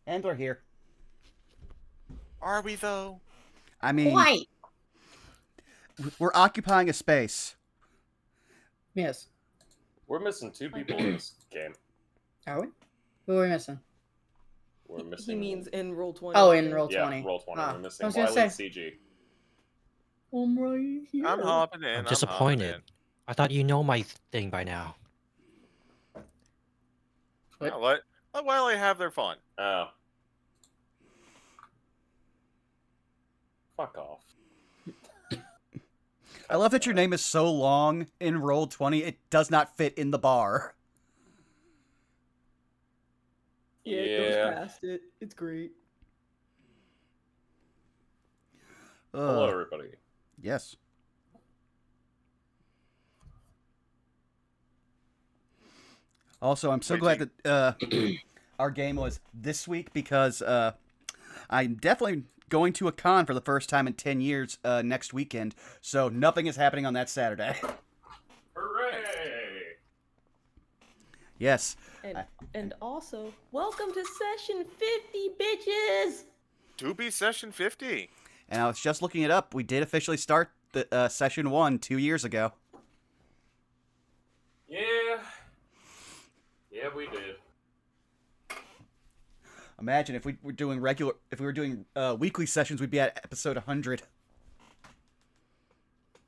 And we're here. Are we though? I mean, Quite. we're occupying a space. Yes. We're missing two people in this game. Are we? Who are we missing? We're He missing. means in roll 20. Oh, I in think. roll Yeah, 20. roll 20. Ah, We're I missing was gonna Wiley say. CG. I'm right here. I'm hopping in. I'm I'm disappointed. I thought you know my thing by now. What? Yeah, let Wiley have their fun. Oh. Fuck off. I love that your name is so long in roll 20, it does not fit in the bar. Yeah, it goes past it. It's great. Hello, everybody. Yes. Also, I'm so glad that our game was this week because I'm definitely going to a con for the first time in 10 years next weekend, so nothing is happening on that Saturday. Hooray! Yes. And also, welcome to session 50, bitches! Doobie session 50. And I was just looking it up. We did officially start the session 1 2 years ago. Yeah. Yeah, we did. Imagine if we were doing weekly sessions, we'd be at episode 100.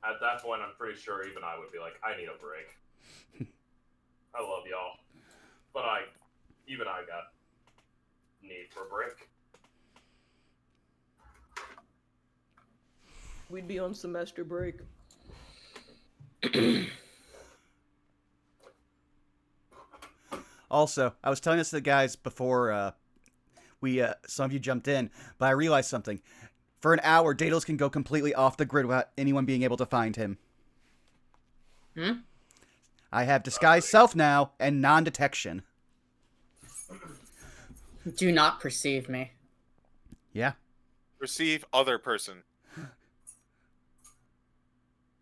At that point, I'm pretty sure even I would be like, I need a break. I love y'all. But even I got need for a break. We'd be on semester break. Also, I was telling this to the guys before some of you jumped in, but I realized something. For an hour, Daedalus can go completely off the grid without anyone being able to find him. Hmm? I have disguised self now and non-detection. Do not perceive me. Yeah. Receive other person.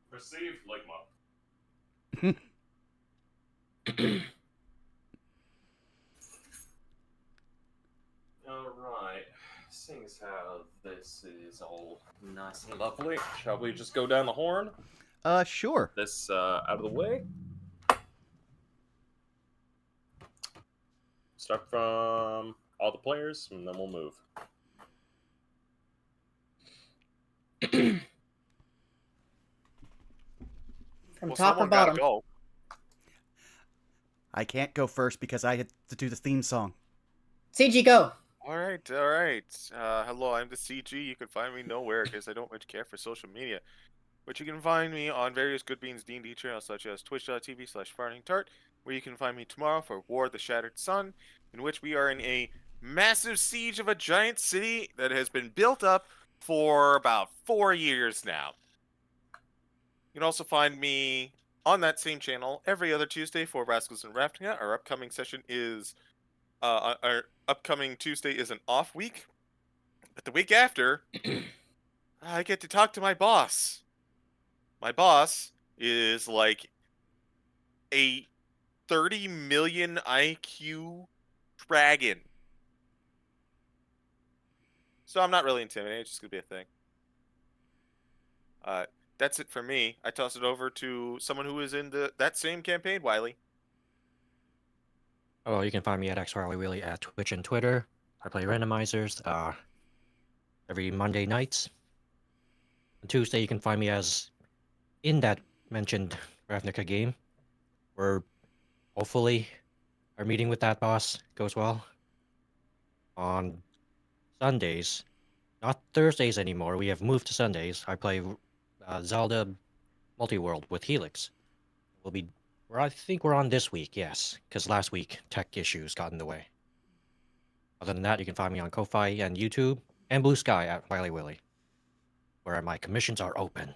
Received Ligma. Alright. Seeing as how this is all nice and lovely, shall we just go down the horn? Sure. This out of the way. Start from all the players, and then we'll move. From Well, top or someone gotta bottom? go. I can't go first because I had to do the theme song. CG, go. All right. Hello, I'm the CG. You can find me nowhere because I don't much care for social media. But you can find me on various Good Beans D&D channels such as twitch.tv/fartingtart, where you can find me tomorrow for War of the Shattered Sun, in which we are in a massive siege of a giant city that has been built up for about 4 years now. You can also find me on that same channel every other Tuesday for Rascals and Rafting. Our upcoming session is our upcoming Tuesday is an off week, but the week after, I get to talk to my boss. My boss is like a 30 million IQ dragon. So I'm not really intimidated. It's just gonna be a thing. That's it for me. I toss it over to someone who is in that same campaign, Wiley. Oh, you can find me at XRLWilly at Twitch and Twitter. I play randomizers every Monday nights. On Tuesday, you can find me as in that mentioned Ravnica game, where hopefully our meeting with that boss goes well. On Sundays, not Thursdays anymore, we have moved to Sundays. I play Zelda Multiworld with Helix. I think we're on this week, yes, because last week tech issues got in the way. Other than that, you can find me on Ko-Fi and YouTube and Blue Sky at Wiley Willy, where my commissions are open.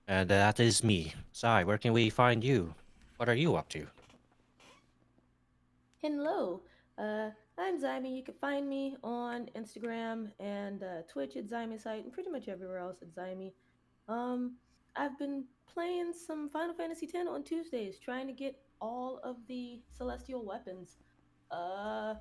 And that is me. Sai, where can we find you? What are you up to? Hello, I'm Zyme. You can find me on Instagram and Twitch at Zyme site and pretty much everywhere else at Zyme. I've been playing some Final Fantasy X on Tuesdays, trying to get all of the celestial weapons. Uh,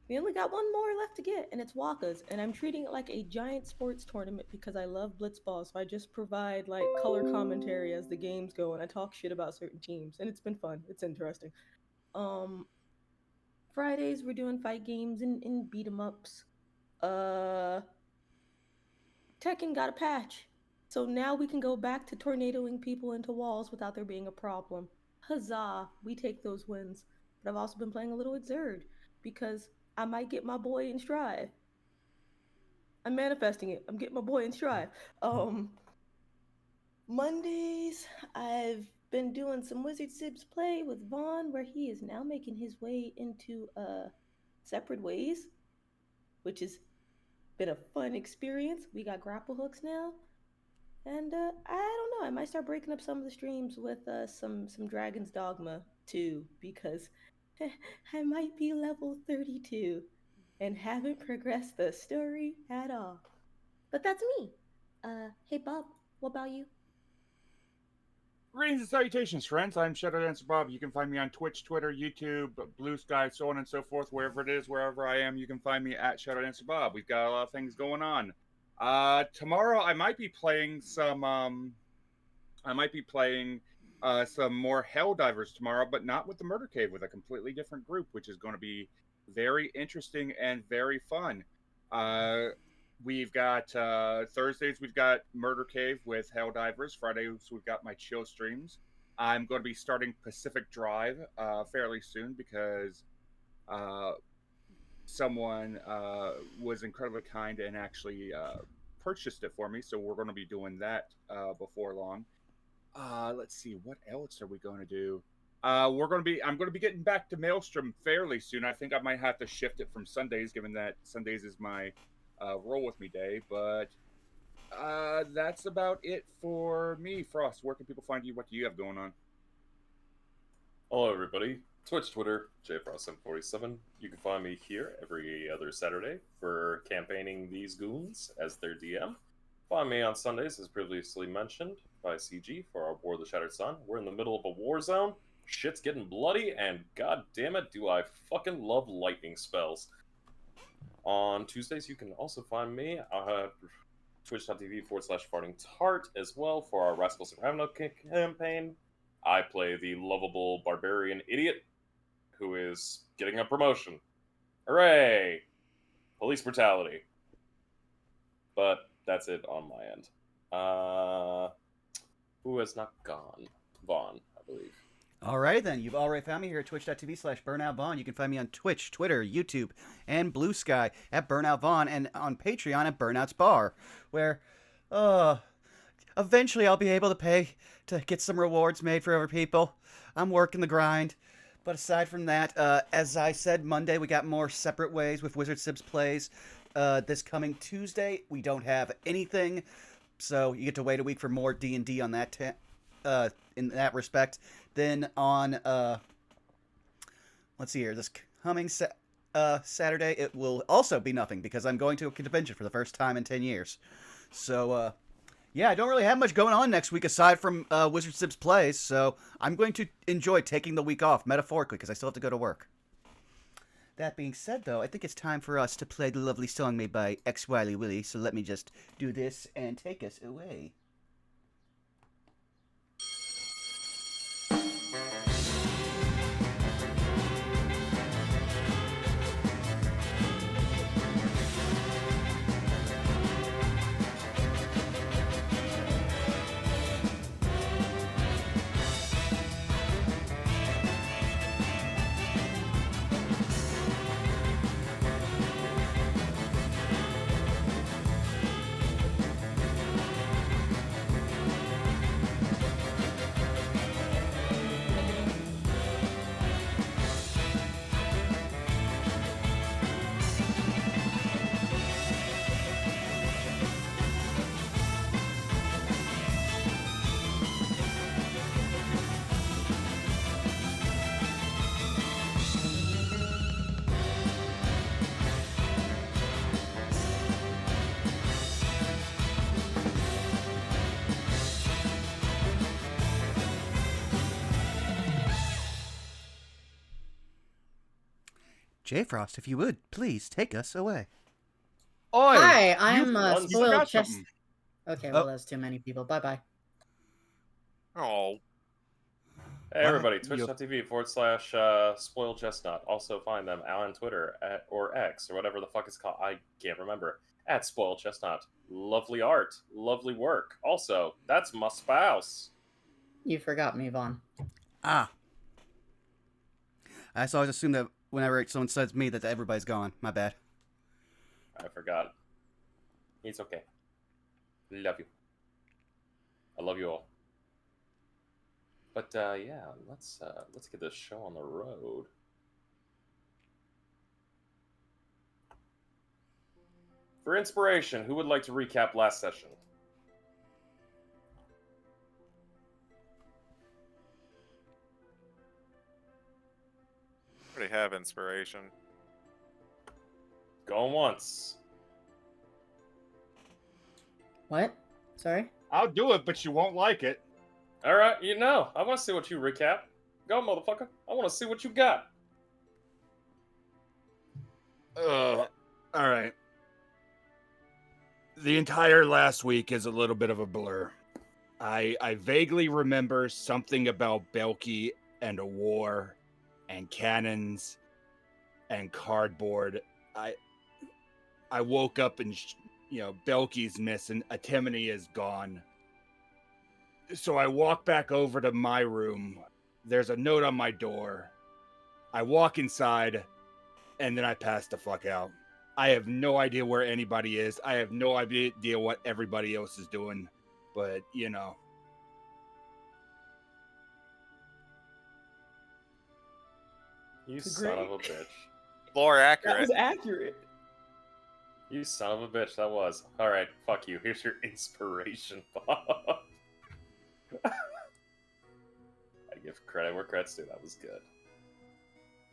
we only got one more left to get, and it's Waka's. And I'm treating it like a giant sports tournament because I love blitzball. So I just provide like color commentary as the games go, and I talk shit about certain teams, and it's been fun. It's interesting. Um, Fridays we're doing fight games and beat 'em ups. Uh, Tekken got a patch. So now we can go back to tornadoing people into walls without there being a problem. Huzzah, we take those wins. But I've also been playing a little Exerd because I might get my boy in Strive. I'm manifesting it. I'm getting my boy in Strive. Mondays, I've been doing some Wizard Sibs play with Vaughn where he is now making his way into separate ways, which has been a fun experience. We got grapple hooks now. And I don't know. I might start breaking up some of the streams with some Dragon's Dogma too, because I might be level 32 and haven't progressed the story at all. But that's me. Hey Bob, what about you? Greetings and salutations, friends. I'm Shadow Dancer Bob. You can find me on Twitch, Twitter, YouTube, Blue Sky, so on and so forth. Wherever it is, wherever I am, you can find me at Shadow Dancer Bob. We've got a lot of things going on. Tomorrow I might be playing some more Helldivers tomorrow, but not with the Murder Cave, with a completely different group, which is going to be very interesting and very fun. We've got Thursdays, we've got Murder Cave with Helldivers. Fridays, we've got my chill streams. I'm going to be starting Pacific Drive fairly soon because someone was incredibly kind and actually purchased it for me. So we're going to be doing that before long. Let's see, what else are we going to do? I'm going to be getting back to Maelstrom fairly soon. I think I might have to shift it from Sundays, given that Sundays is my roll with me day, but that's about it for me. Frost, where can people find you? What do you have going on? Hello, everybody. Twitch, Twitter, JFrost747. You can find me here every other Saturday for campaigning these goons as their DM. Find me on Sundays, as previously mentioned by CG, for our War of the Shattered Sun. We're in the middle of a war zone. Shit's getting bloody, and god damn it, do I fucking love lightning spells. On Tuesdays, you can also find me twitch.tv/fartingtart as well for our Rascals and Ravno campaign. I play the lovable barbarian idiot who is getting a promotion. Hooray! Police brutality. But that's it on my end. Who has not gone? Vaughn, I believe. All right, then. You've already found me here at twitch.tv/BurnoutVaughn. You can find me on Twitch, Twitter, YouTube, and Blue Sky at BurnoutVaughn, and on Patreon at Burnout's Bar, where eventually I'll be able to pay to get some rewards made for other people. I'm working the grind. But aside from that, as I said, Monday we got more separate ways with Wizard Sibs plays. This coming Tuesday, we don't have anything, so you get to wait a week for more D&D on that in that respect. Then on, let's see here, this coming Saturday, it will also be nothing because I'm going to a convention for the first time in 10 years. So, yeah, I don't really have much going on next week aside from Wizard Sibs plays, so I'm going to enjoy taking the week off, metaphorically, because I still have to go to work. That being said, though, I think it's time for us to play the lovely song made by X Wiley Willie, so let me just do this and take us away. J. Frost, if you would, please take us away. Oi! Hi, I'm you spoiled forgot chest. something. Okay, Oh. well, that's too many people. Bye bye. Oh. Hey everybody, What? You- twitch.tv/spoiled chestnut. Also find them on Twitter or X or whatever the fuck it's called. I can't remember. At spoiled chestnut. Lovely art, lovely work. Also, that's my spouse. You forgot me, Vaughn. Ah. I always assume that whenever someone says me that everybody's gone. My bad. I forgot. It's okay. Love you. I love you all. But yeah, let's get this show on the road. For inspiration, who would like to recap last session? I already have inspiration. Going once. What? Sorry? I'll do it, but you won't like it. All right, I want to see what you recap. Go, motherfucker. I want to see what you got. All right. The entire last week is a little bit of a blur. I vaguely remember something about Belky and a war and cannons and cardboard. I woke up and Belky's missing. Atimony is gone. So I walk back over to my room. There's a note on my door. I walk inside, and then I pass the fuck out. I have no idea where anybody is. I have no idea what everybody else is doing. But, You son of a bitch. Lore That accurate. was accurate. You son of a bitch, that was. Alright, fuck you. Here's your inspiration, Bob. I give credit where credit's due. That was good.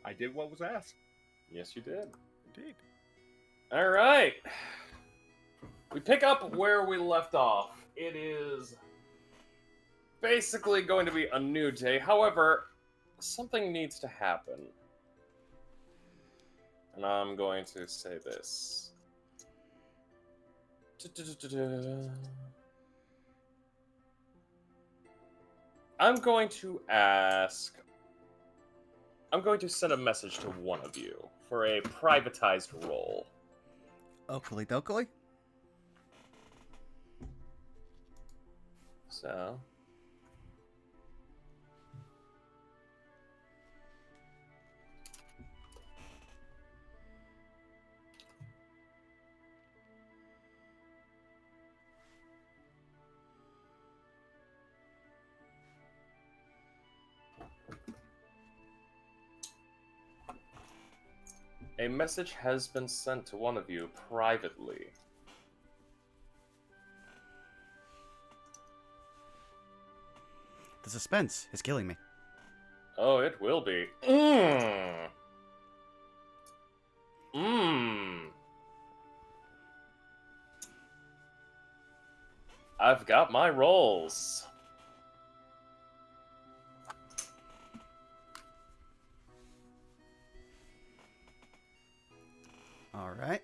I did what was asked. Yes, you did. Indeed. Alright. We pick up where we left off. It is basically going to be a new day. However, something needs to happen. And I'm going to say this. I'm going to send a message to one of you for a privatized role. Oakley dokley. So... A message has been sent to one of you privately. The suspense is killing me. Oh, it will be. I've got my rolls. All right.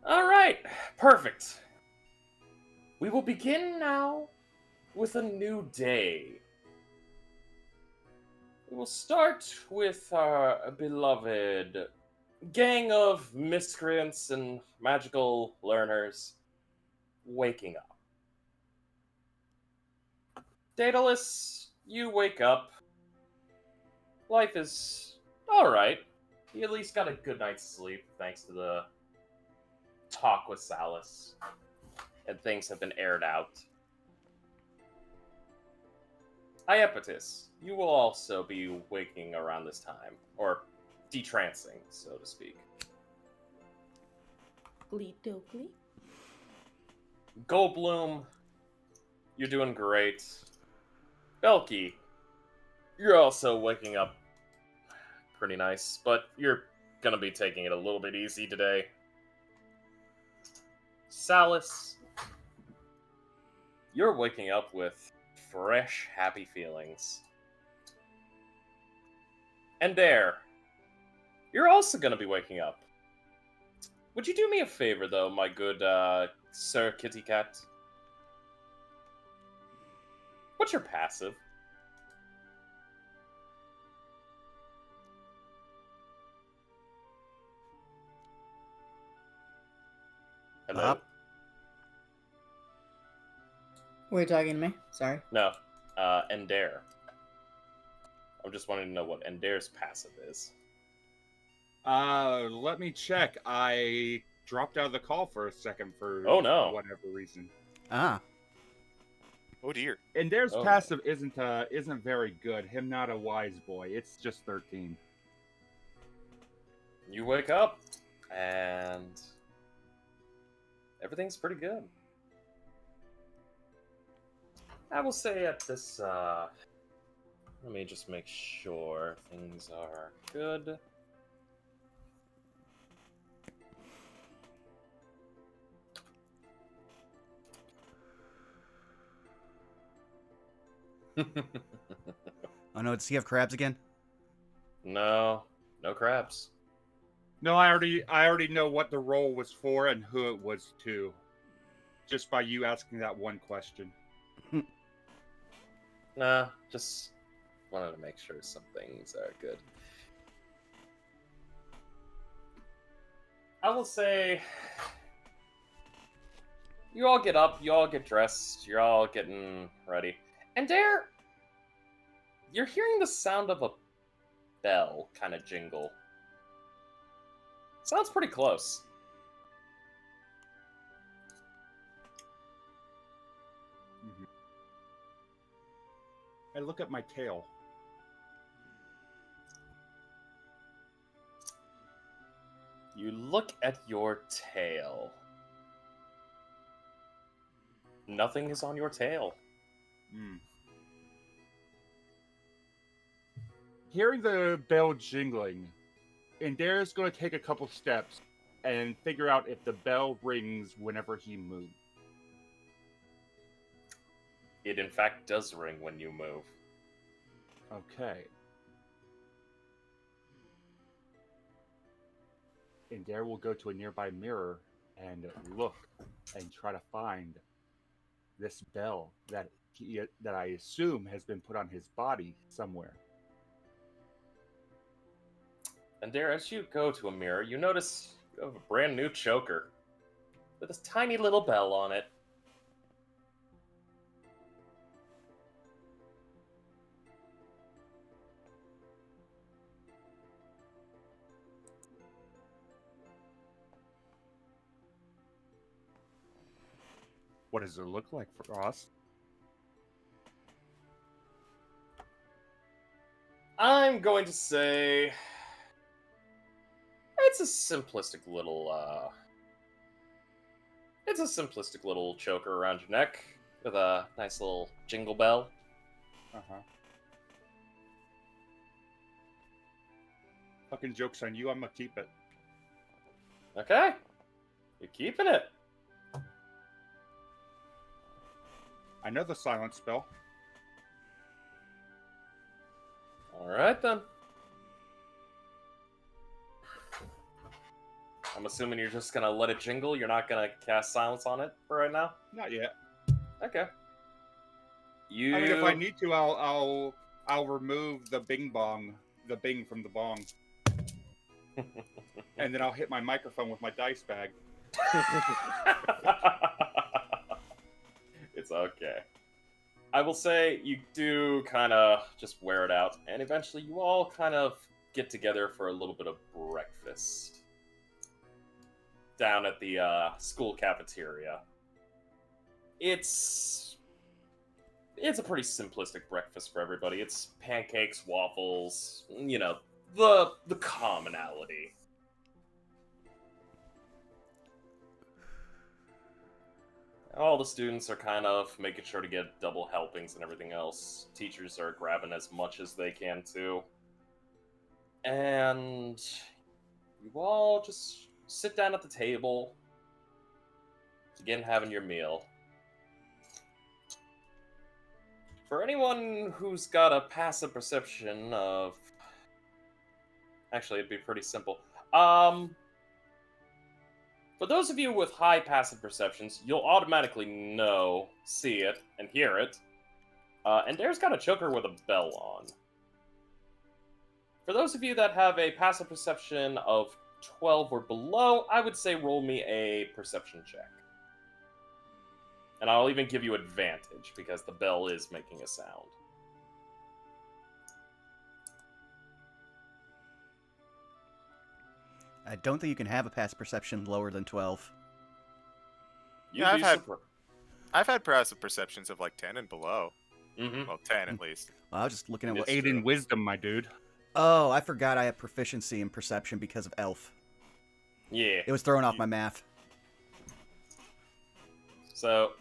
All right, perfect. We will begin now with a new day. We will start with our beloved gang of miscreants and magical learners waking up. Daedalus, you wake up. Life is alright. You at least got a good night's sleep thanks to the talk with Salus. And things have been aired out. Iepetus, you will also be waking around this time. Or detrancing, so to speak. Glee dokely. Goldblum, you're doing great. Belky, you're also waking up pretty nice, but you're gonna be taking it a little bit easy today. Salus, you're waking up with fresh, happy feelings. And there, you're also gonna be waking up. Would you do me a favor, though, my good Sir Kitty Cat? What's your passive? Hello? Up. Were you talking to me? Sorry. No. Ender. I'm just wanting to know what Ender's passive is. Let me check. I dropped out of the call for a second for no. whatever reason. Ah. Oh dear. And there's Oh. passive isn't very good. Him not a wise boy. It's just 13. You wake up, and everything's pretty good. I will say at this, let me just make sure things are good. Oh no, does he have crabs again? No crabs. No, I already know what the role was for and who it was to. Just by you asking that one question. Nah, just wanted to make sure some things are good. I will say, you all get up, you all get dressed, you're all getting ready. And there, you're hearing the sound of a bell kind of jingle. Sounds pretty close. I look at my tail. You look at your tail. Nothing is on your tail. Hearing the bell jingling, Indara's going to take a couple steps and figure out if the bell rings whenever he moves. It in fact does ring when you move. Okay. Indara will go to a nearby mirror and look and try to find this bell that I assume has been put on his body somewhere. And there, as you go to a mirror, you notice you have a brand new choker with this tiny little bell on it. What does it look like for us? I'm going to say it's a simplistic little choker around your neck with a nice little jingle bell. Uh-huh. Fucking joke's on you, I'm gonna keep it. Okay. You're keeping it. I know the silent spell. Alright then. I'm assuming you're just gonna let it jingle, you're not gonna cast silence on it for right now? Not yet. Okay. I mean, if I need to, I'll remove the bing from the bong, and then I'll hit my microphone with my dice bag. It's okay. I will say you do kind of just wear it out, and eventually you all kind of get together for a little bit of breakfast down at the school cafeteria. It's a pretty simplistic breakfast for everybody. It's pancakes, waffles, you know, the commonality. All the students are kind of making sure to get double helpings and everything else. Teachers are grabbing as much as they can too. And you all just sit down at the table, begin having your meal. For anyone who's got a passive perception of... Actually, it'd be pretty simple. For those of you with high passive perceptions, you'll automatically know, see it, and hear it. And Dare's got a choker with a bell on. For those of you that have a passive perception of 12 or below, I would say roll me a perception check. And I'll even give you advantage, because the bell is making a sound. I don't think you can have a passive perception lower than 12. Yeah, I've had passive perceptions of like 10 and below. Mm-hmm. Well, 10 at least. Well, I was just looking at what... It's Aid in true. wisdom, my dude. Oh, I forgot I have proficiency in perception because of elf. Yeah. It was throwing off my math. So,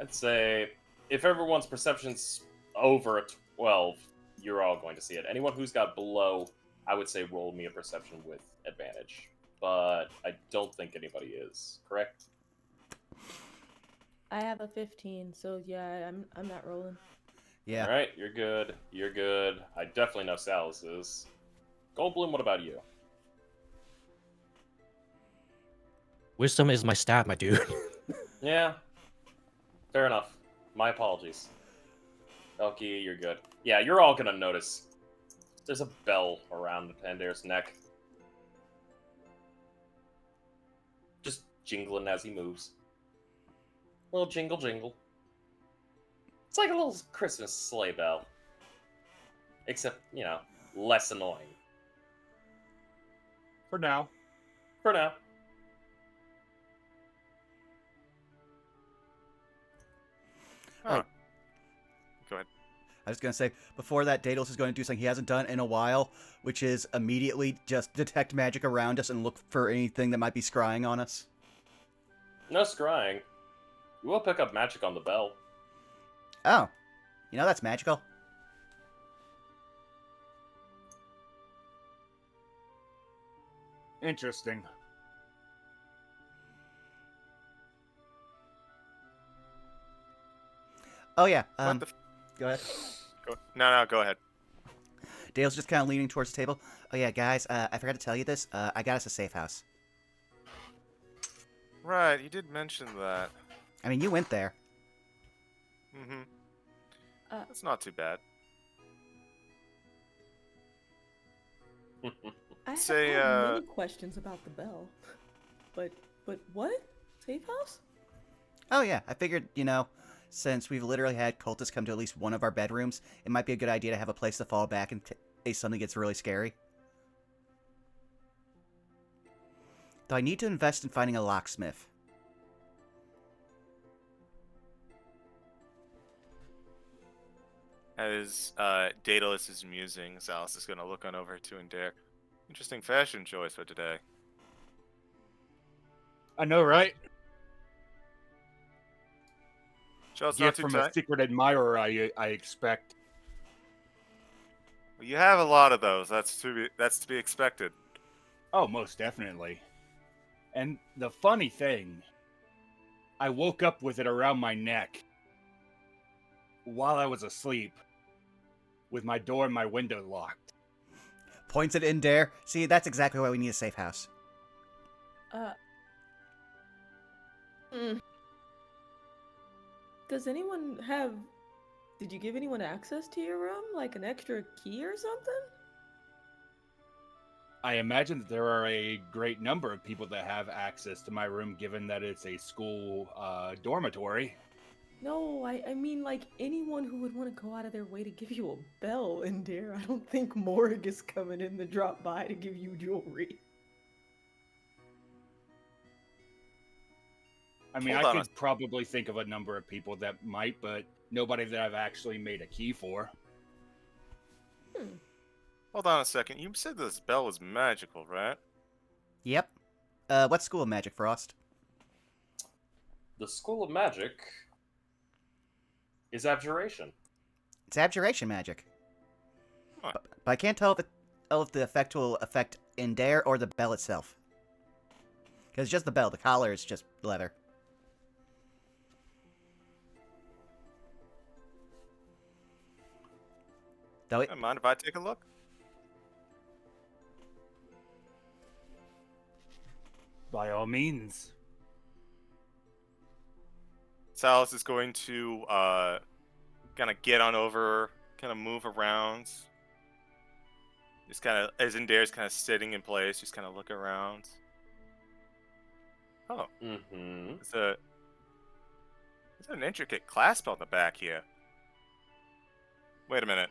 I'd say if everyone's perception's over a 12, you're all going to see it. Anyone who's got below, I would say roll me a perception with advantage. But I don't think anybody is, correct? I have a 15, so yeah, I'm not rolling. Yeah. Alright, you're good. You're good. I definitely know Sal's is. Goldblum, what about you? Wisdom is my stat, my dude. Yeah. Fair enough. My apologies. Elky, you're good. Yeah, you're all gonna notice. There's a bell around Pandare's neck. Just jingling as he moves. Little jingle jingle. It's like a little Christmas sleigh bell. Except, you know, less annoying. For now. For now. Huh. Go ahead. I was going to say, before that, Daedalus is going to do something he hasn't done in a while, which is immediately just detect magic around us and look for anything that might be scrying on us. No scrying. You will pick up magic on the bell. Oh. You know that's magical. Interesting. Oh, yeah. What the Go ahead. No, go ahead. Dale's just kind of leaning towards the table. Oh, yeah, guys, I forgot to tell you this. I got us a safe house. Right, you did mention that. I mean, you went there. Mm-hmm. Uh, That's not too bad. I Say, have many questions about the bell. But what? Safe house? Oh, yeah. I figured, since we've literally had cultists come to at least one of our bedrooms, it might be a good idea to have a place to fall back in case something gets really scary. Though I need to invest in finding a locksmith. As Daedalus is musing, Alice is going to look on over to Indare. Interesting fashion choice for today. I know, right? Shell's not Gift too from tight. a secret admirer, I expect. Well, you have a lot of those. That's to be expected. Oh, most definitely. And the funny thing, I woke up with it around my neck while I was asleep, with my door and my window locked. Points at Indare. See, that's exactly why we need a safe house. Does anyone have... Did you give anyone access to your room? Like an extra key or something? I imagine that there are a great number of people that have access to my room, given that it's a school dormitory. No, I mean like anyone who would want to go out of their way to give you a bell in there. I don't think Morg is coming in to drop by to give you jewelry. I mean, Hold I on could probably think of a number of people that might, but nobody that I've actually made a key for. Hold on a second. You said this bell was magical, right? Yep. What school of magic, Frost? The School of Magic is abjuration. It's abjuration magic. Huh. But I can't tell if the effect will affect Indare or the bell itself. Because it's just the bell. The collar is just leather. Don't mind if I take a look? By all means. Salas is going to kind of get on over, kind of move around. Just kind of, as Indare's kind of sitting in place, just kind of look around. Oh, Mm-hmm. there's an intricate clasp on the back here. Wait a minute.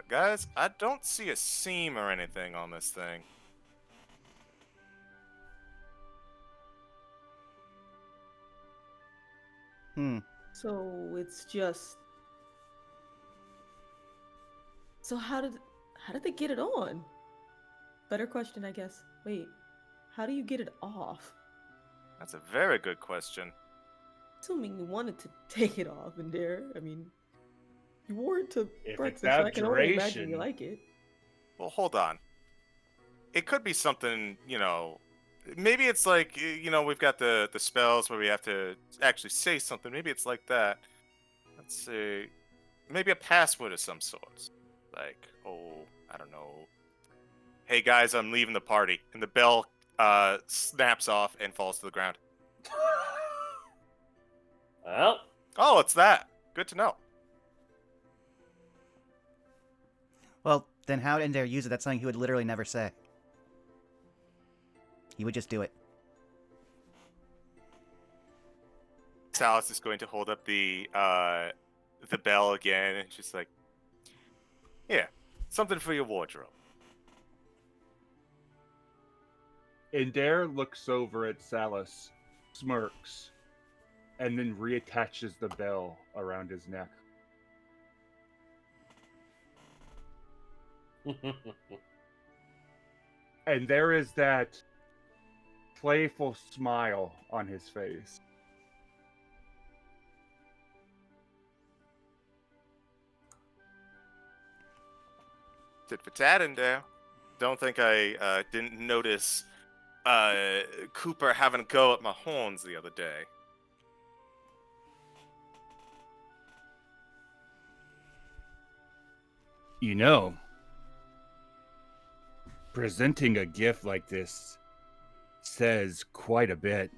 Guys, I don't see a seam or anything on this thing. So it's just. So how did they get it on? Better question, I guess. Wait, how do you get it off? That's a very good question. Assuming you wanted to take it off, and dare, I mean, you wore it to If it's breakfast, so I can only imagine you abjuration. like it. Well, hold on. It could be something, maybe it's like, we've got the spells where we have to actually say something. Maybe it's like that. Let's see. Maybe a password of some sort. Like, I don't know. Hey guys, I'm leaving the party. And the bell snaps off and falls to the ground. Well, Oh, it's that. Good to know. Well, then how did Indare use it? That's something he would literally never say. He would just do it. Salas is going to hold up the bell again and just like, yeah, something for your wardrobe. Indare looks over at Salus, smirks, and then reattaches the bell around his neck. And there is that playful smile on his face. Tit for tat in there. Don't think I didn't notice Cooper having a go at my horns the other day. You know, presenting a gift like this says quite a bit.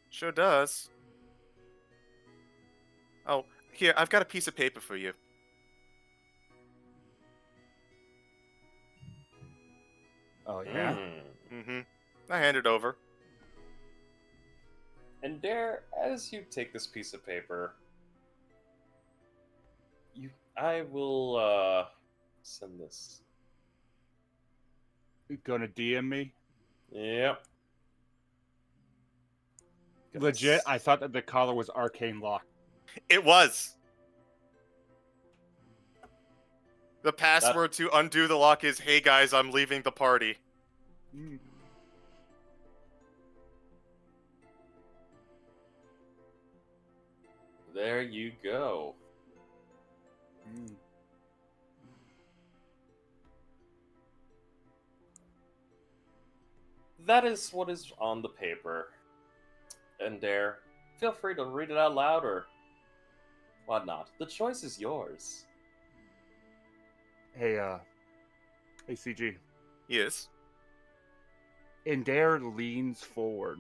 Sure does. Oh, here, I've got a piece of paper for you. Oh, yeah? Mm-hmm. I hand it over. And Dare, as you take this piece of paper, I will send this. You gonna DM me? Yep. Legit, I thought that the collar was arcane lock. It was. The password to undo the lock is, "Hey guys, I'm leaving the party." Mm. There you go. Mm. That is what is on the paper. And Dare, feel free to read it out loud or whatnot. The choice is yours. Hey, CG. Yes. Indare leans forward,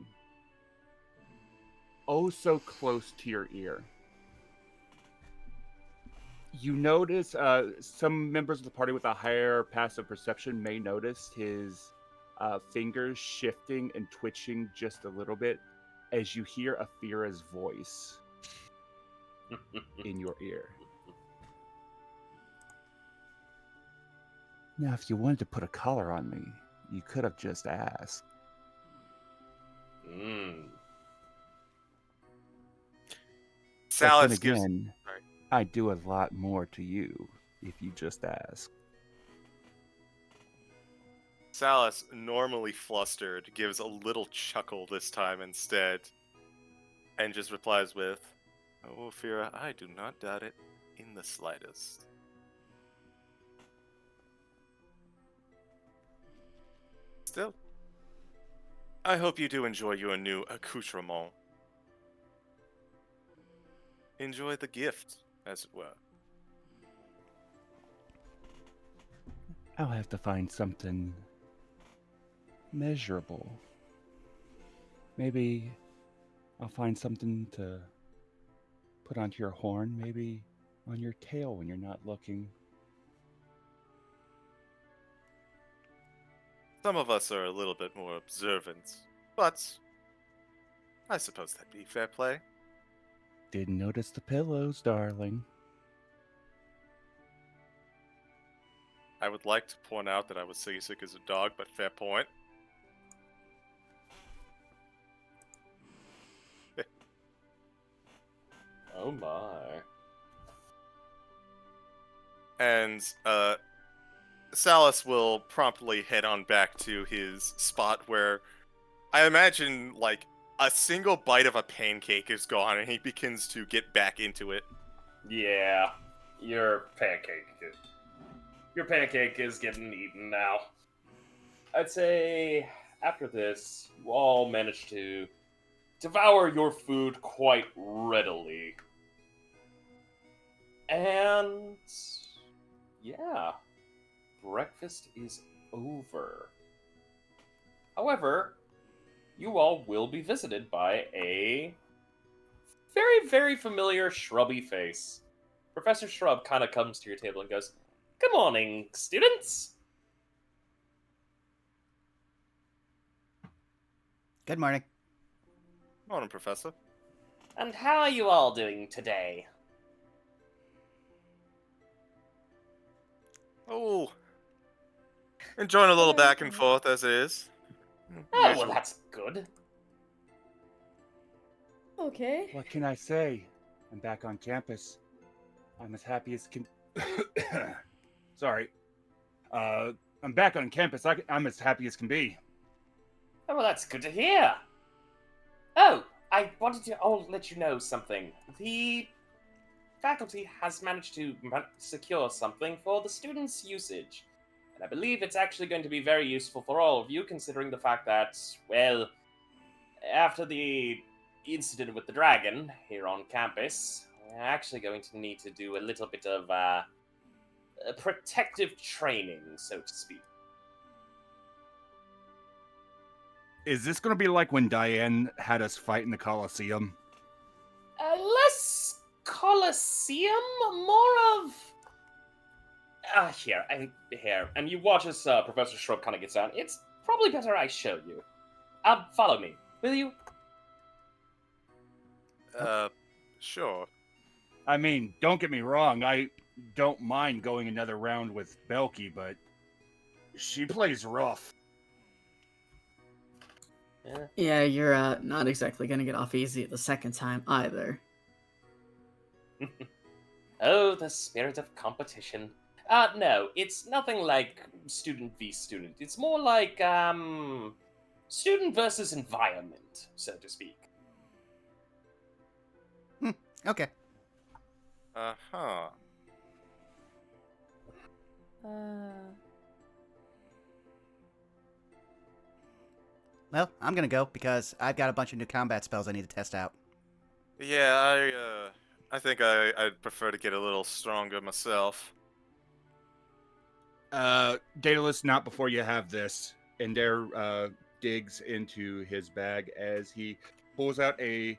oh so close to your ear. You notice some members of the party with a higher passive perception may notice his fingers shifting and twitching just a little bit as you hear Athira's voice in your ear. Now, if you wanted to put a collar on me, you could have just asked. Salas but then gives. again, Sorry. I do a lot more to you if you just ask. Salas, normally flustered, gives a little chuckle this time instead, and just replies with, "Oh, Fira, I do not doubt it in the slightest." Still, I hope you do enjoy your new accoutrement. enjoy the gift, as it were. I'll have to find something measurable. Maybe I'll find something to put onto your horn, maybe on your tail when you're not looking. Some of us are a little bit more observant, but I suppose that'd be fair play. Didn't notice the pillows, darling. I would like to point out that I was seasick as a dog, but fair point. Oh my. And Salus will promptly head on back to his spot where I imagine like a single bite of a pancake is gone and he begins to get back into it. Yeah, your pancake is getting eaten now. I'd say after this, you all managed to devour your food quite readily. And yeah, breakfast is over. However, you all will be visited by a very, very familiar shrubby face. Professor Shrub kind of comes to your table and goes, "Good morning, students." Good morning. Morning, Professor. And how are you all doing today? Oh, enjoying a little back and forth as it is. Oh, well, Usual. that's good. Okay. What can I say? I'm back on campus. I'm as happy as can. Sorry. I'm back on campus. I'm as happy as can be. Oh, well, that's good to hear. Oh, I wanted to let you know something. The faculty has managed to secure something for the students' usage. And I believe it's actually going to be very useful for all of you, considering the fact that, well, after the incident with the dragon here on campus, we're actually going to need to do a little bit of protective training, so to speak. Is this going to be like when Diane had us fight in the Colosseum? Less Colosseum, more of... here, and you watch as Professor Shrub kind of gets down. It's probably better I show you. Follow me, will you? Sure. I mean, don't get me wrong. I don't mind going another round with Belky, but she plays rough. Yeah, you're not exactly gonna get off easy the second time either. Oh, the spirit of competition. No, it's nothing like student v student. It's more like, student versus environment, so to speak. Okay. Uh-huh. Well, I'm gonna go because I've got a bunch of new combat spells I need to test out. Yeah, I think I'd prefer to get a little stronger myself. Daedalus, not before you have this. And there digs into his bag as he pulls out a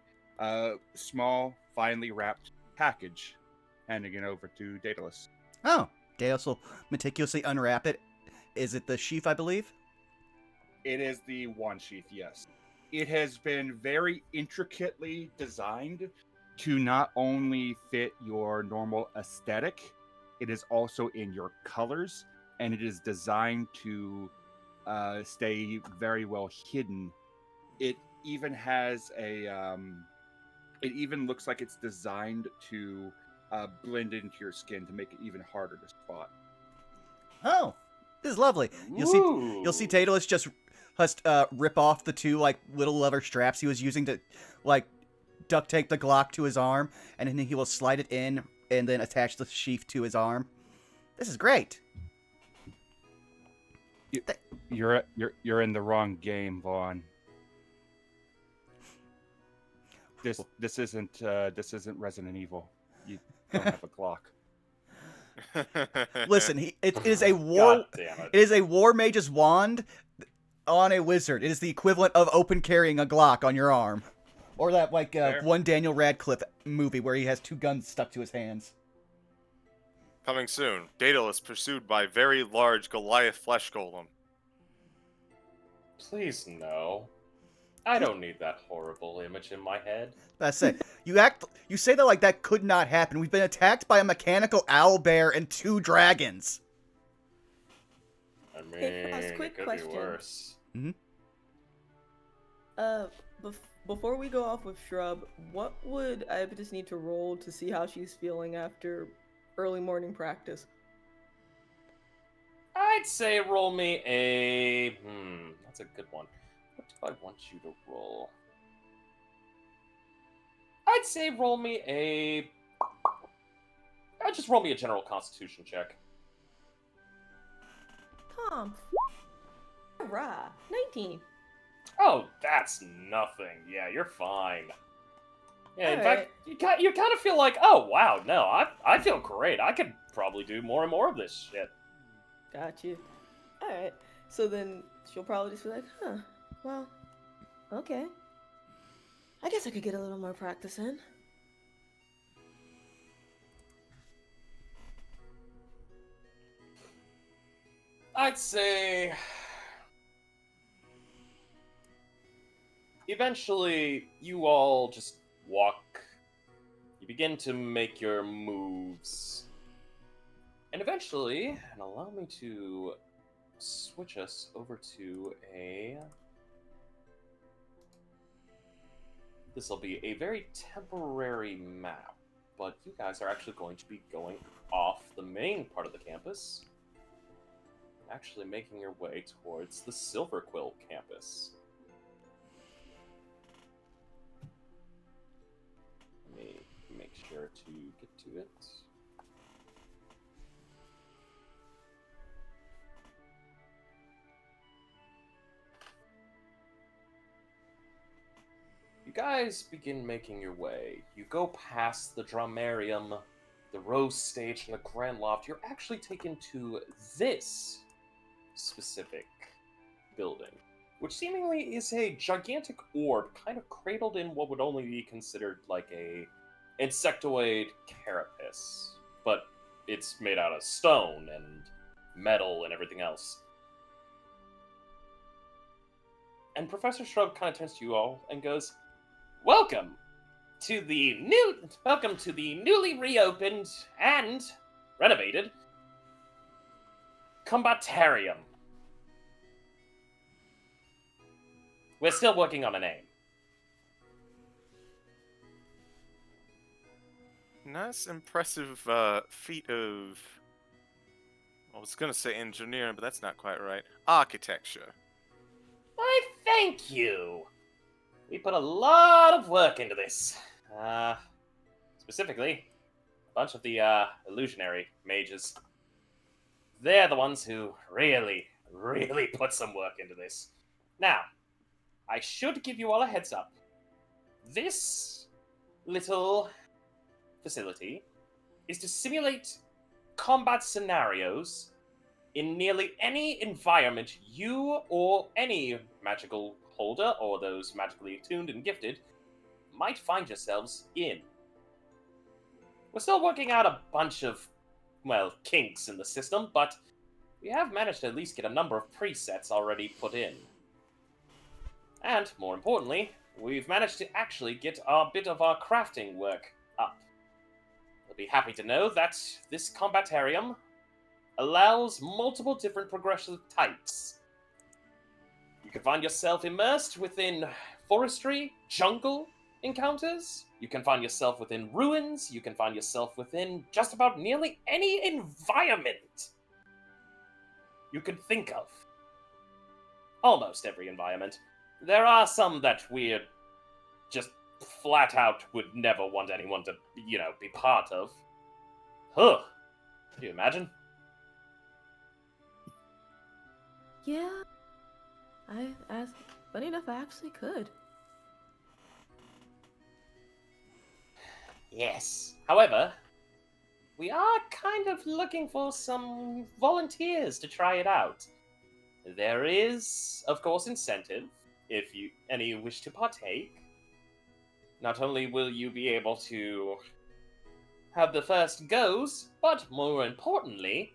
small, finely wrapped package, handing it over to Daedalus. Oh, Deus will meticulously unwrap it. Is it the sheath, I believe? It is the wand sheath, yes. It has been very intricately designed to not only fit your normal aesthetic, it is also in your colors, and it is designed to stay very well hidden. It even has a... it even looks like it's designed to blend into your skin to make it even harder to spot. Oh, this is lovely. You'll see Daedalus just rip off the two like little leather straps he was using to like duct tape the Glock to his arm, and then he will slide it in and then attach the sheath to his arm. This is great. You're in the wrong game, Vaughn. This isn't Resident Evil. You don't have a Glock. Listen, it is a war. God damn it. It is a war mage's wand on a wizard. It is the equivalent of open carrying a Glock on your arm, or that Fair. one Daniel Radcliffe movie where he has 2 guns stuck to his hands. Coming soon, Daedalus pursued by very large Goliath flesh golem. Please no. I don't need that horrible image in my head. That's it. You say that like that could not happen. We've been attacked by a mechanical owl bear and 2 dragons. I mean, Hey, Frost, quick it could question. be worse. Before we go off with Shrub, what would I just need to roll to see how she's feeling after early morning practice? I'd say roll me a... that's a good one. What do I want you to roll? I'd say roll me a... just roll me a general constitution check. Tom. Hurrah. 19. Oh, that's nothing. Yeah, you're fine. Yeah, in Alright. fact, you kind of feel like, oh, wow, no, I feel great. I could probably do more and more of this shit. Got you. Alright. So then she'll probably just be like, huh, well, okay. I guess I could get a little more practice in. I'd say... Eventually, you all just walk. You begin to make your moves. And eventually, and allow me to switch us over to a... This will be a very temporary map, but you guys are actually going to be going off the main part of the campus, actually making your way towards the Silver Quill campus. Let me make sure to get to it. You guys begin making your way. You go past the Dramarium, the Rose Stage, and the Grand Loft. You're actually taken to this specific building, which seemingly is a gigantic orb kind of cradled in what would only be considered like a insectoid carapace, but it's made out of stone and metal and everything else. And Professor Shrub kind of turns to you all and goes, Welcome to the newly reopened and renovated Combatarium. We're still working on a name. Nice, impressive feat of... I was going to say engineering, but that's not quite right. Architecture. Why, thank you. We put a lot of work into this. Specifically, a bunch of the illusionary mages. They're the ones who really put some work into this. Now, I should give you all a heads up. This little facility is to simulate combat scenarios in nearly any environment you or any magical holder or those magically attuned and gifted might find yourselves in. We're still working out a bunch of, well, kinks in the system, but we have managed to at least get a number of presets already put in. And, more importantly, we've managed to actually get a bit of our crafting work up. You'll be happy to know that this combatarium allows multiple different progressive types. You can find yourself immersed within forestry, jungle encounters. You can find yourself within ruins. You can find yourself within just about nearly any environment you can think of. Almost every environment. There are some that we're just flat out would never want anyone to, be part of. Huh. Can you imagine? Yeah. Funny enough, I actually could. Yes. However, we are kind of looking for some volunteers to try it out. There is, of course, incentive if any wish to partake. Not only will you be able to have the first goes, but more importantly,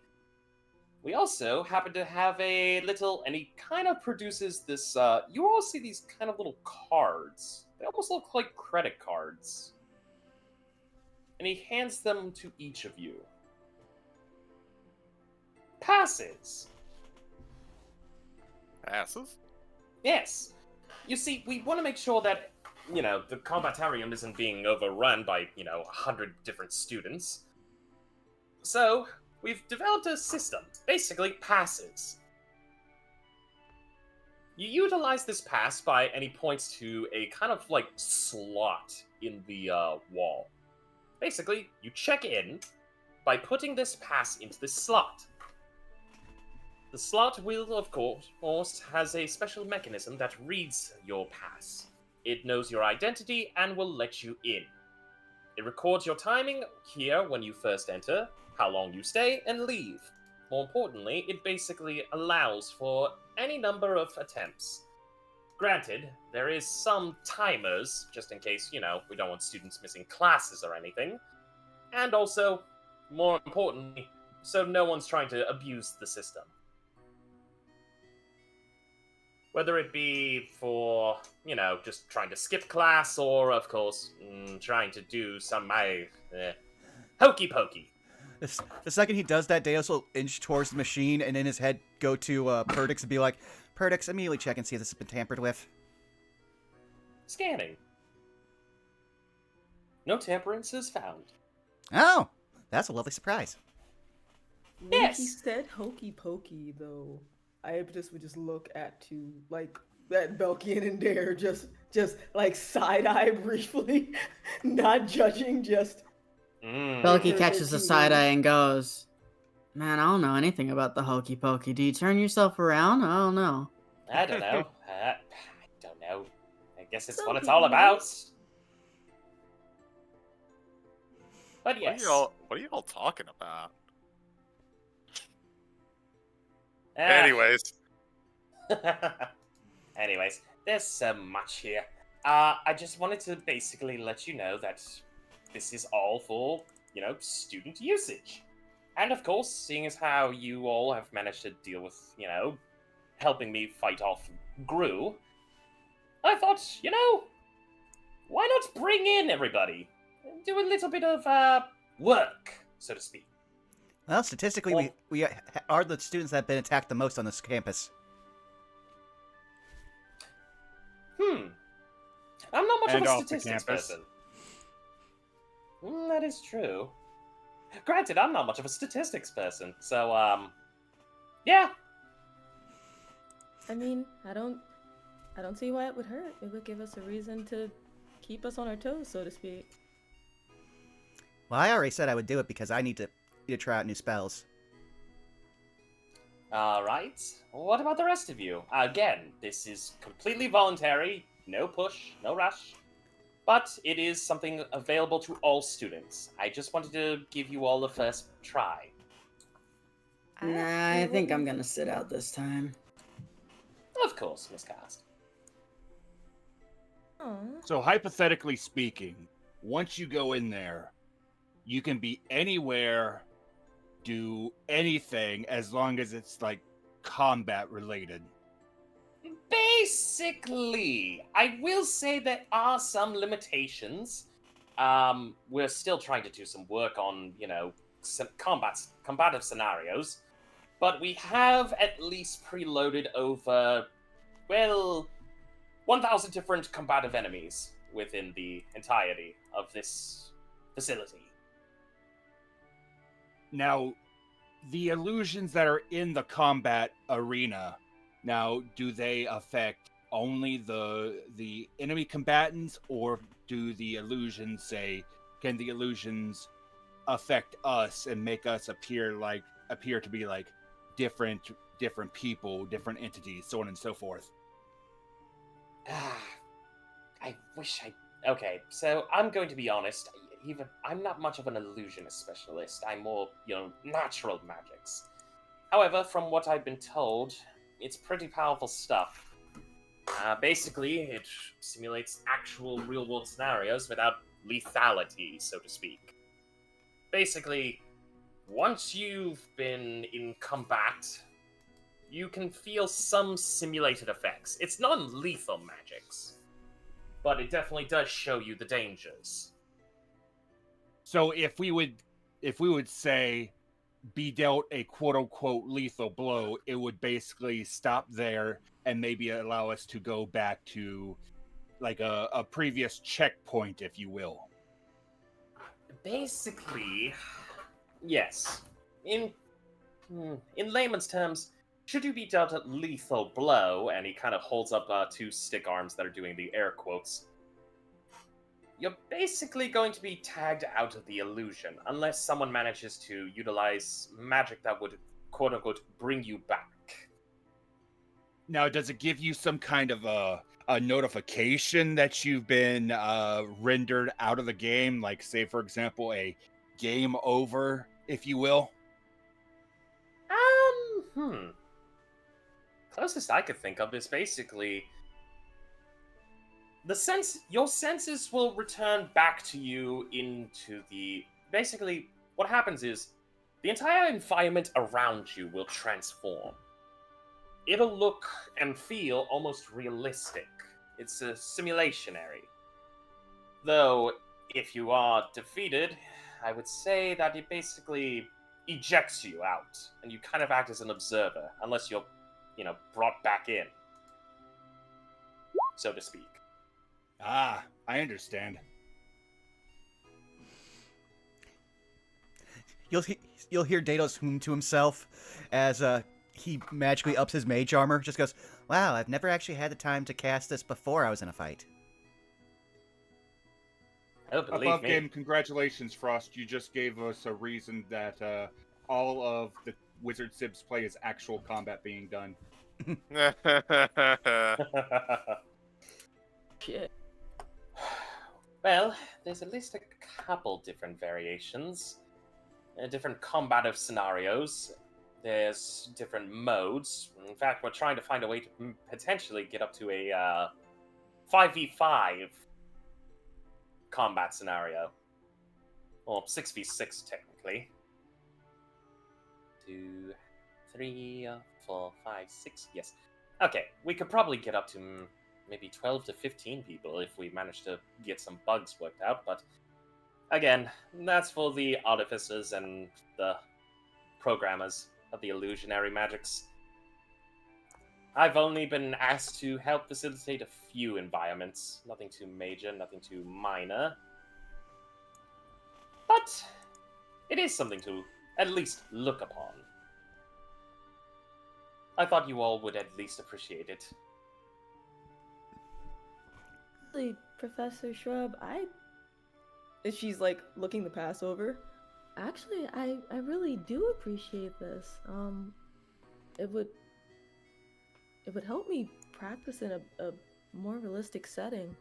we also happen to have a little, and he kind of produces this, you all see these kind of little cards. They almost look like credit cards. And he hands them to each of you. Passes. Passes? Yes. You see, we want to make sure that, the combatarium isn't being overrun by, 100 different students. So, we've developed a system, basically passes. You utilize this pass by any points to a kind of like slot in the wall. Basically, you check in by putting this pass into this slot. The slot will, of course, has a special mechanism that reads your pass. It knows your identity and will let you in. It records your timing here when you first enter, how long you stay, and leave. More importantly, it basically allows for any number of attempts. Granted, there is some timers, just in case, we don't want students missing classes or anything. And also, more importantly, so no one's trying to abuse the system. Whether it be for, just trying to skip class, or, of course, trying to do some, hokey pokey. The second he does that, Deus will inch towards the machine and in his head go to Perdix and be like, Perdix, immediately check and see if this has been tampered with. Scanning. No tamperances found. Oh, that's a lovely surprise. When he Yes. said hokey pokey, though, I would just look at that Belkian and Dare just like side eye briefly, not judging, just. Belky catches the side eye and goes, "Man, I don't know anything about the hokey pokey. Do you turn yourself around? I don't know." I don't know. I don't know. I guess it's Some what it's people all know. about. But yes. What are you all talking about? Ah. Anyways, there's so much here. I just wanted to basically let you know that this is all for, student usage. And of course, seeing as how you all have managed to deal with, helping me fight off Gru, I thought, why not bring in everybody? Do a little bit of, work, so to speak. Well, statistically, we are the students that have been attacked the most on this campus. I'm not much And of a off the statistics campus. person. That is true. Granted, I'm not much of a statistics person, so, yeah. I mean, I don't see why it would hurt. It would give us a reason to keep us on our toes, so to speak. Well, I already said I would do it because I need to try out new spells. Alright. What about the rest of you? Again, this is completely voluntary, no push, no rush. But it is something available to all students. I just wanted to give you all the first try. Nah, I think I'm gonna sit out this time. Of course, miscast. Aw. So hypothetically speaking, once you go in there, you can be anywhere, do anything as long as it's like combat related. Basically, I will say there are some limitations. We're still trying to do some work on, some combative scenarios, but we have at least preloaded over, 1,000 different combative enemies within the entirety of this facility. Now, the illusions that are in the combat arena, now, do they affect only the enemy combatants, or do the illusions can the illusions affect us and make us appear to be like different people, different entities, so on and so forth? I wish I... Okay, so I'm going to be honest. I'm not much of an illusionist specialist. I'm more, natural magics. However, from what I've been told, it's pretty powerful stuff. Basically, it simulates actual real-world scenarios without lethality, so to speak. Basically, once you've been in combat, you can feel some simulated effects. It's non-lethal magics, but it definitely does show you the dangers. So if we would say be dealt a quote-unquote lethal blow, it would basically stop there and maybe allow us to go back to like a previous checkpoint, if you will. Basically, yes. In layman's terms, should you be dealt a lethal blow, and he kind of holds up two stick arms that are doing the air quotes, you're basically going to be tagged out of the illusion, unless someone manages to utilize magic that would, quote-unquote, bring you back. Now, does it give you some kind of a notification that you've been rendered out of the game? Like, say, for example, a game over, if you will? Closest I could think of is basically your senses will return back to you into the... Basically, what happens is the entire environment around you will transform. It'll look and feel almost realistic. It's a simulationary. Though, if you are defeated, I would say that it basically ejects you out, and you kind of act as an observer, unless you're, brought back in, so to speak. Ah, I understand. You'll hear Dados hum to himself as he magically ups his mage armor. Just goes, wow, I've never actually had the time to cast this before I was in a fight. Oh, believe Above me. game, congratulations, Frost. You just gave us a reason that all of the Wizard Sibs play is actual combat being done. Shit. Well, there's at least a couple different variations. Different combative scenarios. There's different modes. In fact, we're trying to find a way to potentially get up to a 5v5 combat scenario. Or 6v6, technically. 2, 3, 4, 5, 6. Yes. Okay, we could probably get up to maybe 12 to 15 people if we manage to get some bugs worked out, but again, that's for the artificers and the programmers of the illusionary magics. I've only been asked to help facilitate a few environments. Nothing too major, nothing too minor. But it is something to at least look upon. I thought you all would at least appreciate it. Actually, Professor Shrub, and she's like looking the pass over. Actually, I really do appreciate this. It would help me practice in a more realistic setting.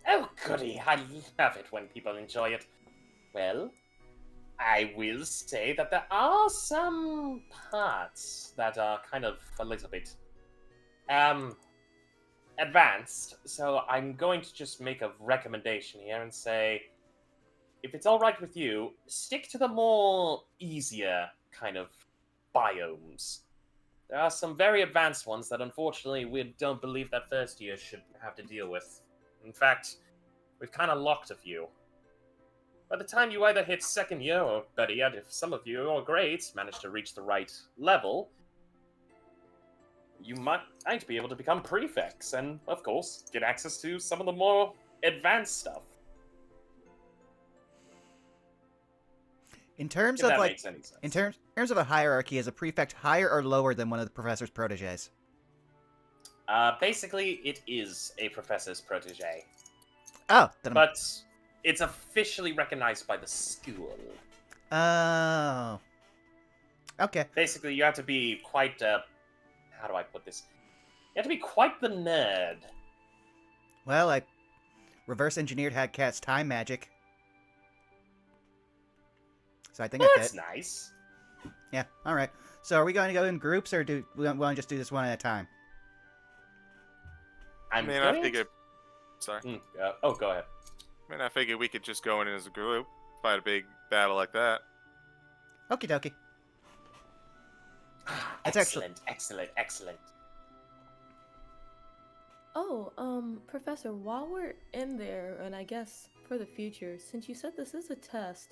Oh, goody. I love it when people enjoy it. Well, I will say that there are some parts that are kind of a little bit, advanced. So I'm going to just make a recommendation here and say, if it's alright with you, stick to the more easier kind of biomes. There are some very advanced ones that unfortunately we don't believe that first year should have to deal with. In fact, we've kind of locked a few. By the time you either hit second year, or better yet, if some of your grades manage to reach the right level, you might be able to become prefects, and, of course, get access to some of the more advanced stuff. In terms If of that like, makes any sense. in terms of a hierarchy, is a prefect higher or lower than one of the professor's proteges? Basically, it is a professor's protege. Oh, then But it's officially recognized by the school. oh, okay. Basically, you have to be quite, how do I put this? You have to be quite the nerd. Well, I reverse engineered Hadcat's time magic. So I think I That's fit. nice. Yeah. All right. So are we going to go in groups, or do we want to just do this one at a time? I mean, I figured. Sorry. Oh, go ahead. I mean, I figured we could just go in as a group, fight a big battle like that. Okie dokie. It's Excellent. Oh, Professor, while we're in there, and I guess for the future, since you said this is a test,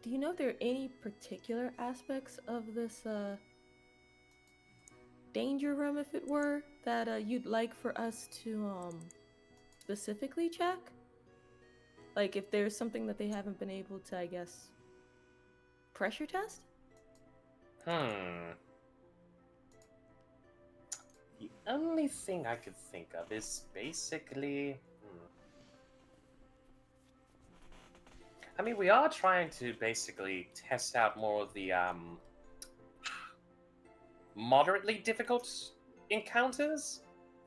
do you know if there are any particular aspects of this, danger room, if it were, that, you'd like for us to, specifically check? Like, if there's something that they haven't been able to, I guess, pressure test? The only thing I could think of is basically... I mean, we are trying to basically test out more of the, moderately difficult encounters.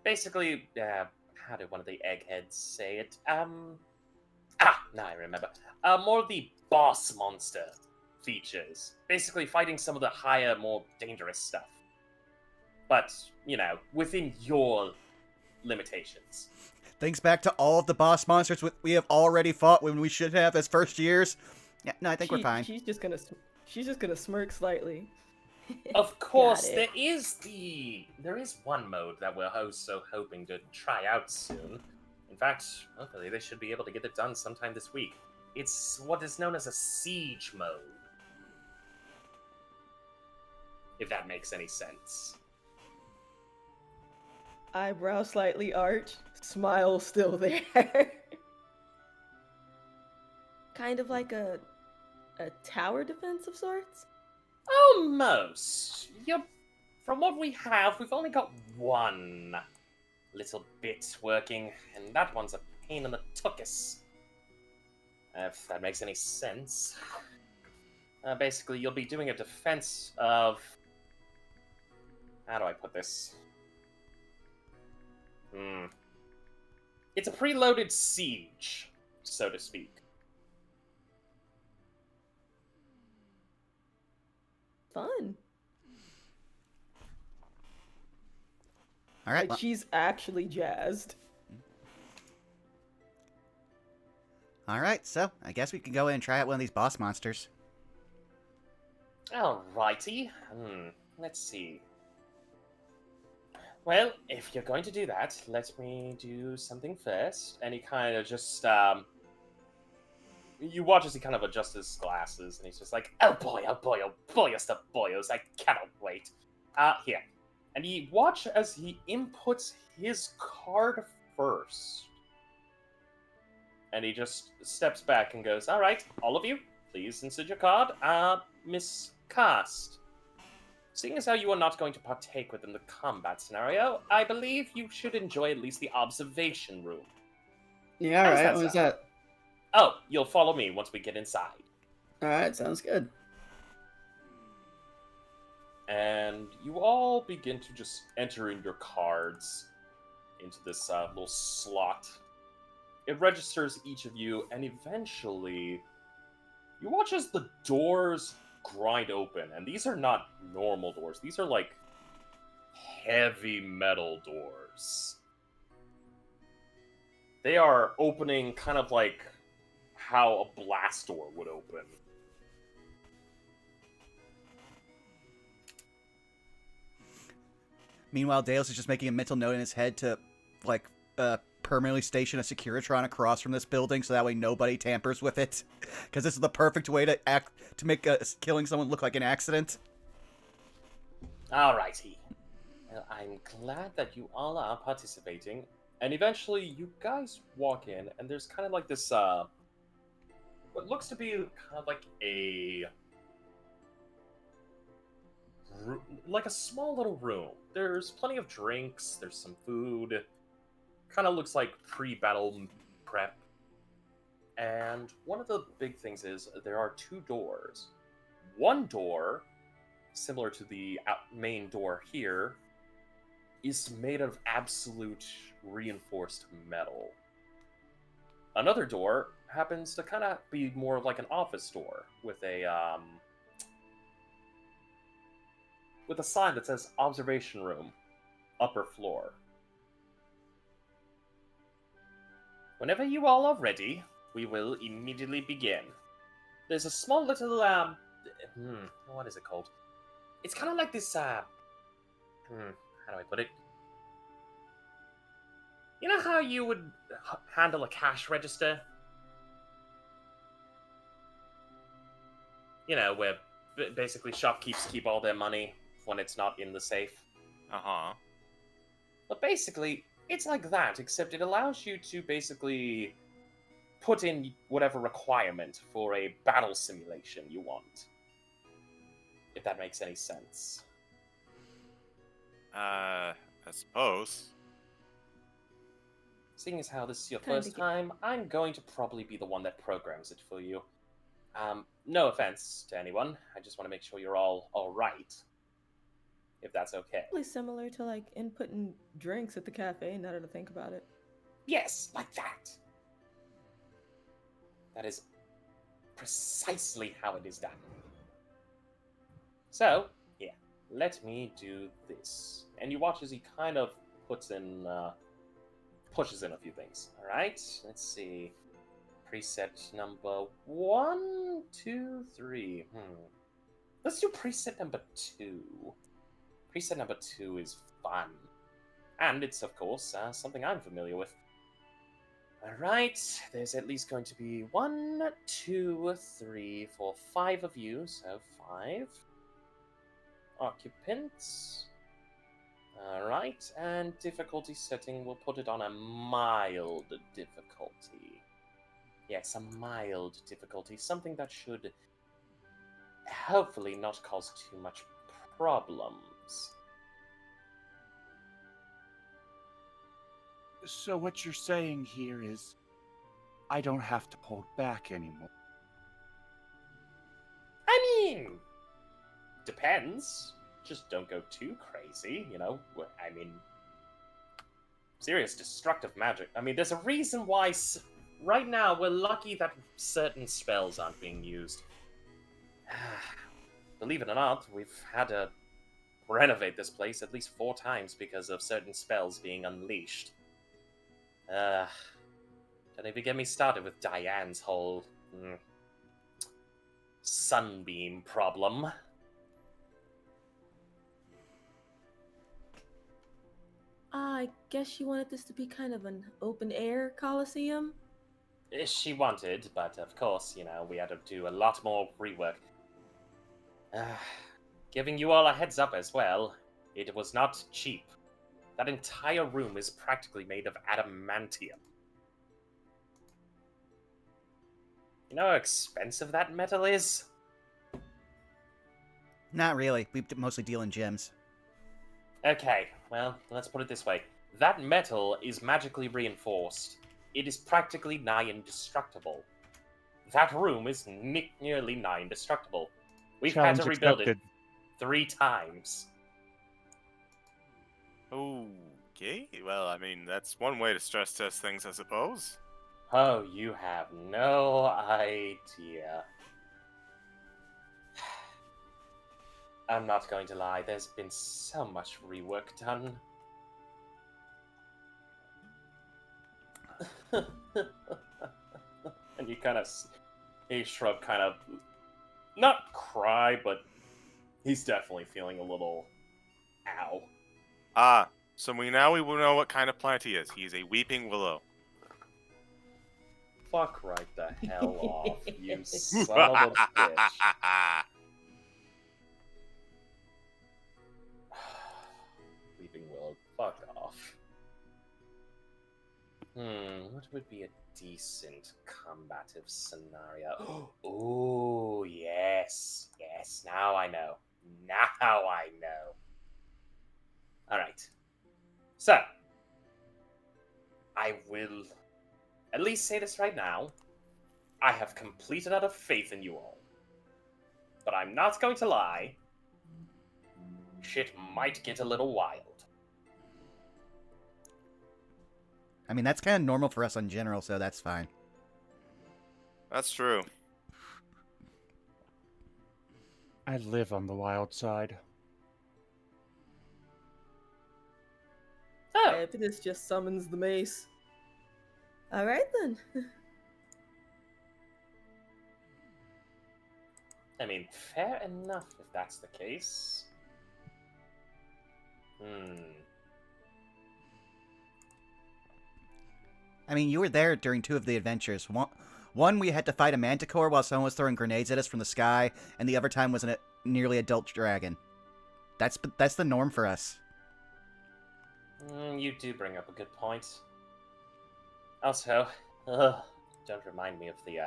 Basically, how did one of the eggheads say it? Now I remember. More of the boss monster features. Basically fighting some of the higher, more dangerous stuff. But, you know, within your limitations. Thinks back to all of the boss monsters we have already fought when we should have as first years. Yeah, no, I think we're fine. She's just gonna smirk slightly. Of course, Got it. there is one mode that we're also hoping to try out soon. In fact, hopefully they should be able to get it done sometime this week. It's what is known as a siege mode. If that makes any sense. Eyebrow slightly arched, smile still there. Kind of like a tower defense of sorts? Almost. From what we have, we've only got one little bit working, and that one's a pain in the tuchus. If that makes any sense. Basically, you'll be doing a defense of... How do I put this? It's a preloaded siege, so to speak. Fun. All right. Like, she's actually jazzed. All right. So I guess we can go in and try out one of these boss monsters. Alrighty. Let's see. Well, if you're going to do that, let me do something first. And he kind of just, you watch as he kind of adjusts his glasses, and he's just like, oh boy, the boyos, I cannot wait. Here. And you watch as he inputs his card first. And he just steps back and goes, alright, all of you, please insert your card. Miscast. Seeing as how you are not going to partake within the combat scenario, I believe you should enjoy at least the observation room. Yeah, How does alright, that what was sound? that? Oh, you'll follow me once we get inside. Alright, sounds good. And you all begin to just enter in your cards into this little slot. It registers each of you, and eventually you watch as the doors grind open. And these are not normal doors. These are like heavy metal doors. They are opening kind of like how a blast door would open. Meanwhile, Dales is just making a mental note in his head to, like, permanently station a Securitron across from this building, so that way nobody tampers with it. Because this is the perfect way to make killing someone look like an accident. Alrighty. Well, I'm glad that you all are participating. And eventually, you guys walk in, and there's kind of like this, what looks to be kind of like a... like a small little room. There's plenty of drinks, there's some food. Kind of looks like pre-battle prep. And one of the big things is there are two doors. One door, similar to the main door here, is made of absolute reinforced metal. Another door happens to kind of be more like an office door with a sign that says observation room, upper floor. Whenever you all are ready, we will immediately begin. There's a small little what is it called? It's kind of like this how do I put it? You know how you would handle a cash register? You know, where basically shopkeepers keep all their money when it's not in the safe. Uh-huh. But basically, it's like that, except it allows you to basically put in whatever requirement for a battle simulation you want. If that makes any sense. I suppose. Seeing as how this is your Kinda first time, I'm going to probably be the one that programs it for you. No offense to anyone, I just want to make sure you're all alright. If that's okay. Probably similar to like inputting drinks at the cafe, now that I think about it. Yes, like that! That is precisely how it is done. So, yeah, let me do this. And you watch as he kind of pushes in a few things. Alright, let's see. Preset number 1, 2, 3. Let's do preset number 2. Preset number 2 is fun. And it's, of course, something I'm familiar with. Alright, there's at least going to be 1, 2, 3, 4, 5 of you, so 5 occupants. Alright, and difficulty setting, we'll put it on a mild difficulty. Yes, a mild difficulty, something that should hopefully not cause too much problems. So what you're saying here is, I don't have to hold back anymore. I mean, depends. Just don't go too crazy, you know? I mean, serious destructive magic. I mean, there's a reason why right now we're lucky that certain spells aren't being used. Believe it or not, we've had to renovate this place at least 4 times because of certain spells being unleashed. Don't even get me started with Diane's whole sunbeam problem. I guess you wanted this to be kind of an open-air coliseum? She wanted, but of course, you know, we had to do a lot more rework. Giving you all a heads up as well, it was not cheap. That entire room is practically made of adamantium. You know how expensive that metal is? Not really. We mostly deal in gems. Okay, well, let's put it this way. That metal is magically reinforced. It is practically nigh indestructible. That room is nearly nigh indestructible. We've had to rebuild it 3 times. Okay, well, I mean, that's one way to stress test things, I suppose. Oh, you have no idea. I'm not going to lie, there's been so much rework done. And you kind of, he shrug, kind of, not cry, but he's definitely feeling a little, ow. So we know what kind of plant he is. He's a weeping willow. Fuck right the hell off, you son of a bitch. Weeping willow, fuck off. What would be a decent combative scenario? Oh, yes. Yes, now I know. Now I know. Alright. So, I will at least say this right now. I have complete and utter faith in you all. But I'm not going to lie. Shit might get a little wild. I mean, that's kind of normal for us in general, so that's fine. That's true. I live on the wild side. Oh, Happiness just summons the mace. All right then. I mean, fair enough if that's the case. I mean, you were there during 2 of the adventures. One we had to fight a manticore while someone was throwing grenades at us from the sky, and the other time was a nearly adult dragon. That's the norm for us. You do bring up a good point. Also, don't remind me of the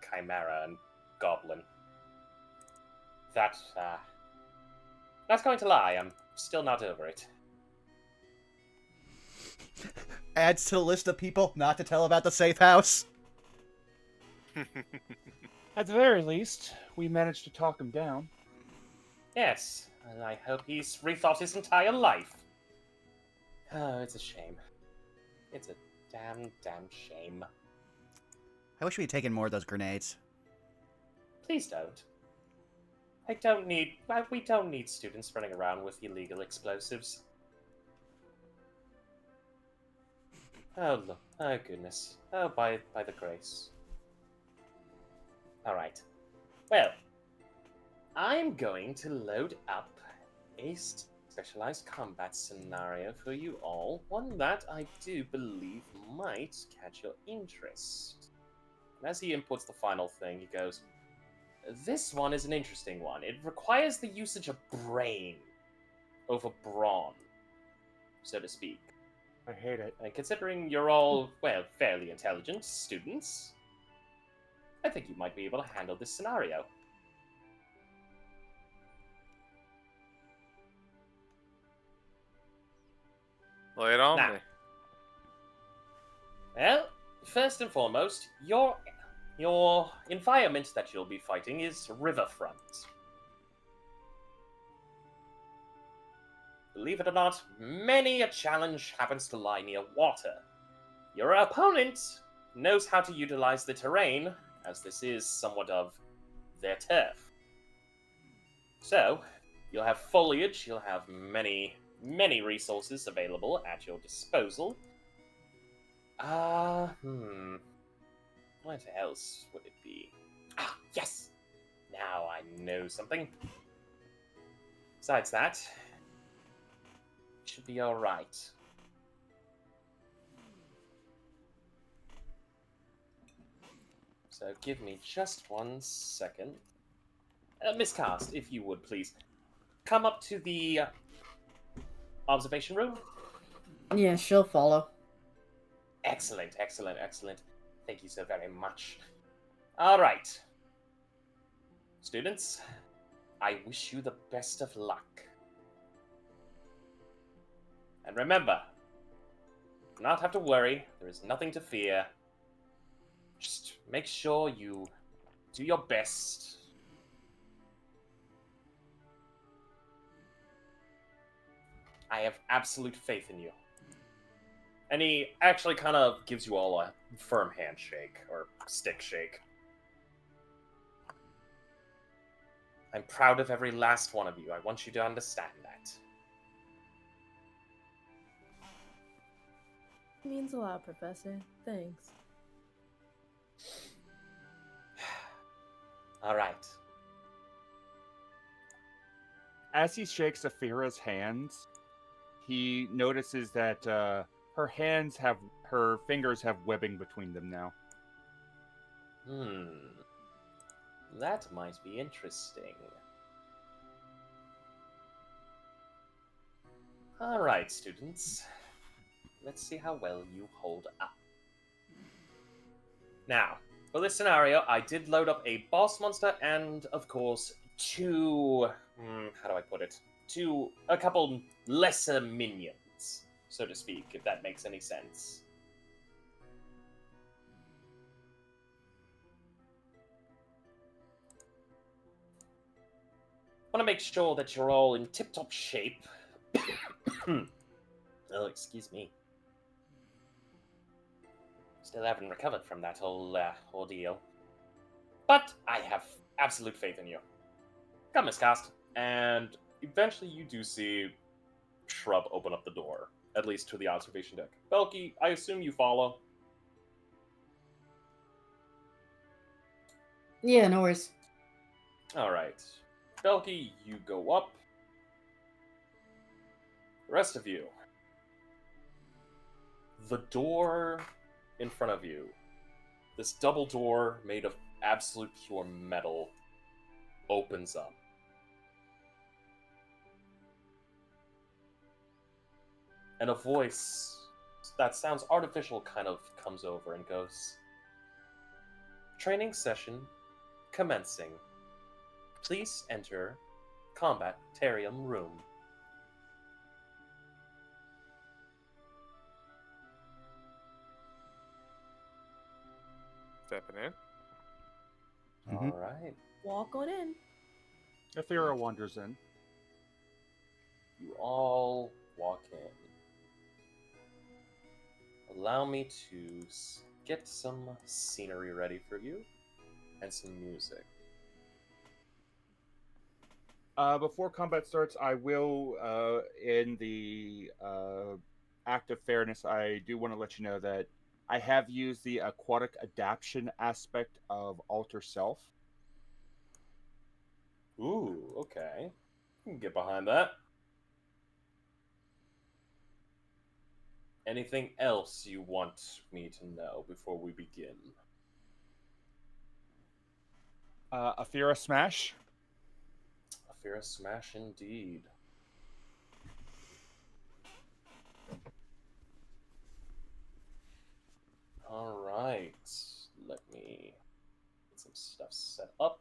chimera and goblin. Not going to lie, I'm still not over it. Adds to the list of people not to tell about the safe house. At the very least, we managed to talk him down. Yes, and I hope he's rethought his entire life. Oh, it's a shame. It's a damn shame. I wish we'd taken more of those grenades. Please don't. We don't need students running around with illegal explosives. Oh, look. Oh, goodness. Oh, by the grace. Alright. Well, I'm going to load up a specialized combat scenario for you all. One that I do believe might catch your interest. And as he inputs the final thing, he goes, this one is an interesting one. It requires the usage of brain over brawn, so to speak. I hate it. And considering you're all, well, fairly intelligent students, I think you might be able to handle this scenario. Lay it on Now. me. Well, first and foremost, your environment that you'll be fighting is riverfront. Believe it or not, many a challenge happens to lie near water. Your opponent knows how to utilize the terrain, as this is somewhat of their turf. So, you'll have foliage, you'll have many resources available at your disposal. What else would it be? Ah, yes! Now I know something. Besides that, it should be alright. So give me just 1 second. Miscast, if you would, please. Come up to the observation room. Yeah, she'll follow. Excellent. Thank you so very much. Alright. Students, I wish you the best of luck. And remember, do not have to worry. There is nothing to fear. Just make sure you do your best. I have absolute faith in you. And he actually kind of gives you all a firm handshake, or stick shake. I'm proud of every last one of you. I want you to understand that. It means a lot, Professor. Thanks. All right. As he shakes Afira's hands, he notices that her fingers have webbing between them now. That might be interesting. Alright, students. Let's see how well you hold up. Now, for this scenario, I did load up a boss monster and, of course, a couple lesser minions, so to speak, if that makes any sense. I want to make sure that you're all in tip-top shape. Oh, excuse me. Still haven't recovered from that whole ordeal. But I have absolute faith in you. Come, Miscast. And eventually you do see Shrub open up the door, at least to the observation deck. Belky, I assume you follow. Yeah, no worries. Alright. Belky, you go up. The rest of you. The door in front of you, this double door made of absolute pure metal, opens up. And a voice that sounds artificial kind of comes over and goes, "Training session commencing. Please enter combat Terium room." Stepping in. Mhm. All right. Walk on in. Aethera wanders in. You all walk in. Allow me to get some scenery ready for you and some music. Before combat starts, I will, in the act of fairness, I do want to let you know that I have used the aquatic adaption aspect of Alter Self. Ooh, okay. You can get behind that. Anything else you want me to know before we begin? Aethera Smash. A Fierce Smash indeed. Alright. Let me get some stuff set up.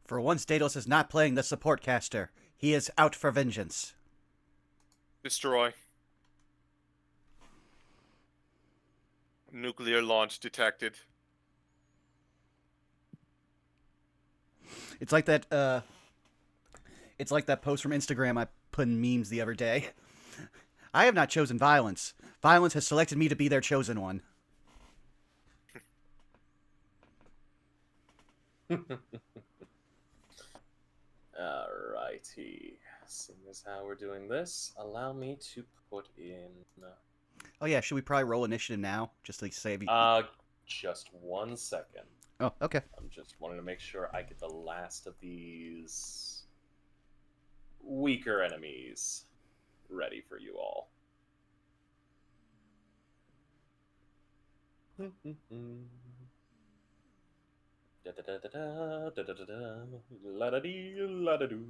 For once, Daedalus is not playing the support caster. He is out for vengeance. Destroy. Nuclear launch detected. It's like that. It's like that post from Instagram I put in memes the other day. I have not chosen violence. Violence has selected me to be their chosen one. Alrighty. Seeing as how we're doing this, allow me to put in. Oh yeah, should we probably roll initiative now, just to save you? Just 1 second. Oh, okay. I'm just wanting to make sure I get the last of these weaker enemies ready for you all. Da da da da da da da da da la da dee la da doo.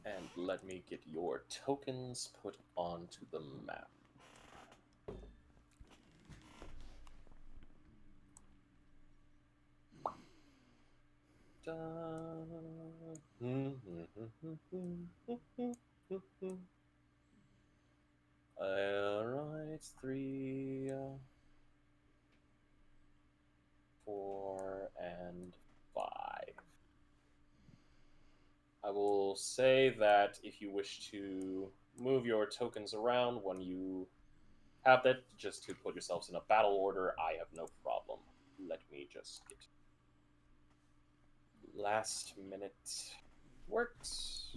And let me get your tokens put onto the map. Alright, 3, 4, and 5. I will say that if you wish to move your tokens around when you have that, just to put yourselves in a battle order, I have no problem. Let me just get last minute works.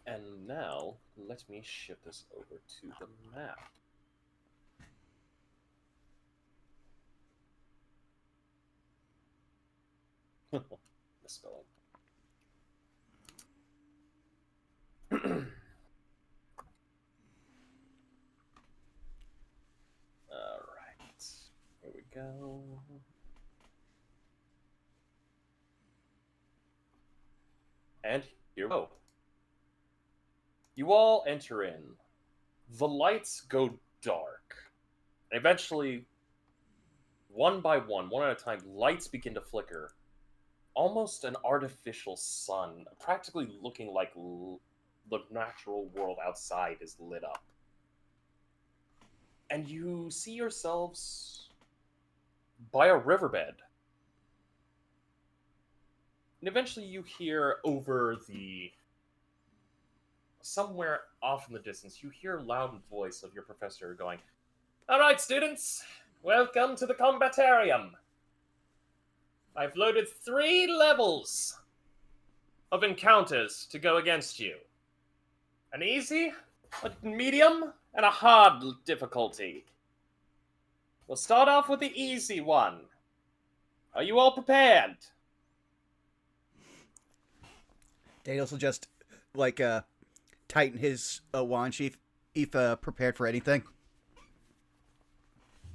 And now, let me shift this over to the map. Misspelling. And here we go. You all enter in. The lights go dark. And eventually, one by one at a time, lights begin to flicker. Almost an artificial sun, practically looking like the natural world outside is lit up. And you see yourselves by a riverbed. And eventually you hear over somewhere off in the distance, you hear a loud voice of your professor going, "All right, students, welcome to the combatarium. I've loaded 3 levels of encounters to go against you. An easy, a medium, and a hard difficulty. We'll start off with the easy one. Are you all prepared?" Daniels will just tighten his wand sheath if prepared for anything.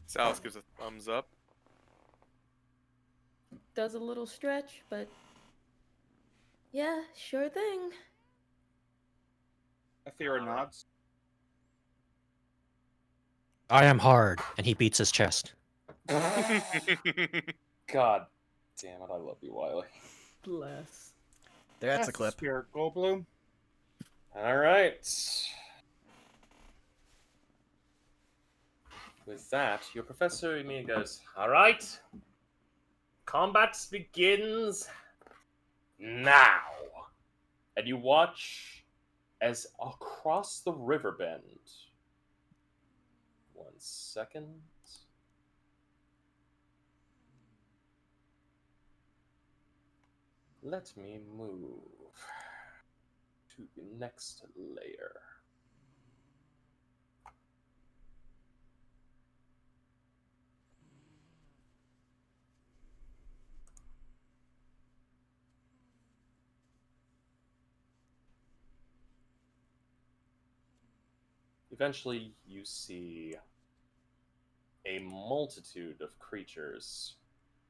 Salus gives a thumbs up. Does a little stretch, but yeah, sure thing. Athera nods. I am hard, and he beats his chest. God damn it, I love you, Wiley. Bless. That's a clip. Spirit Goldblum. Alright. With that, your professor Emi goes, "Alright. Combat begins now." And you watch as across the river bend. 1 second. Let me move to the next layer. Eventually, you see a multitude of creatures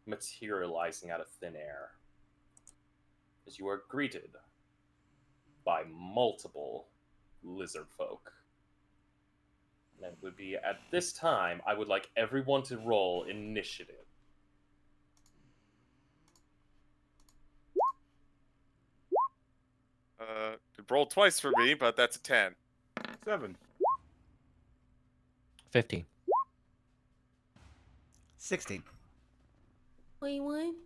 materializing out of thin air as you are greeted by multiple lizard folk. And it would be at this time, I would like everyone to roll initiative. It rolled twice for me, but that's a 10. 7. 15. 16. 21.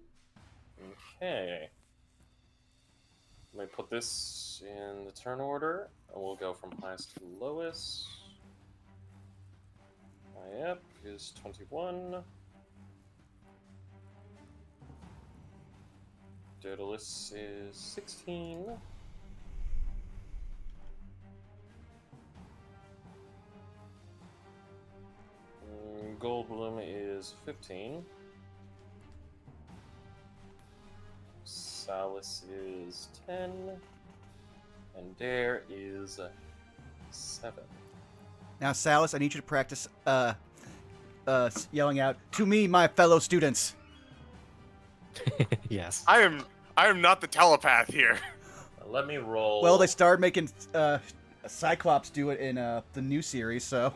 Okay. Let me put this in the turn order, and we'll go from highest to lowest. Yep, is 21. Daedalus is 16. Goldblum is 15. Salus is 10. And Dare is 7. Now, Salus, I need you to practice yelling out, "To me, my fellow students." Yes. I am not the telepath here. Let me roll. Well, they started making Cyclops do it in the new series, so.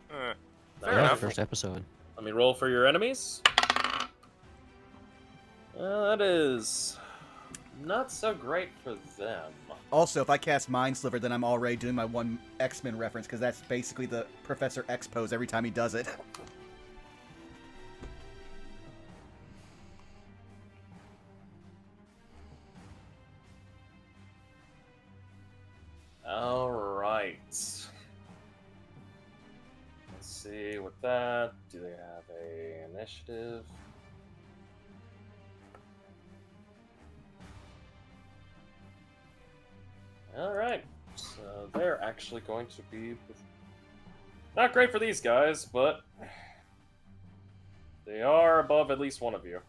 Fair Yeah, enough. first episode. Let me roll for your enemies. That is not so great for them. Also, if I cast Mind Sliver, then I'm already doing my one X-Men reference, because that's basically the Professor X pose every time he does it. All right. Let's see with that. Do they have a initiative? All right. So they're actually going to be not great for these guys, but they are above at least one of you.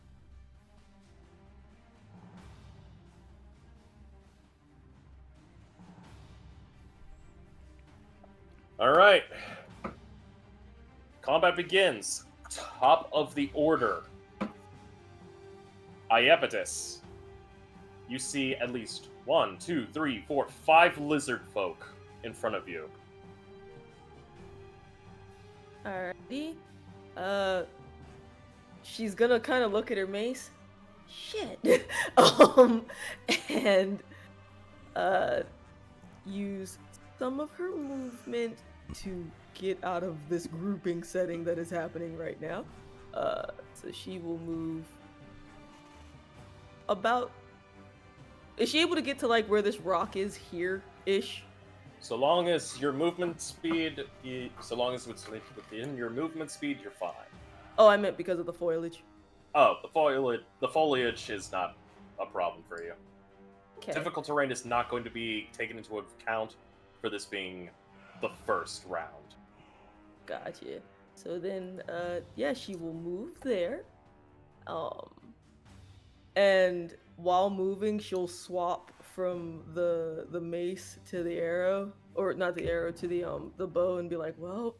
All right. Combat begins. Top of the order. Iapetus. You see at least 1, 2, 3, 4, 5 lizard folk in front of you. Alrighty. She's gonna kind of look at her mace. Shit. And use some of her movement to get out of this grouping setting that is happening right now. So she will move about. Is she able to get to like where this rock is here-ish? So long as your movement speed, so long as it's within your movement speed, you're fine. Oh, I meant because of the foliage. Oh, the foliage is not a problem for you. Okay. Difficult terrain is not going to be taken into account for this being the first round. Gotcha. So then, yeah, she will move there. And while moving, she'll swap from the mace to the arrow, or not the arrow, to the bow, and be like, well,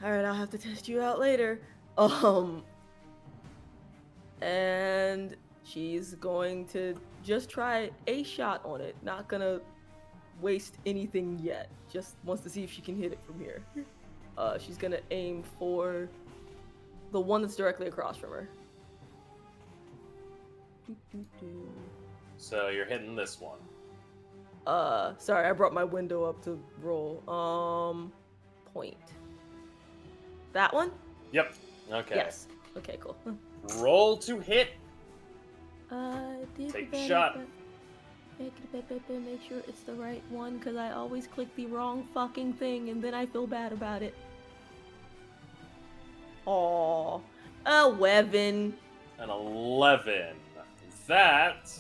all right, I'll have to test you out later. And she's going to just try a shot on it. Not gonna waste anything yet. Just wants to see if she can hit it from here. She's gonna aim for the one that's directly across from her. So you're hitting this one. Sorry, I brought my window up to roll. Point. That one? Yep. Okay. Yes. Okay, cool. Roll to hit. Take a shot. Make sure it's the right one, because I always click the wrong fucking thing, and then I feel bad about it. Aww. 11. An 11. That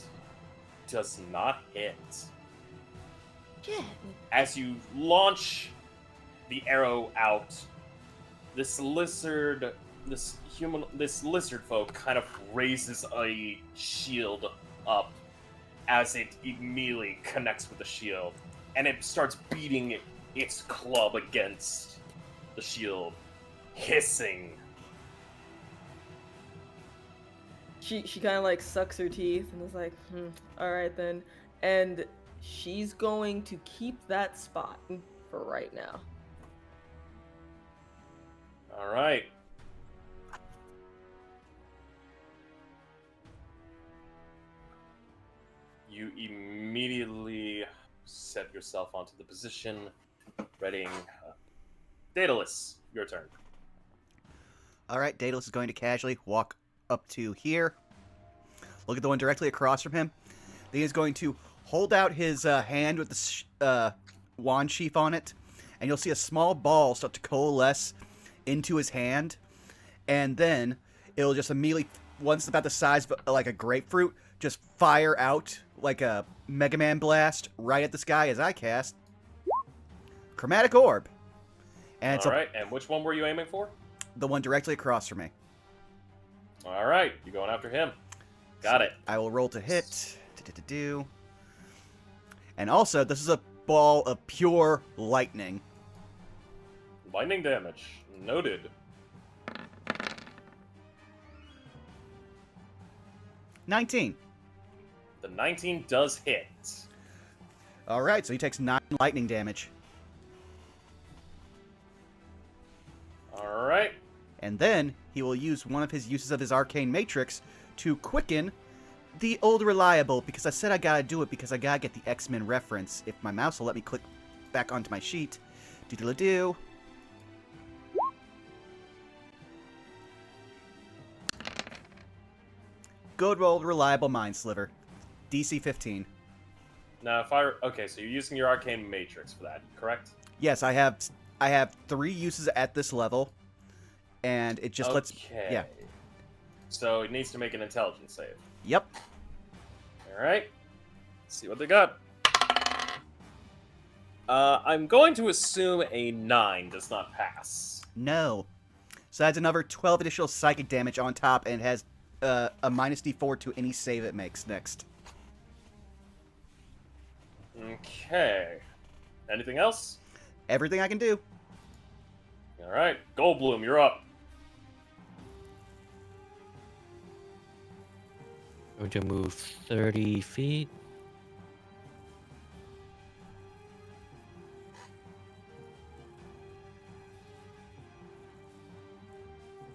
does not hit. Shit. As you launch the arrow out, this lizard folk kind of raises a shield up as it immediately connects with the shield, and it starts beating its club against the shield, hissing. She kind of like sucks her teeth and is like, all right then. And she's going to keep that spot for right now. All right. You immediately set yourself onto the position, readying. Daedalus, your turn. All right, Daedalus is going to casually walk up to here. Look at the one directly across from him. Then he's going to hold out his hand with the wand sheath on it, and you'll see a small ball start to coalesce into his hand, and then it'll just immediately, once about the size of like a grapefruit, just fire out like a Mega Man blast right at this guy as I cast Chromatic Orb. And it's All right, and which one were you aiming for? the one directly across from me. All right, you're going after him. Got it. I will roll to hit. And also, this is a ball of pure lightning. Lightning damage. Noted. $19. The 19 does hit. All right, so he takes 9 lightning damage. All right. And then he will use one of his uses of his arcane matrix to quicken the old reliable, because I said I gotta do it because I gotta get the X-Men reference. If my mouse will let me click back onto my sheet. Doodle-doo. Good old reliable mind sliver. DC 15. Now, okay, so you're using your arcane matrix for that, correct? Yes, I have 3 uses at this level, and it just lets. Yeah. So it needs to make an intelligence save. Yep. All right. Let's see what they got. I'm going to assume a 9 does not pass. No. So that's another 12 additional psychic damage on top, and it has a minus D4 to any save it makes next. Okay. Anything else? Everything I can do. All right. Goldblum, you're up. Going to move 30 feet.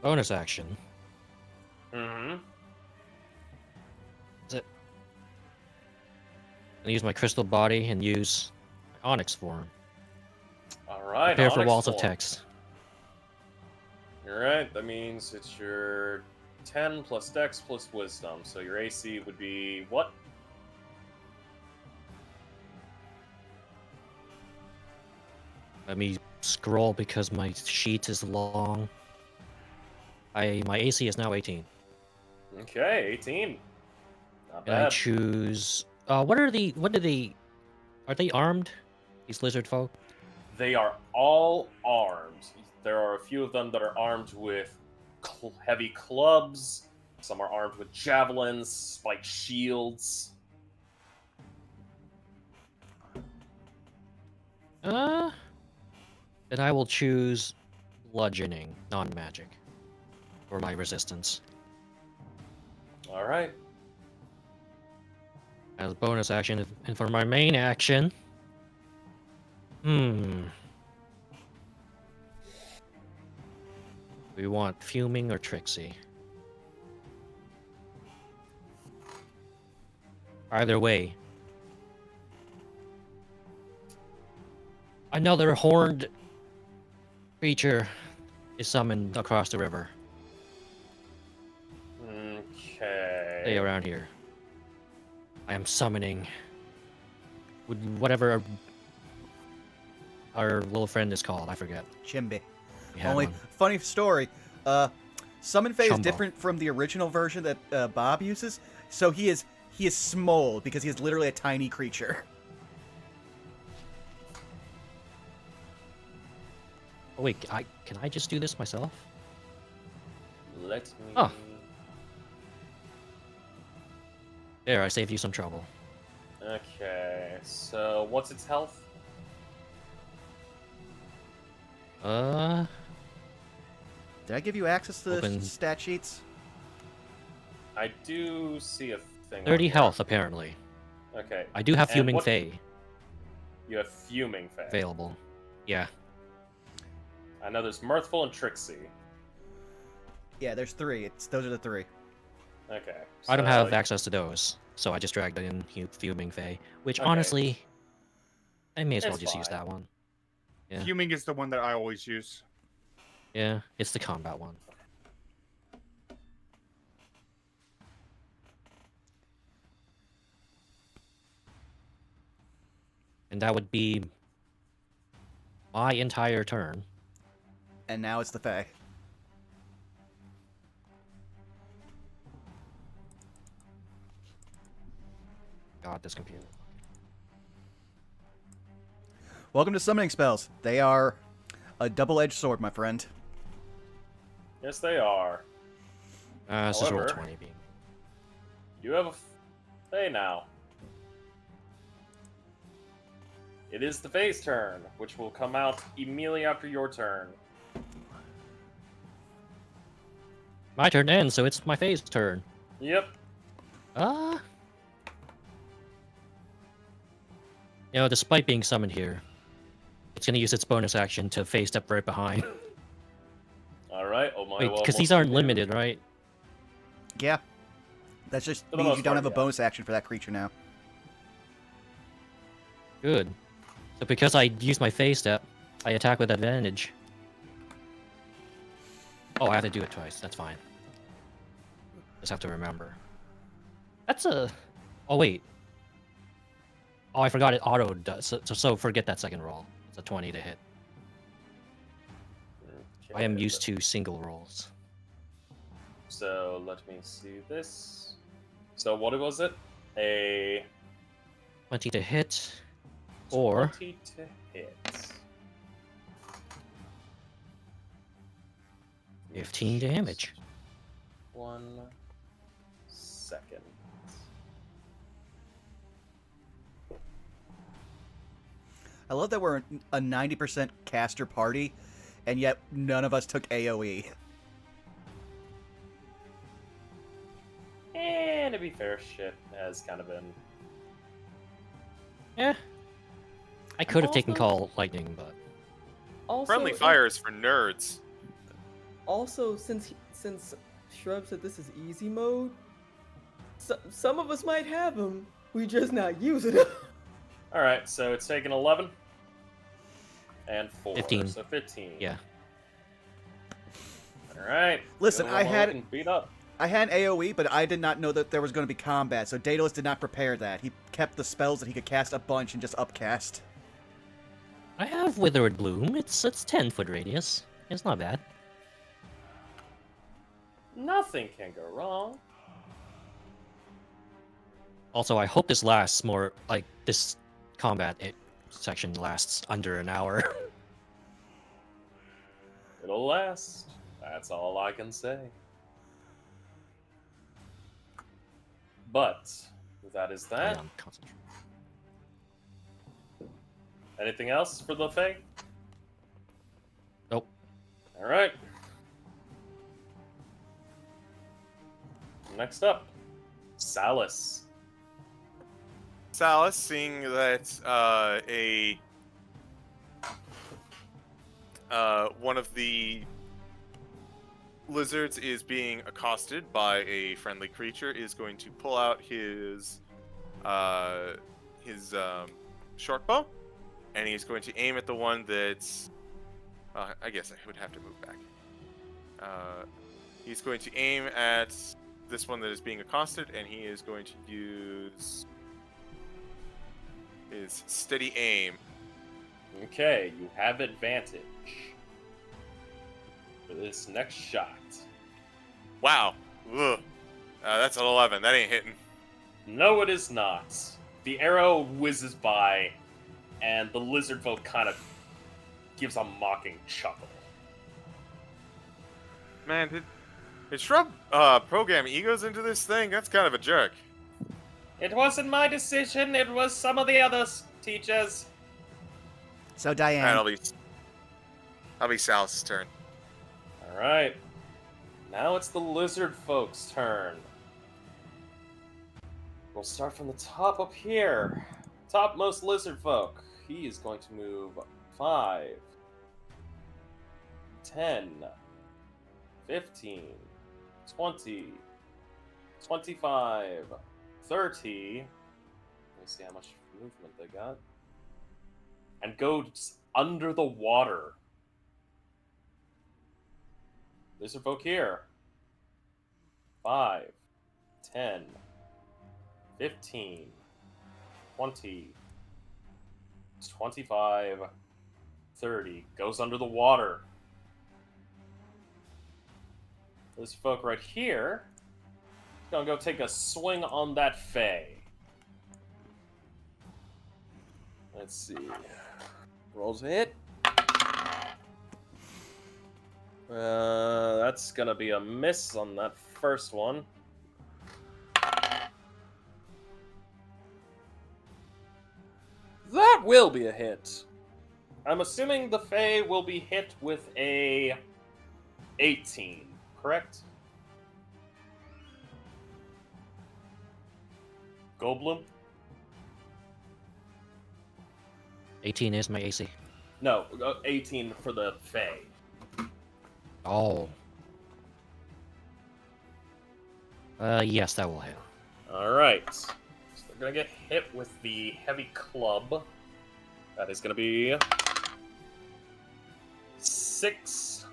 Bonus action. Mm-hmm. That's it. And use my crystal body and use my onyx form. All right. Prepare for Onyx walls of form. text. All right. That means it's your 10 plus Dex plus Wisdom. So your AC would be what? Let me scroll because my sheet is long. My AC is now 18. Okay, 18. Not And I bad. choose. Are they armed? These lizard folk? They are all armed. There are a few of them that are armed with heavy clubs. Some are armed with javelins, spiked shields. Then I will choose bludgeoning, non-magic, for my resistance. All right. As a bonus action, and for my main action, we want fuming or Trixie. Either way, another horned creature is summoned across the river. Okay. Stay around here. I am summoning whatever our little friend is called. I forget. Chimby. We had Only one. funny story. Summon Fae is Chumbo. different from the original version that Bob uses. So he is small because he is literally a tiny creature. Oh wait, can I just do this myself? Let me. Oh. There, I saved you some trouble. Okay. So what's its health? Did I give you access to the Open. stat sheets? I do see a thing. on 30 here. health apparently. Okay. I do have And fuming what- Fae You have fuming Fae. available. Yeah. I know there's mirthful and Trixie. Yeah, there's 3. Those are the 3. Okay. I don't so- have access to those, so I just dragged in fuming Fae, which Okay. honestly, I may as well It's just use fine. that one. Yeah. Fuming is the one that I always use. Yeah, it's the combat one. And that would be my entire turn. And now it's the Fae. God, this computer. Welcome to summoning spells. They are a double-edged sword, my friend. Yes, they are. This is roll However- 20 being. You have a Fae now. It is the Fae's turn, which will come out immediately after your turn. My turn ends, so it's my Fae's turn. Yep. You know, despite being summoned here, it's gonna use its bonus action to Fae step right behind. All right. Oh my. Wait, well, because these most aren't do. limited, right? Yeah. That just For the means most you don't part, have a yeah. bonus action for that creature now. Good. So because I use my Fae step, I attack with advantage. Oh, I have to do it twice. That's fine. Just have to remember. That's a... Oh, wait. Oh, I forgot it auto does. So forget that second roll. It's a 20 to hit. I am Okay, used to single rolls. So let me see this. So what was it? A 20 to hit, or 20 to hit. 15 damage. 1 second. I love that we're a 90% caster party, and yet none of us took AoE. to be fair, shit has kind of been. Yeah. I could have taken Also- Call Lightning, but Also, Friendly if- fire is for nerds. Also, since Shrub said this is easy mode, some of us might have them. We just not using them. All right, so it's taken 11 and 4, 15. so 15. yeah. All right. Listen, the other I one had- looking beat up. I had an AoE, but I did not know that there was going to be combat, so Daedalus did not prepare that. He kept the spells that he could cast a bunch and just upcast. I have Withered Bloom. It's 10-foot radius. It's not bad. Nothing can go wrong. Also, I hope this lasts more, like, this combat section lasts under an hour. It'll last. That's all I can say. But that is I that. am concentrating. Anything else for the Fae? Nope. All right. Next up, Salus. Salus, seeing that one of the lizards is being accosted by a friendly creature, is going to pull out his short bow, and he's going to aim at the one that's. I guess I would have to move back. He's going to aim at this one that is being accosted, and he is going to use his steady aim. Okay, you have advantage for this next shot. Wow. Ugh. That's an 11. That ain't hitting. No, it is not. The arrow whizzes by, and the lizard folk kind of gives a mocking chuckle. Man, did Shrub program egos into this thing? That's kind of a jerk. It wasn't my decision, it was some of the other teachers. So, Diane. Alright, I'll be Sal's turn. Alright. Now it's the lizard folks' turn. We'll start from the top up here. Topmost lizard folk. He is going to move 5, 10, 15, 20, 25, 30. Let me see how much movement they got. And goes under the water. Lizard folk here. 5, 10, 15, 20, 25, 30. Goes under the water. This folk right here is gonna go take a swing on that Fae. Let's see. Rolls a hit. That's gonna be a miss on that first one. That will be a hit. I'm assuming the Fae will be hit with a 18, correct? Goldblum? 18 is my AC. No, 18 for the Fae. Oh. Yes, that will hit. Alright. So they're gonna get hit with the heavy club. That is gonna be 6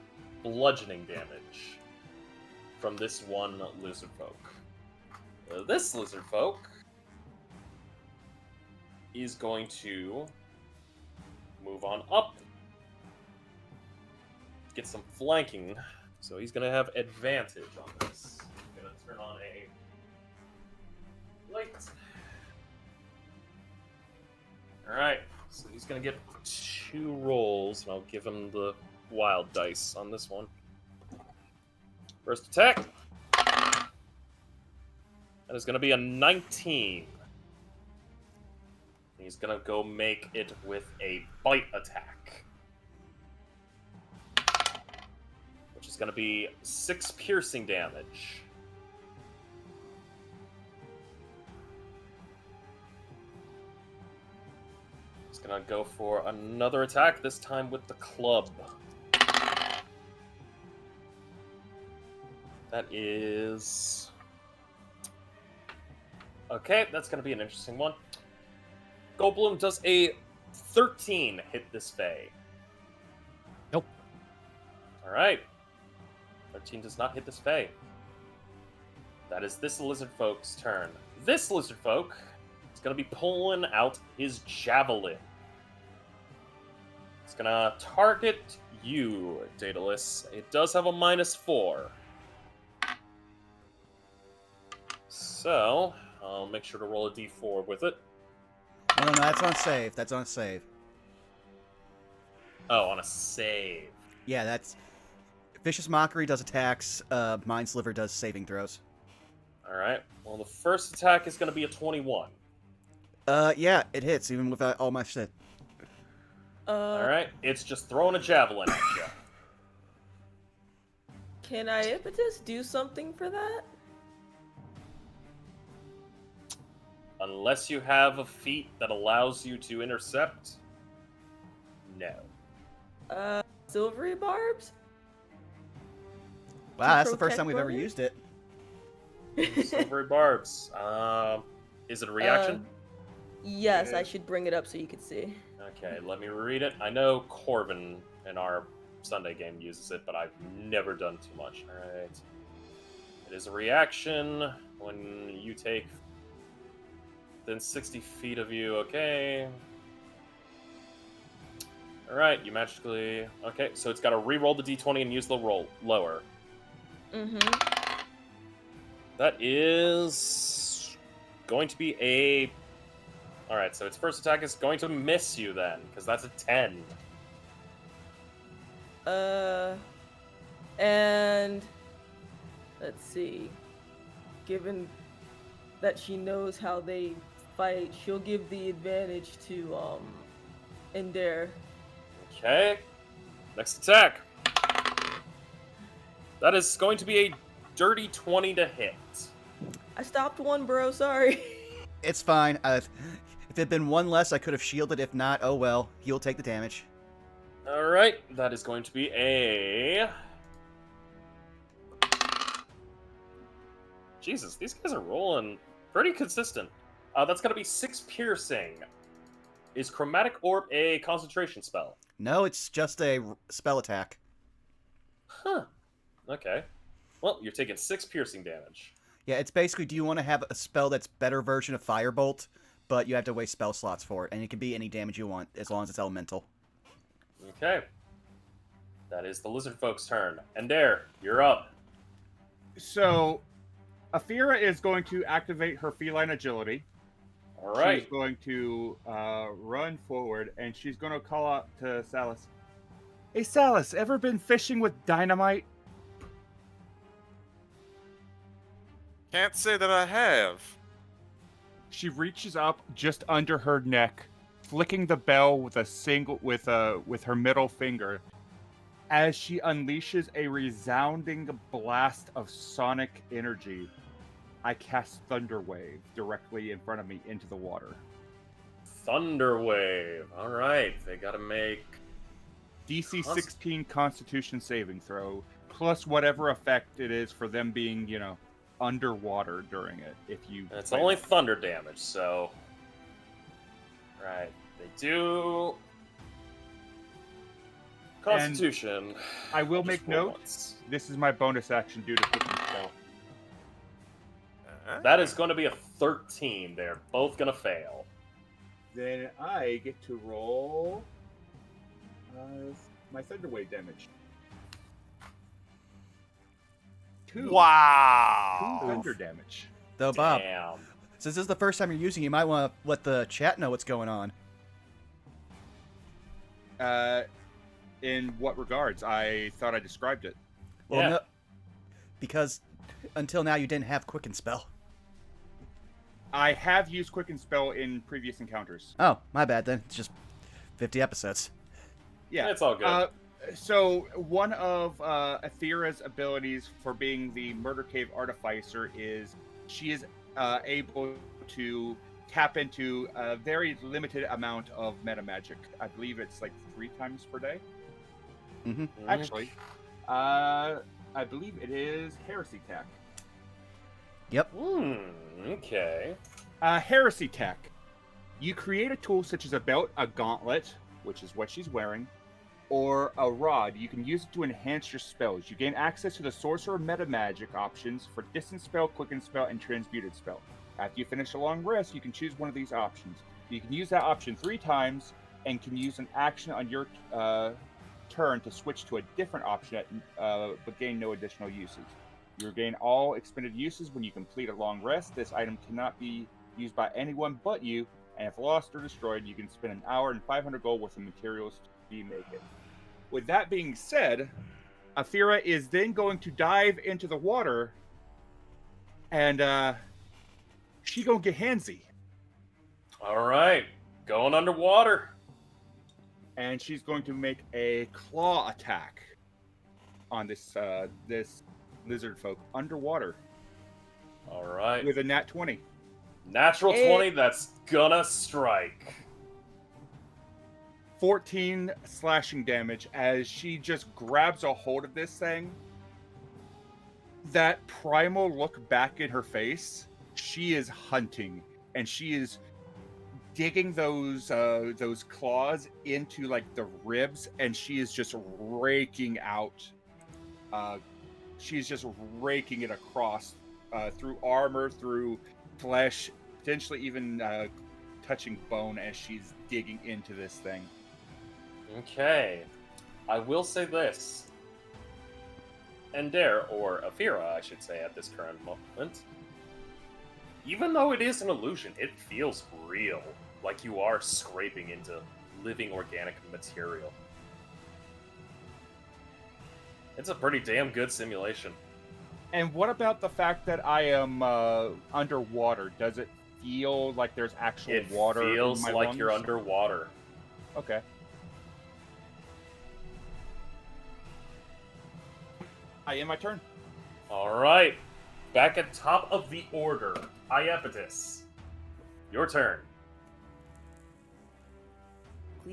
bludgeoning damage from this one lizard folk. This lizard folk is going to move on up. Get some flanking. So he's gonna have advantage on this. I'm gonna turn on a light. Alright, so he's gonna get 2 rolls, and I'll give him the wild dice on this one. First attack. That is gonna be a 19. He's gonna go make it with a bite attack, which is gonna be 6 piercing damage. gonna go for another attack, this time with the club. That is... Okay, that's gonna be an interesting one. Goldblum, does a 13 hit this Fae? Nope. Alright. 13 does not hit this Fae. That is this lizard folk's turn. This lizard folk is going to be pulling out his javelin. It's going to target you, Daedalus. It does have a -4. So, I'll make sure to roll a d4 with it. No, that's on save. That's on save. Oh, on a save. Yeah, that's... Vicious Mockery does attacks, Mind Sliver does saving throws. Alright, well, the first attack is going to be a 21. Yeah, it hits, even without all my shit. Alright, it's just throwing a javelin at you. Can I impetus do something for that? Unless you have a feat that allows you to intercept, no. Silvery barbs? Wow, that's the first time we've ever protect used it. Silvery barbs. Is it a reaction? Yes, I should bring it up so you can see. Okay, let me read it. I know Corbin in our Sunday game uses it, but I've never done too much. Alright. It is a reaction when you take within 60 feet of you, okay. Alright, you magically... Okay, so it's got to re-roll the d20 and use the roll lower. Mm-hmm. That is going to be a... Alright, so its first attack is going to miss you then, because that's a 10. And... Let's see. Given that she knows how they fight, she'll give the advantage to, Ender. Okay. Next attack. That is going to be a dirty 20 to hit. I stopped one, bro, sorry. It's fine. If it had been one less, I could have shielded. If not, oh well. He'll take the damage. Alright, that is going to be a... Jesus, these guys are rolling pretty consistent. That's going to be 6 piercing. Is Chromatic Orb a concentration spell? No, it's just a spell attack. Huh. Okay. Well, you're taking 6 piercing damage. Yeah, it's basically, do you want to have a spell that's better version of Firebolt, but you have to waste spell slots for it, and it can be any damage you want, as long as it's elemental. Okay. That is the lizard folk's turn. And there, you're up. So, Athera is going to activate her feline agility. All right. She's going to run forward, and she's going to call out to Salus. Hey, Salus, ever been fishing with dynamite? Can't say that I have. She reaches up just under her neck, flicking the bell with with her middle finger, as she unleashes a resounding blast of sonic energy. I cast Thunder Wave directly in front of me into the water. Thunder Wave. All right. They got to make... DC 16 Constitution saving throw, plus whatever effect it is for them being, underwater during it. If you... It's only thunder damage, so... Right. They do... Constitution. I will Just make roll note, once. this is my bonus action due to cooking spell. That is going to be a 13. They're both going to fail. Then I get to roll my Thunder Wave damage. 2. Wow. 2 thunder damage. Though, Bob, Damn. since this is the first time you're using it, you might want to let the chat know what's going on. In what regards? I thought I described it. Well, Yeah. no, because until now you didn't have Quicken Spell. I have used Quicken Spell in previous encounters. Oh, my bad then. It's just 50 episodes. Yeah. It's all good. So one of Athera's abilities for being the Murder Cave Artificer is she is able to tap into a very limited amount of meta magic. I believe it's like 3 times per day. Mm-hmm. Actually, I believe it is Heresy Tech. Yep. Okay. Heresy Tech. You create a tool such as a belt, a gauntlet, which is what she's wearing, or a rod. You can use it to enhance your spells. You gain access to the sorcerer meta magic options for distance spell, quicken spell, and transmuted spell. After you finish a long rest, you can choose one of these options. You can use that option 3 times and can use an action on your turn to switch to a different option, but gain no additional uses. You regain all expended uses when you complete a long rest. This item cannot be used by anyone but you, and if lost or destroyed, you can spend an hour and 500 gold worth of materials to remake it. With that being said, Athira is then going to dive into the water, and she gonna get handsy. All right. Going underwater. And she's going to make a claw attack on this lizard folk underwater All right. with a nat 20. Natural 20, that's gonna strike. 14 slashing damage as she just grabs a hold of this thing. That primal look back in her face, she is hunting, and she is digging those claws into like the ribs, and she is just raking out. She's just raking it across through armor, through flesh, potentially even touching bone as she's digging into this thing. Okay. I will say this. Ender, or Aphira, I should say, at this current moment. Even though it is an illusion, it feels real. Like you are scraping into living organic material. It's a pretty damn good simulation. And what about the fact that I am underwater? Does it feel like there's actual water? It feels in my like lungs? you're underwater. Okay. I end my turn. Alright. Back at top of the order. Iapetus. Your turn.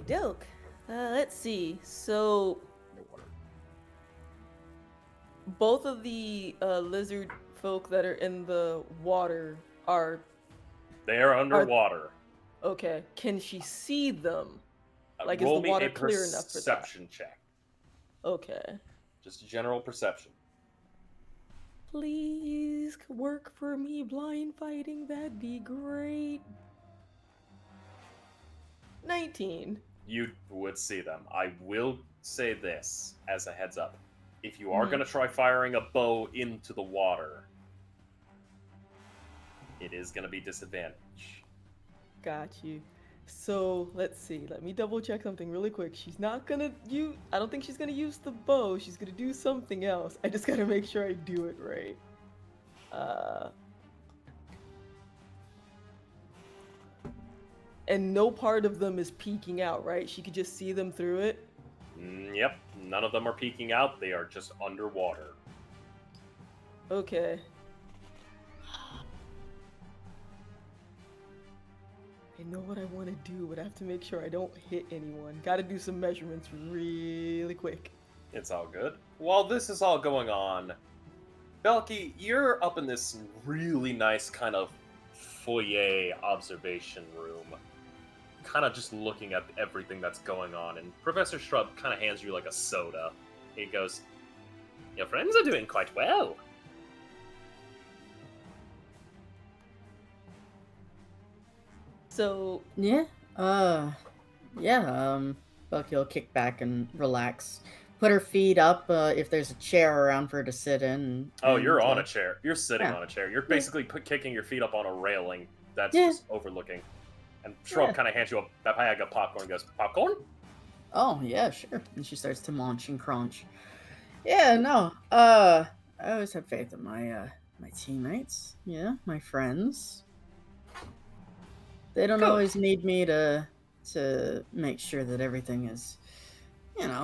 Doke. Let's see. So No water. both of the lizard folk that are in the water are They are underwater. okay. Can she see them? Like, is Roll the me water a clear enough for that? perception check. Okay. Just a general perception. Please work for me, blind fighting. That'd be great. 19. You would see them. I will say this as a heads up. If you are going to try firing a bow into the water, it is going to be disadvantage. Got you. So let's see. Let me double check something really quick. She's not gonna use. I don't think she's gonna use the bow. She's gonna do something else. I just gotta make sure I do it right. And no part of them is peeking out, right? She could just see them through it. Yep. None of them are peeking out. They are just underwater. Okay. I know what I want to do, but I have to make sure I don't hit anyone. Gotta do some measurements really quick. It's all good. While this is all going on, Belky, you're up in this really nice kind of foyer observation room, kind of just looking at everything that's going on, and Professor Shrub kind of hands you like a soda. He goes, "Your friends are doing quite well." So, Bucky will kick back and relax. Put her feet up if there's a chair around for her to sit in. Oh, you're on a chair. You're sitting yeah. on a chair. You're basically kicking your feet up on a railing that's just overlooking. And Shrub kind of hands you a bag of popcorn and goes, "Popcorn?" Oh, yeah, sure. And she starts to munch and crunch. Yeah, no. I always have faith in my my teammates. Yeah, my friends. They don't always need me to make sure that everything is,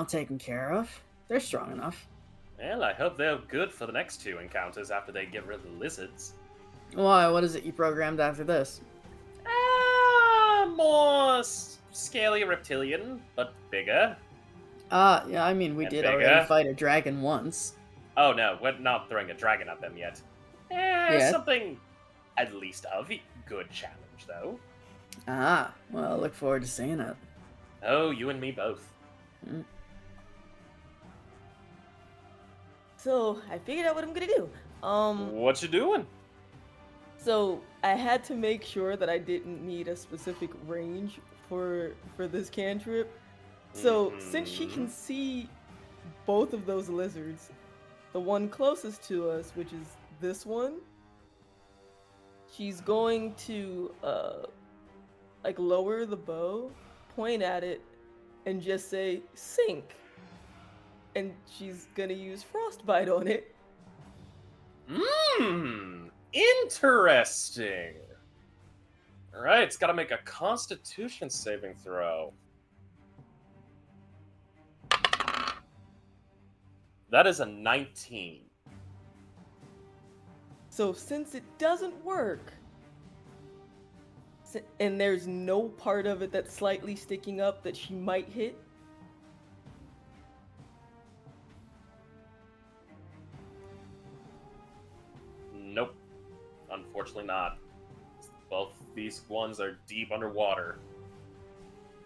taken care of. They're strong enough. Well, I hope they're good for the next 2 encounters after they get rid of the lizards. Why? What is it you programmed after this? more scaly reptilian, but bigger. Yeah, I mean, we And did bigger. already fight a dragon once. Oh no, we're not throwing a dragon at them yet. Yeah. Something at least of a good challenge, though. Ah, well, I look forward to seeing it. Oh, you and me both. Mm. So I figured out what I'm gonna do. What you doing? So I had to make sure that I didn't need a specific range for this cantrip. So since she can see both of those lizards, the one closest to us, which is this one, she's going to like lower the bow, point at it, and just say sink. And she's gonna use frostbite on it. Interesting. Alright, it's gotta make a constitution saving throw. That is a 19. So since it doesn't work, and there's no part of it that's slightly sticking up that she might hit, Nope. Unfortunately not. Both these ones are deep underwater.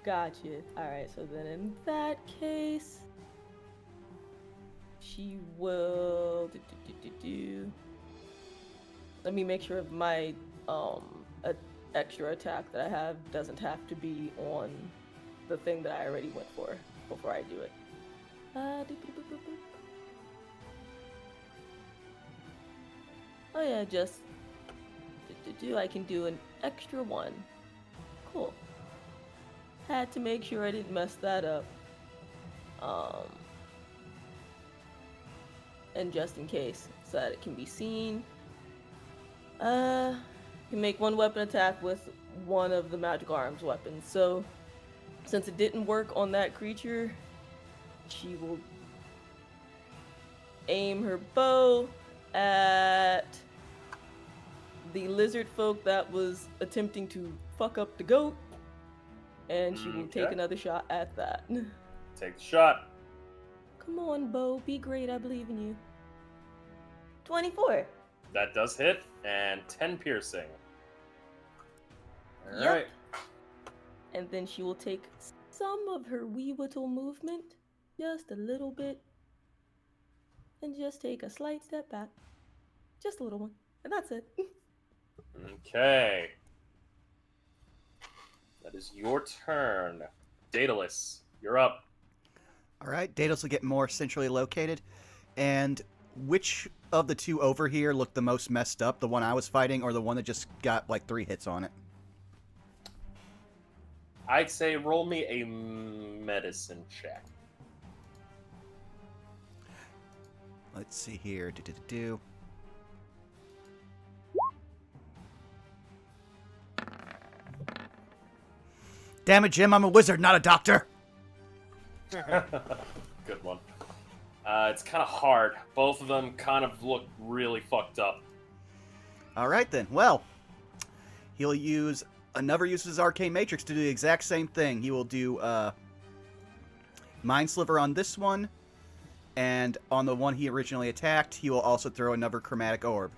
gotcha. Alright, so then in that case, she will let me make sure my extra attack that I have doesn't have to be on the thing that I already went for before I do it. Oh yeah, just I can do an extra one. Cool. Had to make sure I didn't mess that up. And just in case, so that it can be seen. Can make one weapon attack with one of the magic arms weapons. So, since it didn't work on that creature, she will aim her bow at the lizard folk that was attempting to fuck up the goat, and she will take Okay. another shot at that. Take the shot. Come on, Bo, be great, I believe in you. 24. That does hit, and 10 piercing. Yep. Alright. And then she will take some of her wee little movement, just a little bit, and just take a slight step back. Just a little one. And that's it. Okay. That is your turn. Daedalus, you're up. All right, Daedalus will get more centrally located. And which of the two over here looked the most messed up? The one I was fighting or the one that just got like 3 hits on it? I'd say roll me a medicine check. Let's see here. Do. Damn it, Jim, I'm a wizard, not a doctor. Good one. It's kind of hard. Both of them kind of look really fucked up. All right, then. Well, he'll use another use of his Arcane Matrix to do the exact same thing. He will do Mind Sliver on this one, and on the one he originally attacked, he will also throw another Chromatic Orb.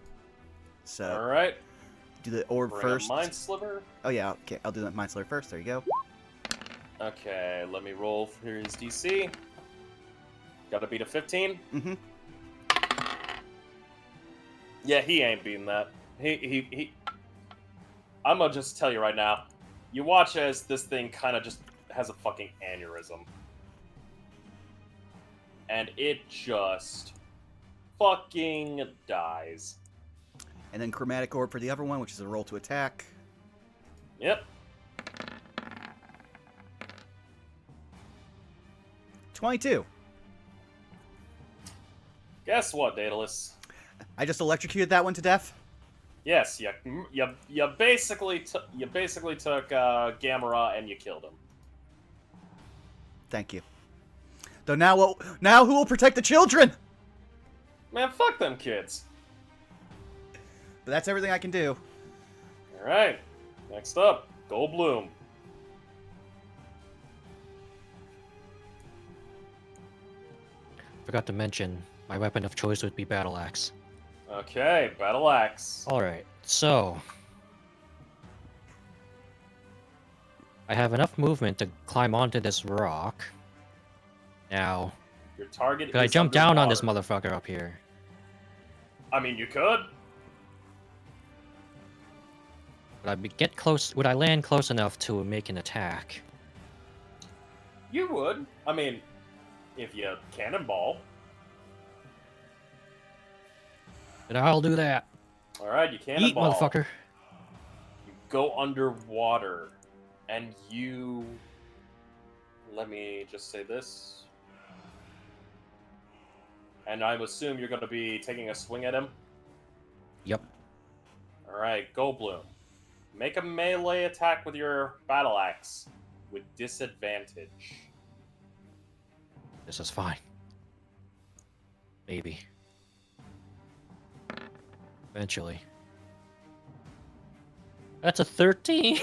So, All right. do the orb Bring first. up Mind Sliver. Oh, yeah, okay. I'll do that Mind Sliver first. There you go. Okay, let me roll for his DC. Gotta beat a 15. Mm-hmm. Yeah, he ain't beating that. He. I'm gonna just tell you right now. You watch as this thing kind of just has a fucking aneurysm. And it just fucking dies. And then Chromatic Orb for the other one, which is a roll to attack. Yep. 22. Guess what, Daedalus? I just electrocuted that one to death. Yes, you basically took Gamera and you killed him. Thank you. Though now who will protect the children? Man, fuck them kids. But that's everything I can do. All right. Next up, Goldblum. Forgot to mention, my weapon of choice would be battle axe. Okay, battle axe. Alright, so... I have enough movement to climb onto this rock. Now, Your target could I is jump down on this underwater. motherfucker up here? I mean, you could. Would I land close enough to make an attack? You would. I mean, if you cannonball. Then I'll do that. Alright, you Eat, cannonball. motherfucker. You go underwater, and you... Let me just say this. And I assume you're going to be taking a swing at him? Yep. Alright, Goldblum. Make a melee attack with your battle axe with disadvantage. This is fine. Maybe. Eventually. That's a 13.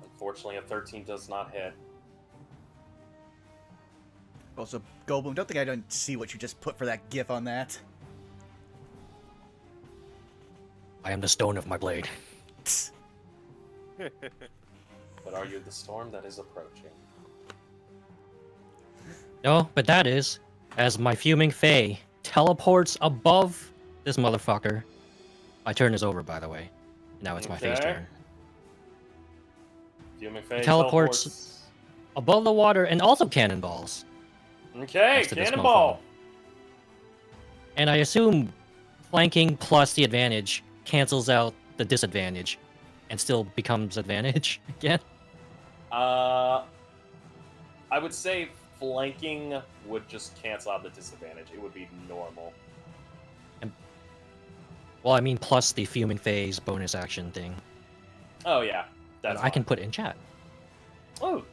Unfortunately, a 13 does not hit. Also, Goldblum, don't think I don't see what you just put for that gif on that. I am the stone of my blade. But are you the storm that is approaching? No, but that is, as my fuming fae teleports above this motherfucker. My turn is over, by the way. Now it's my fae's Okay. turn. Fuming Fae Teleports above the water and also cannonballs. Okay, next to this cannonball. And I assume flanking plus the advantage cancels out the disadvantage and still becomes advantage again. I would say flanking would just cancel out the disadvantage. It would be normal. Well, I mean, plus the fuming phase bonus action thing. Oh yeah, That that's I can fine. put in chat. Oh.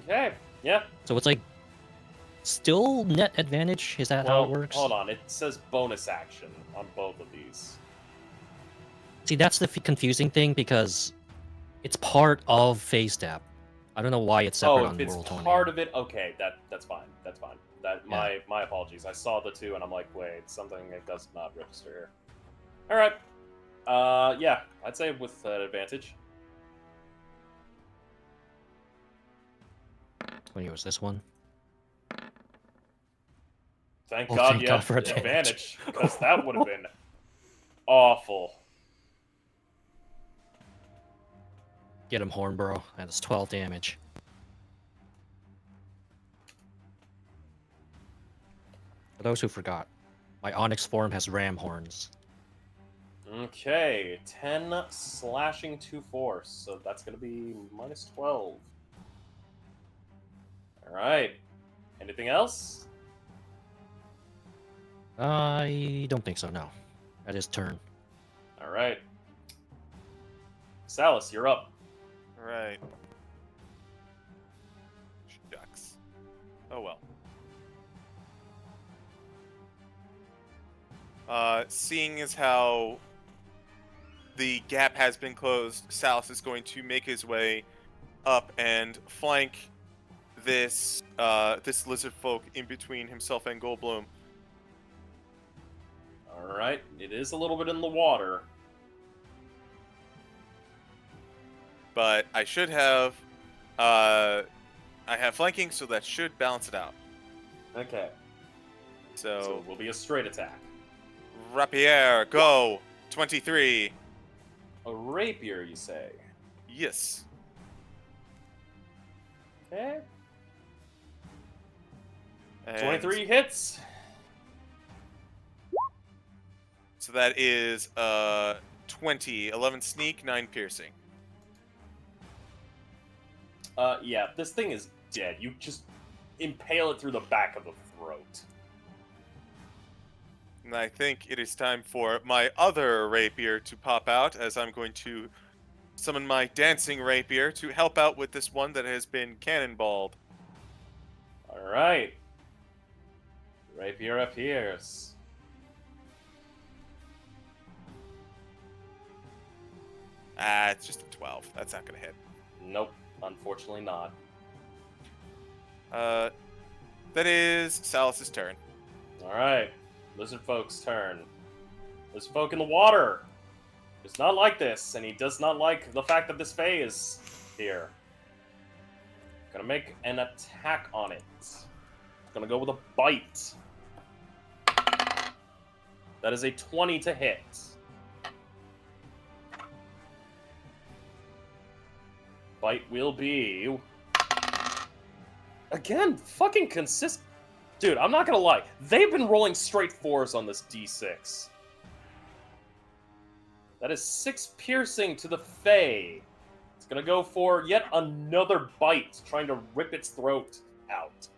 Okay. Yeah. So it's like still net advantage. Is that how it works? Hold on. It says bonus action on both of these. See, that's the confusing thing because it's part of phase step. I don't know why it's separate Oh, on if it's World 20. part of it, okay, that's fine. That's fine. That Yeah. my apologies. I saw the two and I'm like, wait, something that does not register here. All right. Yeah, I'd say with advantage. When it was this one. Thank Oh, God thank you God had for advantage. because that would have been awful. Get him, Hornborough. That's 12 damage. For those who forgot, my Onyx form has ram horns. Okay, 10 slashing to force, so that's gonna be minus 12. All right. Anything else? I don't think so, no. That is turn. All right. Salas, you're up. Right. Shucks. Oh well. Seeing as how the gap has been closed, Salus is going to make his way up and flank this this lizard folk in between himself and Goldblum. All right. It is a little bit in the water. But I should have I have flanking, so that should balance it out. Okay. So So it will be a straight attack. Rapier, go! 23. A rapier, you say? Yes. Okay. And 23 hits. So that is 20, 11 sneak, 9 piercing. Yeah, this thing is dead. You just impale it through the back of the throat. And I think it is time for my other rapier to pop out, as I'm going to summon my dancing rapier to help out with this one that has been cannonballed. All right. Rapier appears. Ah, it's just a 12. That's not going to hit. Nope, unfortunately not. That is Salus's turn. All right, lizard folk's turn. Lizard folk in the water does not like this, and he does not like the fact that this Fae is here. Gonna make an attack on it. Gonna go with a bite. That is a 20 to hit. Bite will be... Again, fucking consistent. Dude, I'm not gonna lie. They've been rolling straight 4s on this D6. That is 6 piercing to the Fae. It's gonna go for yet another bite, trying to rip its throat out.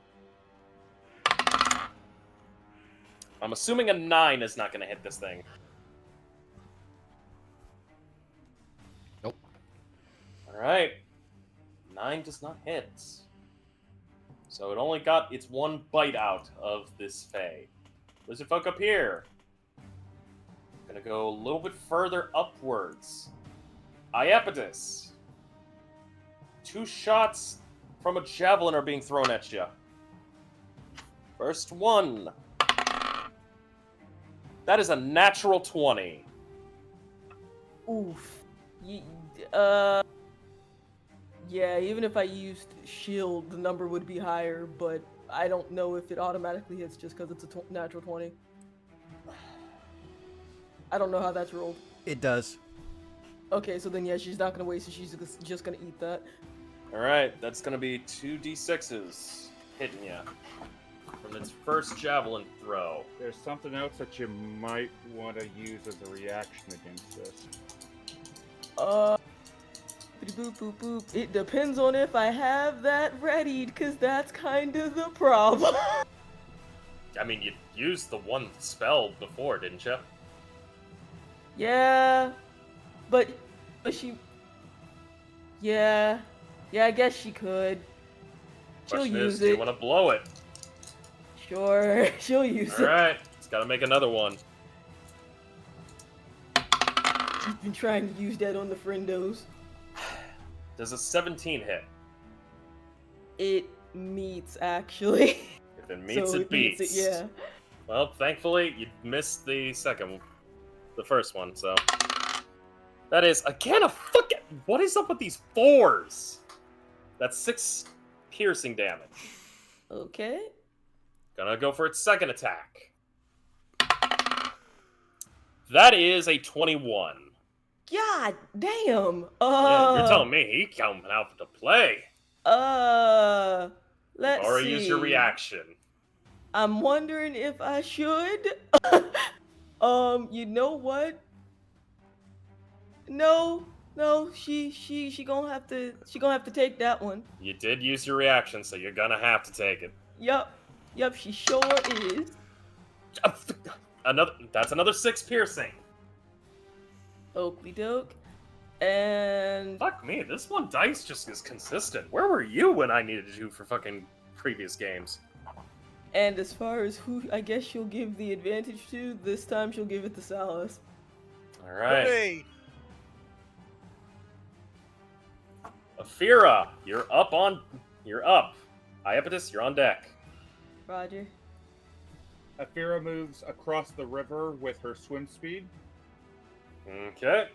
I'm assuming a 9 is not gonna hit this thing. Nope. Alright. 9 does not hit. So it only got its 1 bite out of this Fae. Lizard folk up here. Gonna go a little bit further upwards. Iapetus. 2 shots from a javelin are being thrown at you. First one. That is a natural 20. Oof. Yeah, even if I used shield, the number would be higher, but I don't know if it automatically hits just because it's a natural 20. I don't know how that's rolled. It does. Okay, so then yeah, she's not gonna waste it. She's just gonna eat that. Alright, that's gonna be 2 d6s hitting you from its first javelin throw. There's something else that you might want to use as a reaction against this. Boop, boop, boop. It depends on if I have that readied, because that's kind of the problem. I mean, you used the one spell before, didn't you? Yeah, but she... Yeah, I guess she could. She'll Question use is, do you it. want to blow it? Sure, she'll use it. Alright, it's gotta make another one. She's been trying to use that on the friendos. Does a 17 hit? It meets, actually. If it meets, So it beats. it, yeah. Well, thankfully, you missed the first one, so... That is, again, a fucking... What is up with these 4s? That's 6 piercing damage. Okay. Gonna go for its second attack. That is a 21. God damn. Yeah, you're telling me he coming out to play. Let's Already see. used your reaction. I'm wondering if I should. You know what? No, she gonna have to take that one. You did use your reaction, so you're gonna have to take it. Yep, she sure is. That's another 6 piercing. Oakley doke. And Fuck me, this one dice just is consistent. Where were you when I needed you for fucking previous games? as far as who I guess she'll give the advantage to, this time she'll give it to Salus. Alright. Hey, Aphira, you're up. Iapetus, you're on deck. Roger. Aphira moves across the river with her swim speed. Okay.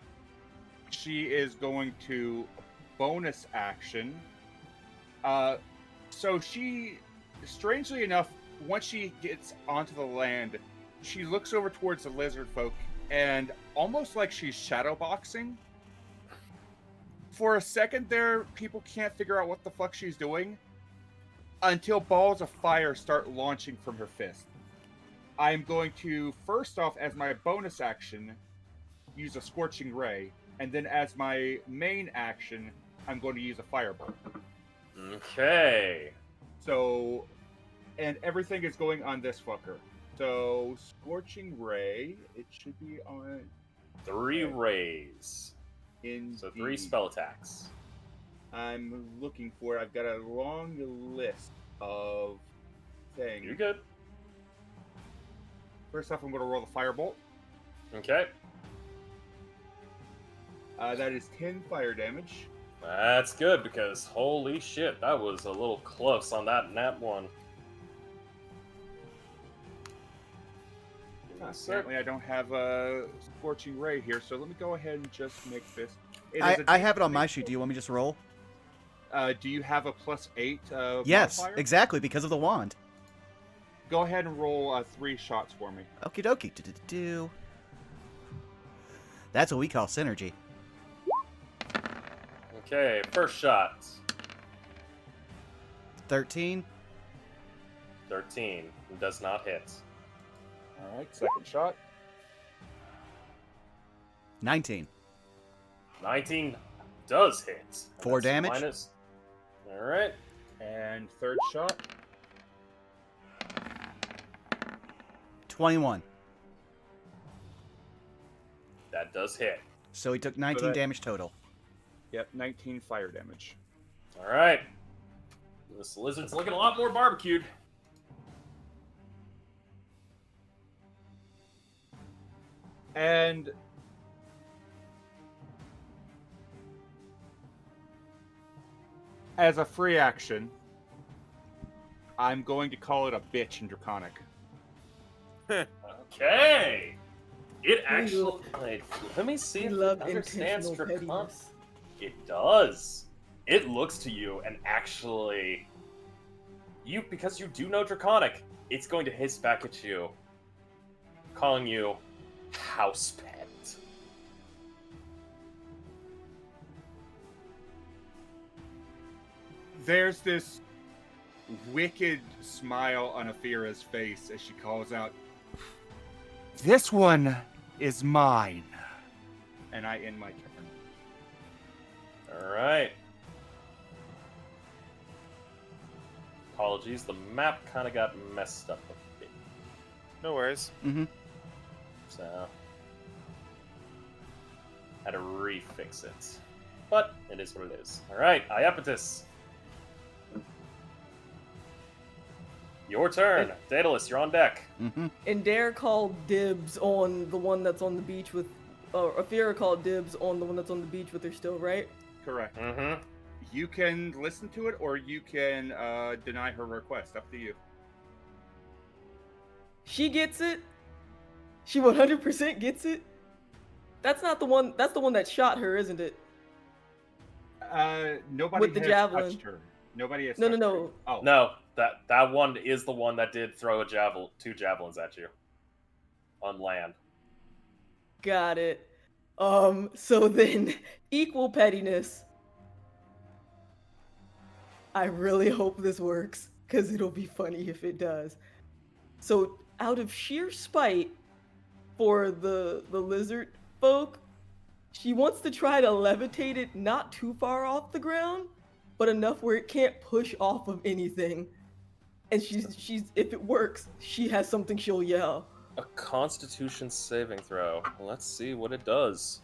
She is going to bonus action. So she, strangely enough, once she gets onto the land, she looks over towards the lizard folk and almost like she's shadowboxing. For a second there, people can't figure out what the fuck she's doing until balls of fire start launching from her fist. I'm going to, first off, as my bonus action, use a Scorching Ray, and then as my main action, I'm going to use a Fireball. Okay. So, and everything is going on this fucker. So, Scorching Ray, it should be on... 3 rays. In So 3 spell attacks. I'm looking for it. I've got a long list of things. You're good. First off, I'm going to roll the Firebolt. Okay. That is 10 fire damage. That's good because holy shit, that was a little close on that nat one. Apparently, I don't have a Scorching Ray here, so let me go ahead and just make this. I have it on my sheet. Do you want me to just roll? Do you have a +8 Yes, modifier? exactly, because of the wand. Go ahead and roll 3 shots for me. Okie dokie. Do. That's what we call synergy. Okay, first shot. 13. 13. Does not hit. All right, second shot. 19. 19 does hit. 4 That's damage. Minus. All right. And third shot. 21. That does hit. So he took 19 that- damage total. Yep, 19 fire damage. All right. This lizard's looking a lot more barbecued. And as a free action, I'm going to call it a bitch in Draconic. Okay. It We actually. love- Like, let me see We if love it understands intentional Draconic. pettiness. It does. It looks to you and actually, because you do know Draconic, it's going to hiss back at you, calling you house pet. There's this wicked smile on Afira's face as she calls out, "This one is mine." And I end my turn. All right. Apologies, the map kind of got messed up a bit, No worries. Mm-hmm. so had to refix it. But it is what it is. All right, Iapetus. Your turn. Daedalus, you're on deck. Mm-hmm. And Dare called dibs on the one that's on the beach with, or Afira called dibs on the one that's on the beach with her still, right? Correct. Mm-hmm. You can listen to it or you can deny her request. Up to you. She gets it. She 100% gets it. That's not the one. That's the one that shot her, isn't it? Nobody With the has javelin. touched her. Nobody has No, touched no, her. no. Oh. No, that one is the one that did throw two javelins at you on land. Got it. So then, equal pettiness. I really hope this works, because it'll be funny if it does. So, out of sheer spite for the lizard folk, she wants to try to levitate it not too far off the ground, but enough where it can't push off of anything. And she's if it works, she has something she'll yell. A Constitution saving throw. Let's see what it does.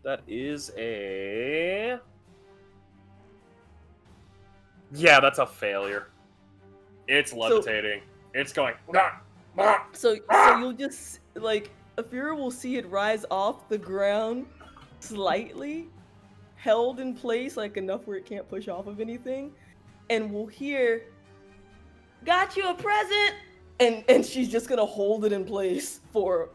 That is a... Yeah, that's a failure. It's levitating. It's going... So you'll just, like, Afira will see it rise off the ground slightly, held in place, like enough where it can't push off of anything, and we'll hear, "Got you a present!" And she's just gonna hold it in place for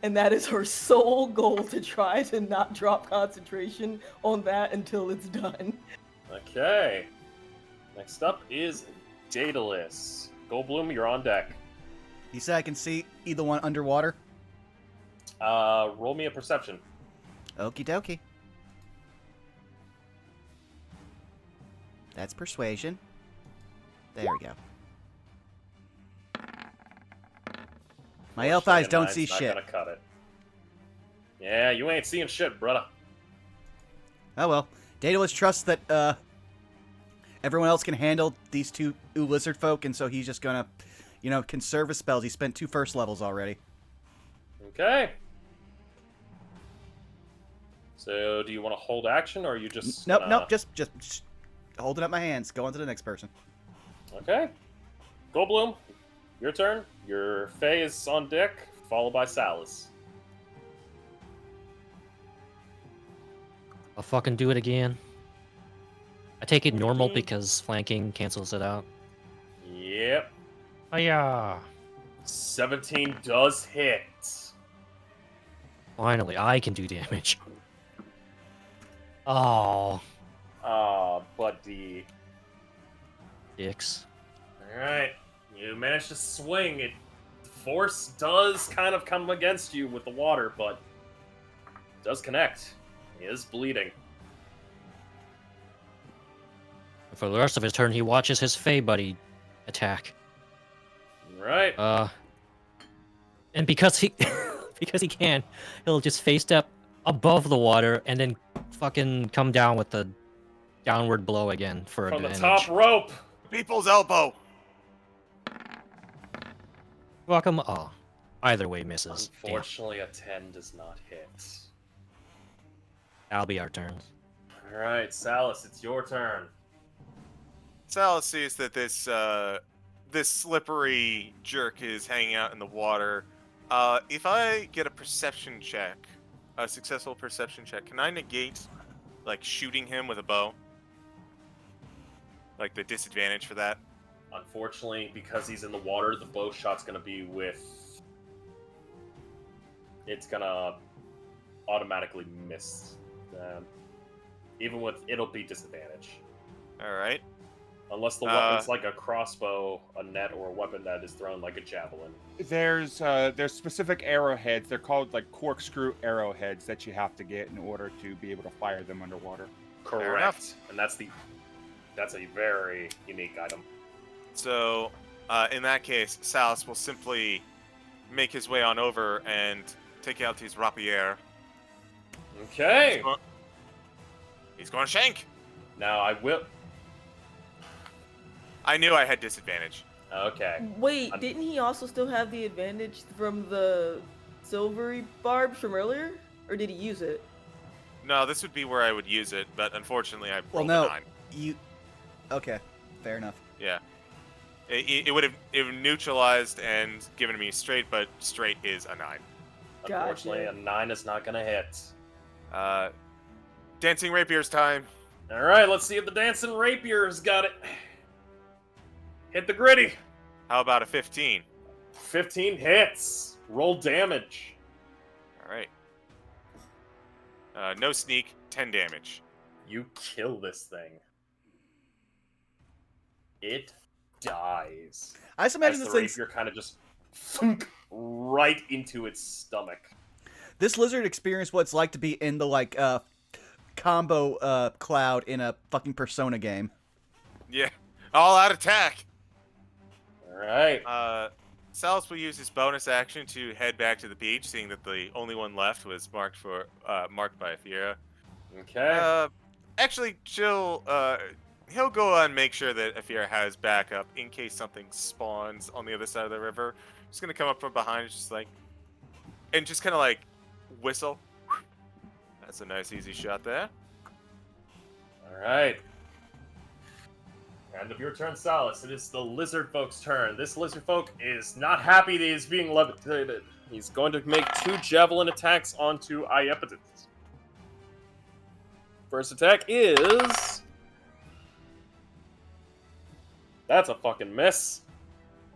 and that is her sole goal, to try to not drop concentration on that until it's done. Okay. Next up is Daedalus. Goldblum, you're on deck. You said I can see either one underwater? Roll me a perception. Okie dokie. That's persuasion. There we go. My elf eyes don't see Not shit. gonna cut it. Yeah, you ain't seeing shit, brother. Oh well. Daedalus trusts that everyone else can handle these two lizard folk, and so he's just gonna, conserve his spells. He spent 2 first levels already. Okay. So, do you want to hold action, or are you just... Nope. Just holding up my hands. Go on to the next person. Okay. Goldblum, your turn. Your Fae is on deck, followed by Salus. I'll fucking do it again. I take it normal because flanking cancels it out. Yep. Hiya! 17 does hit. Finally, I can do damage. Oh, Ah, buddy. dicks. Alright. You managed to swing. Force does kind of come against you with the water, but it does connect. He is bleeding. For the rest of his turn, he watches his Fey buddy attack. Right. And because he because he can, he'll just face step above the water and then fucking come down with the downward blow again for From the advantage. top rope. People's elbow. Welcome. Oh, either way misses. Damn. Unfortunately, a 10 does not hit. That'll be our turn. Alright, Salus, it's your turn. Salus sees that this slippery jerk is hanging out in the water. If I get a perception check, a successful perception check, can I negate, like, shooting him with a bow? Like, the disadvantage for that? Unfortunately, because he's in the water, the bow shot's gonna be with... It's gonna automatically miss. Even with... It'll be disadvantage. Alright. Unless the weapon's like a crossbow, a net, or a weapon that is thrown like a javelin. There's specific arrowheads. They're called like corkscrew arrowheads that you have to get in order to be able to fire them underwater. Correct. And that's a very unique item. So, in that case, Salus will simply make his way on over and take out his rapier. Okay. He's going to shank. Now I will... I knew I had disadvantage. Okay. Wait, didn't he also still have the advantage from the silvery barbs from earlier? Or did he use it? No, this would be where I would use it, but unfortunately I rolled a 9. Okay, fair enough. Yeah. It would have neutralized and given me straight, but straight is a 9. Unfortunately, Gotcha. a 9 is not gonna hit. Dancing rapier's time. Alright, let's see if the dancing rapier's got it. Hit the gritty. How about a 15? 15 hits. Roll damage. Alright. No sneak, 10 damage. You kill this thing. It dies. I just imagine As this the thing's, rapier kind of just thunk right into its stomach. this lizard experienced what it's like to be in the like combo cloud in a fucking Persona game. Yeah. All out attack. Alright. Salus will use his bonus action to head back to the beach, seeing that the only one left was marked by Afira. Okay. Actually, he'll go and make sure that Afira has backup in case something spawns on the other side of the river. Just gonna come up from behind, just kind of like whistle. That's a nice easy shot there. Alright. End of your turn, Salus. It is the lizard folk's turn. This lizard folk is not happy that he's being levitated. He's going to make 2 javelin attacks onto Iapetus. First attack is... That's a fucking miss.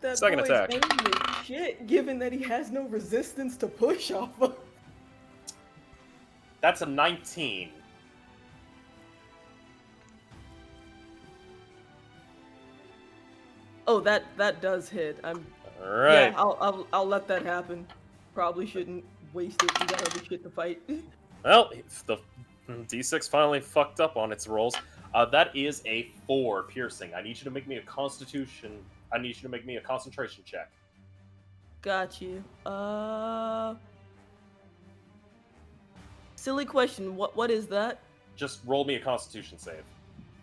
That Second boy's attack. aim is shit, given that he has no resistance to push off of. That's a 19. Oh, that does hit. Alright. Yeah, I'll let that happen. Probably shouldn't waste it. We got other shit to fight. Well, the D6 finally fucked up on its rolls. That is a 4 piercing. I need you to make me a concentration check. Got you. Silly question. What is that? Just roll me a constitution save.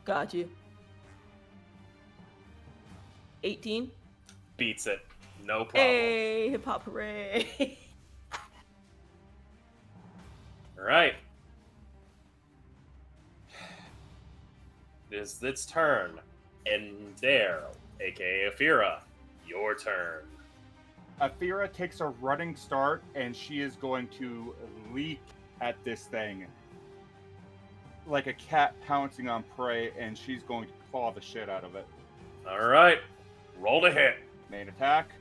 Got you. 18. Beats it. No problem. Hey, hip hop hooray! Alright. It is its turn. And there, aka Afira, your turn. Afira takes a running start, and she is going to leap at this thing like a cat pouncing on prey, and she's going to claw the shit out of it. Alright. Roll to hit. Main attack.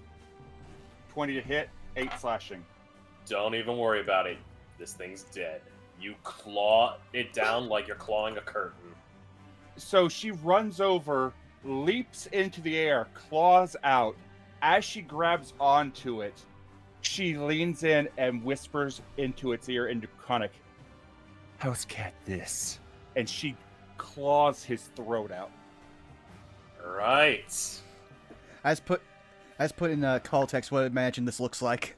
20 to hit, 8 slashing. Don't even worry about it. This thing's dead. You claw it down like you're clawing a curtain. So she runs over, leaps into the air, claws out. As she grabs onto it, she leans in and whispers into its ear in Draconic, "How's Cat this?" And she claws his throat out. Right. As put in call text what I imagine this looks like.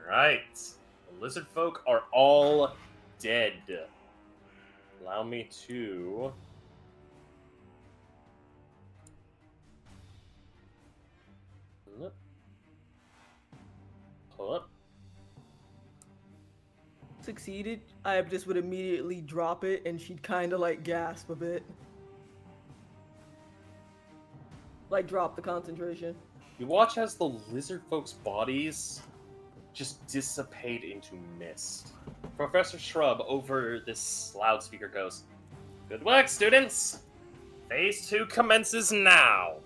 Right. The lizard folk are all dead. Allow me to... Pull up. Succeeded, I just would immediately drop it and she'd kind of like gasp a bit. Like drop the concentration. You watch as the lizard folks' bodies just dissipate into mist. Professor Shrub over this loudspeaker goes, "Good work, students! Phase 2 commences now!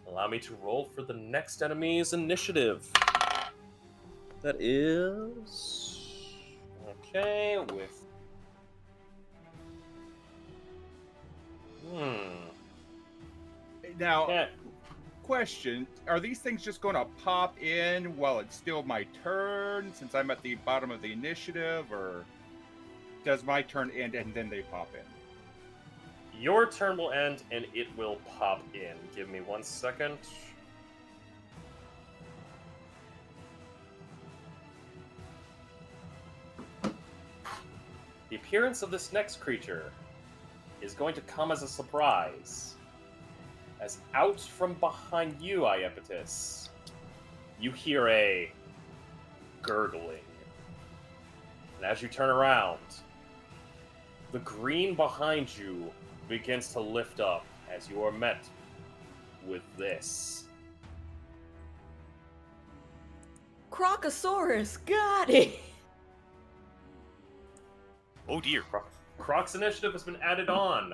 Allow me to roll for the next enemy's initiative. That is... Okay, with... Now, Yeah. question, are these things just going to pop in while it's still my turn, since I'm at the bottom of the initiative, or does my turn end and then they pop in? Your turn will end and it will pop in. Give me 1 second. The appearance of this next creature is going to come as a surprise. As out from behind you, Iapetus, you hear a gurgling. And as you turn around, the green behind you begins to lift up as you are met with this. Crocosaurus, got it! Oh dear. Croc's initiative has been added on.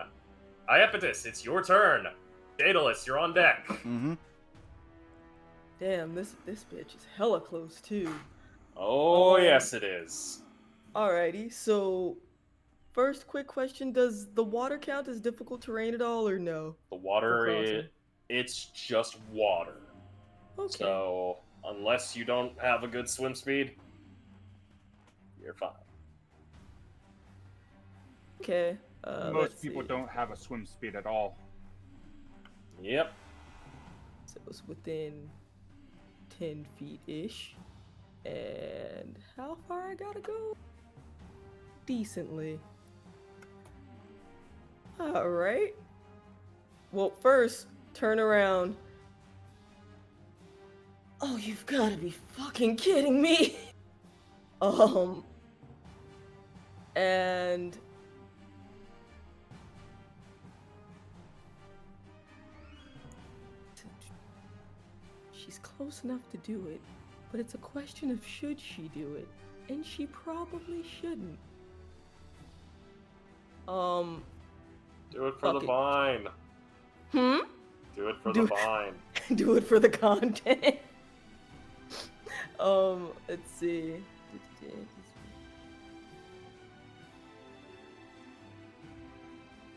Iapetus, it's your turn. Daedalus, you're on deck. Mm-hmm. Damn, this bitch is hella close too. Oh, yes it is. Alrighty, so first quick question, does the water count as difficult terrain at all or no? The water, For crossing. it's just water. Okay. So, unless you don't have a good swim speed, you're fine. Okay. Most let's people see. don't have a swim speed at all. Yep. So it's within 10 feet-ish. And how far I gotta go? Decently. Alright. Well, first, turn around. Oh, you've gotta be fucking kidding me! And... she's close enough to do it, but it's a question of should she do it, and she probably shouldn't. Do it for Fuck the it. vine. Do it for Do- the vine. Do it for the content. Let's see.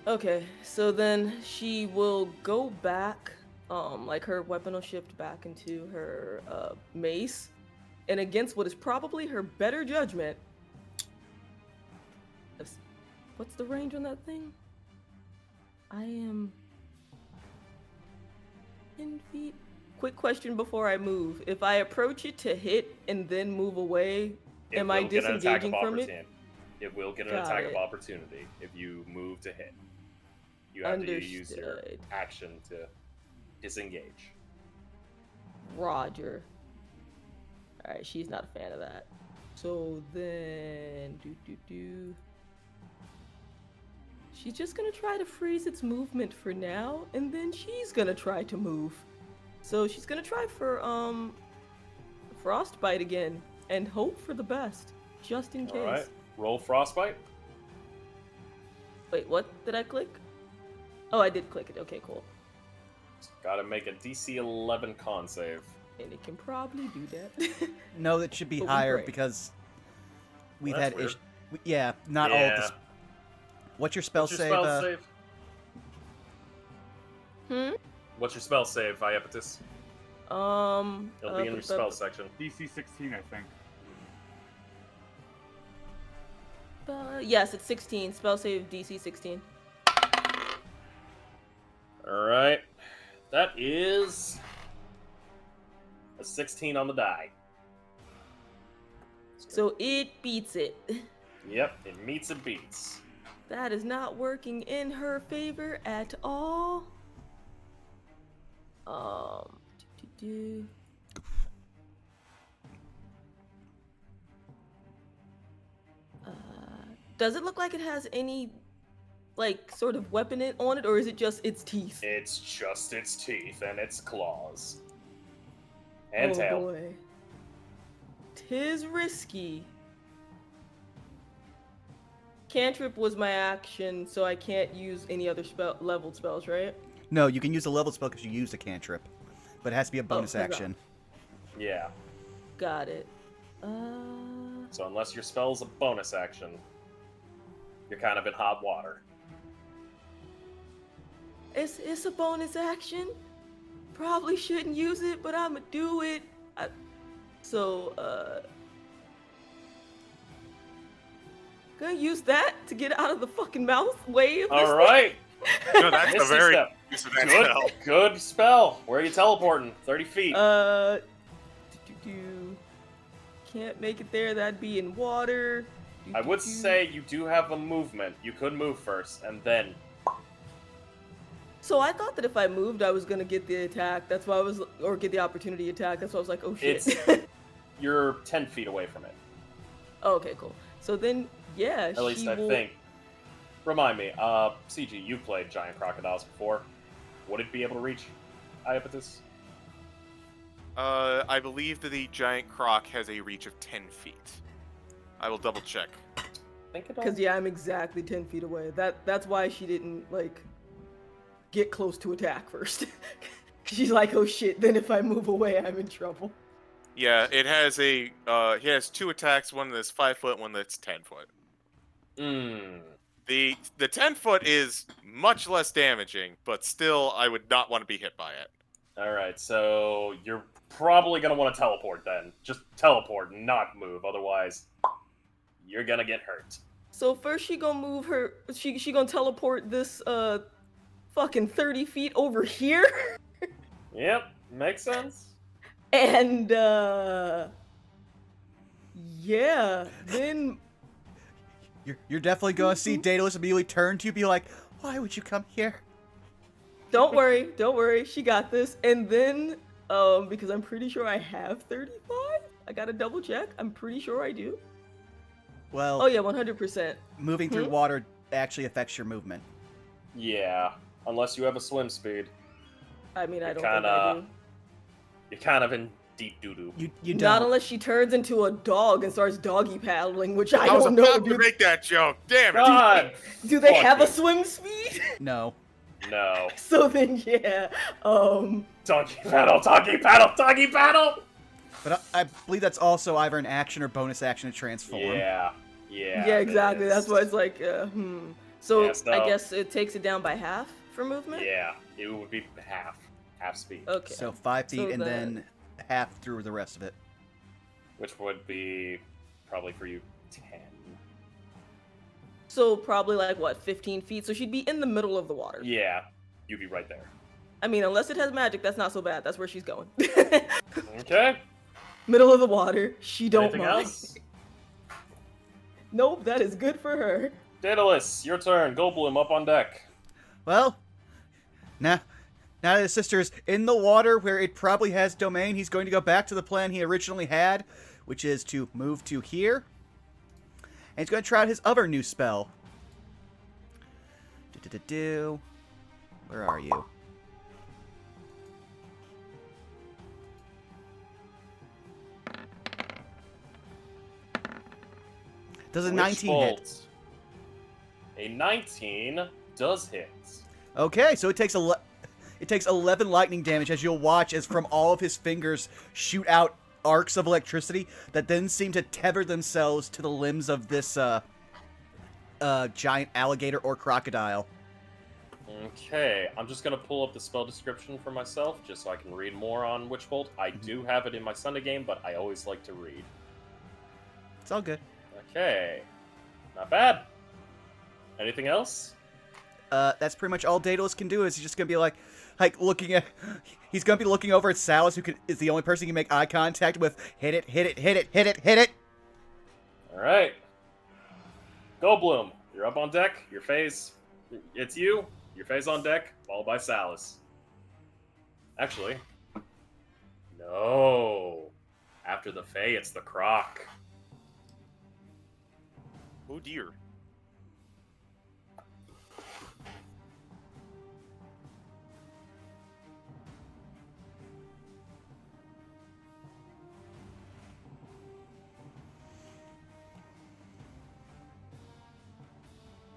Okay, so then she will go back, like her weapon will shift back into her mace, and against what is probably her better judgment. What's the range on that thing? I am 10 feet. Quick question before I move. If I approach it to hit and then move away, It am I will get an attack disengaging of from it? opportunity. It will get an Got attack of it. opportunity if you move to hit. You have to use your Understood. action to disengage. Roger. Alright, she's not a fan of that. So then... she's just gonna try to freeze its movement for now, and then she's gonna try to move. So she's gonna try for, Frostbite again, and hope for the best, just in case. Alright, roll Frostbite. Wait, what did I click? Oh, I did click it. Okay, cool. Gotta make a DC 11 con save. And it can probably do that. No, that should be But we higher pray. because we've Well, that's had weird. issues. Yeah, not all of Yeah. this. What's your spell What's your save? spell save? What's your spell save, Iepetus? It'll be in your spell section. DC 16, I think. Yes, it's 16. Spell save DC 16. Alright. That is a 16 on the die. So it beats it. Yep, it meets and beats. That is not working in her favor at all. Do-do-do. Does it look like it has any, like, sort of weapon on it, or is it just its teeth? It's just its teeth and its claws. And Oh tail. boy. 'Tis risky. Cantrip was my action, so I can't use any other leveled spells, right? No, you can use a level spell because you used a cantrip, but it has to be a bonus forgot. action. Yeah. Got it. So unless your spell's a bonus action, you're kind of in hot water. It's a bonus action. Probably shouldn't use it, but I'ma do it. Gonna use that to get out of the fucking mouth way of this All right. No, that's a Misty very step. use of that Good, spell. good spell. Where are you teleporting? 30 feet. Can't make it there. That'd be in water. I would say you do have a movement. You could move first, and then... So I thought that if I moved, I was gonna get the attack. That's why I was, or get the opportunity attack. That's why I was like, oh shit. You're 10 feet away from it. Oh, okay, cool. So then, yeah, At least I think. Remind me, CG, you've played giant crocodiles before. Would it be able to reach Iepetus? I believe that the giant croc has a reach of 10 feet. I will double check. Think it Because yeah, I'm exactly 10 feet away. That's why she didn't like get close to attack first. She's like, oh shit. Then if I move away, I'm in trouble. Yeah, it has a he has 2 attacks, one that's 5 foot, one that's 10 foot. The 10 foot is much less damaging, but still I would not want to be hit by it. Alright, so you're probably going to want to teleport then. Just teleport, not move. Otherwise, you're going to get hurt. So first she gonna move her. She gonna teleport this fucking 30 feet over here. Yep, makes sense. And yeah, then You're definitely going to see Daedalus immediately turn to you, be like, "Why would you come here?" don't worry, she got this. And then because I'm pretty sure I have 35. I gotta double check. I'm pretty sure I do. Well, Oh yeah, 100%. moving through water actually affects your movement. Yeah, unless you have a swim speed. I mean, I don't kinda- think I do. You're kind of in deep doo-doo. You don't. Not unless she turns into a dog and starts doggy paddling, which I I was don't know. about to Do, make that joke. Damn it. God! do they fuck have a you. swim speed? No. No. So then, yeah. Doggy paddle, doggy paddle, doggy paddle! But I believe that's also either an action or bonus action to transform. Yeah, Yeah, exactly. it That's is. why it's like, So Yeah, so- I guess it takes it down by half for movement? Yeah, it would be half speed. Okay. So 5 feet So and that- then half through the rest of it. Which would be probably for you 10. So probably like, what, 15 feet? So she'd be in the middle of the water. Yeah, you'd be right there. I mean, unless it has magic, that's not so bad. That's where she's going. Okay. Middle of the water. She don't Anything mind. else? Nope, that is good for her. Daedalus, your turn. Goldblum up on deck. Well, now that his sister's in the water where it probably has domain, he's going to go back to the plan he originally had, which is to move to here. And he's going to try out his other new spell. Where are you? Does a Which 19 hit? bolt? A A 19 does hit. Okay, so it takes 11 lightning damage as you'll watch as from all of his fingers shoot out arcs of electricity that then seem to tether themselves to the limbs of this giant alligator or crocodile. Okay, I'm just gonna pull up the spell description for myself just so I can read more on Witch Bolt. I do have it in my Sunday game, but I always like to read. It's all good. Okay, not bad. Anything else? That's pretty much all Daedalus can do. Is he's just gonna be like looking at. He's gonna be looking over at Salus, who is the only person he can make eye contact with. Hit it, hit it, hit it, hit it, hit it. All right. Goldblum, you're up on deck. Your phase. It's you. Your phase on deck, followed by Salus. Actually, no. After the Fae, it's the Croc. Oh dear.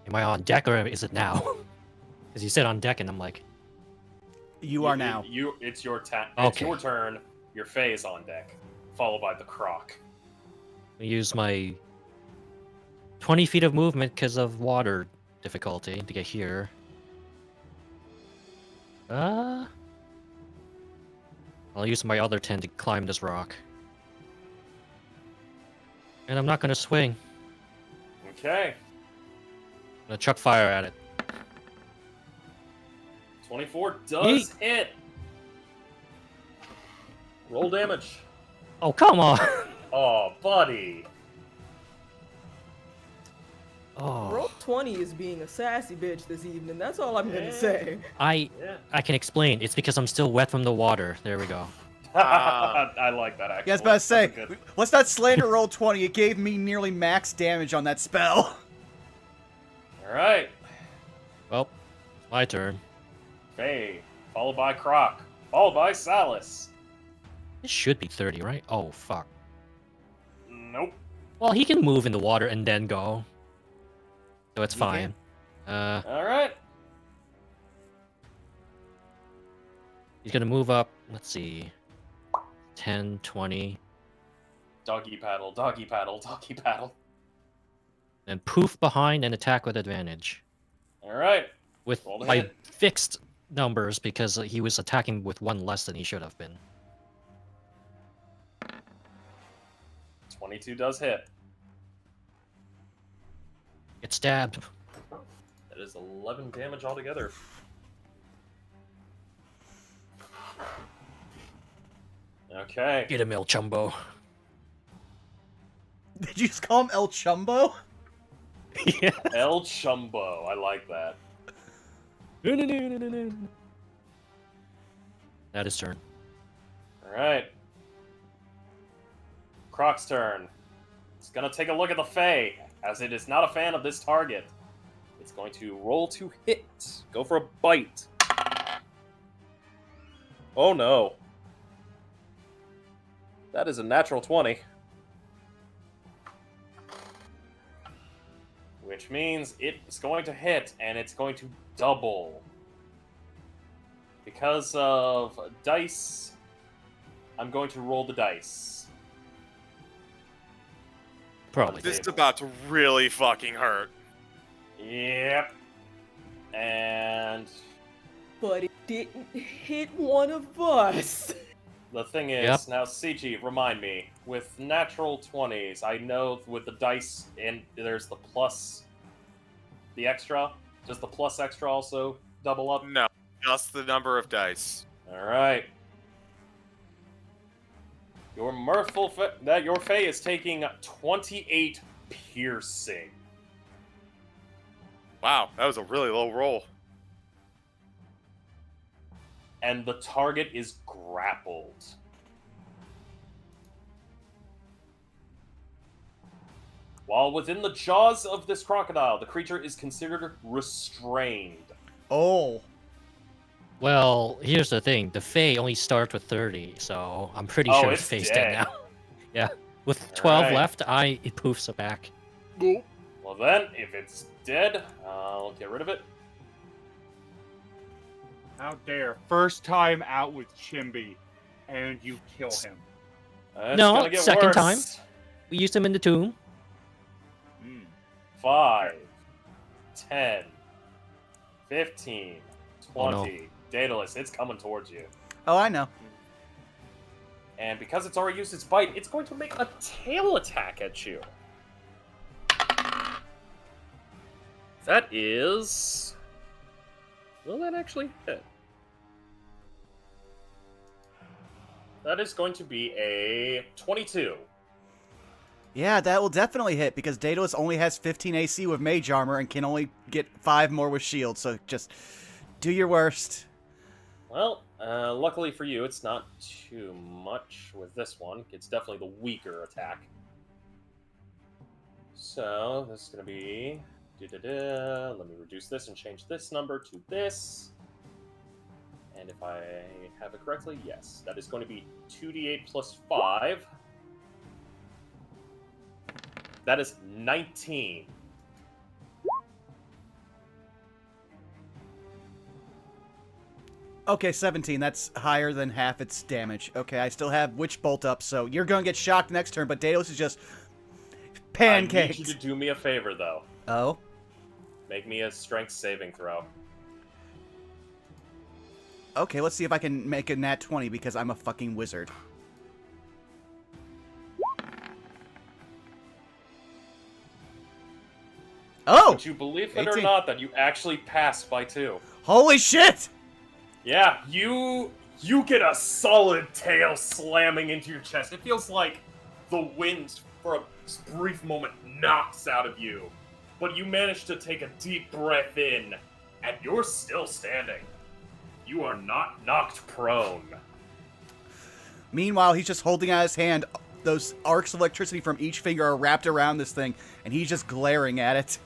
Am I on deck or is it now? Because you said on deck, and I'm like, You are now. It's your It's Okay. your turn. Your Fae is on deck, followed by the Croc. I use my 20 feet of movement because of water difficulty to get here. I'll use my other 10 to climb this rock. And I'm not gonna swing. Okay. I'm gonna chuck fire at it. 24 does hit. Roll damage. Oh, come on! Oh, buddy. Oh, Roll 20 is being a sassy bitch this evening. That's all I'm gonna say. I Yeah. can explain. It's because I'm still wet from the water. There we go. I like that, actually. Yeah, I was about to say, That's a good- let's not slander roll 20. It gave me nearly max damage on that spell. All right. Well, my turn. Faye, followed by Croc, followed by Salus. It should be 30, right? Oh, fuck. Nope. Well, he can move in the water and then go. So it's He fine. All right. He's gonna move up, let's see, 10, 20, Doggy paddle, doggy paddle, doggy paddle. then poof behind and attack with advantage. All right. With Roll to my hit. fixed numbers because he was attacking with one less than he should have been. 22 does hit. Get stabbed. That is 11 damage altogether. Okay. Get him, El Chumbo. Did you just call him El Chumbo? Yeah. El Chumbo. I like that. That is turn. All right. Croc's turn. It's gonna take a look at the Fae, as it is not a fan of this target. It's going to roll to hit. Go for a bite. Oh no. That is a natural 20. Which means it's going to hit, and it's going to double. Because of dice, I'm going to roll the dice. Probably. This is about to really fucking hurt. Yep. And But it didn't hit one of us. the thing is, Yep. now CG, remind me, with natural 20s, I know with the dice, and there's the plus, the extra. Does the plus extra also double up? No, just the number of dice. Alright. Your mirthful your Fae is taking 28 piercing. Wow, that was a really low roll. And the target is grappled. While within the jaws of this crocodile, the creature is considered restrained. Oh. Well, here's the thing. The Fae only starts with 30, so I'm pretty Oh, sure his it's Fae's dead. dead now. Yeah. With 12 Alright. left, it poofs it back. Well, Well then, if it's dead, I'll get rid of it. How dare. First time out with Chimby, and you kill him. It's No, gonna get second worse. time. We used him in the tomb. 5, 10, 15, 20. Oh, no. Daedalus, it's coming towards you. Oh, I know. And because it's already used its bite, it's going to make a tail attack at you. That is... Will that actually hit? That is going to be a 22. Yeah, that will definitely hit because Daedalus only has 15 AC with mage armor and can only get 5 more with shield. So just do your worst. Well, luckily for you, it's not too much with this one. It's definitely the weaker attack. So this is going to be... Let me reduce this and change this number to this. And if I have it correctly, yes. That is going to be 2d8 plus 5. That is 19. Okay, 17. That's higher than half its damage. Okay, I still have Witch Bolt up, so you're going to get shocked next turn, but Daedalus is just pancaked. I need you to do me a favor, though. Oh? Make me a strength saving throw. Okay, let's see if I can make a nat 20 because I'm a fucking wizard. Oh! Would you believe it 18. or not that you actually passed by 2? Holy shit! Yeah, you get a solid tail slamming into your chest. It feels like the wind for a brief moment knocks out of you. But you manage to take a deep breath in, and you're still standing. You are not knocked prone. Meanwhile, he's just holding out his hand. Those arcs of electricity from each finger are wrapped around this thing, and he's just glaring at it.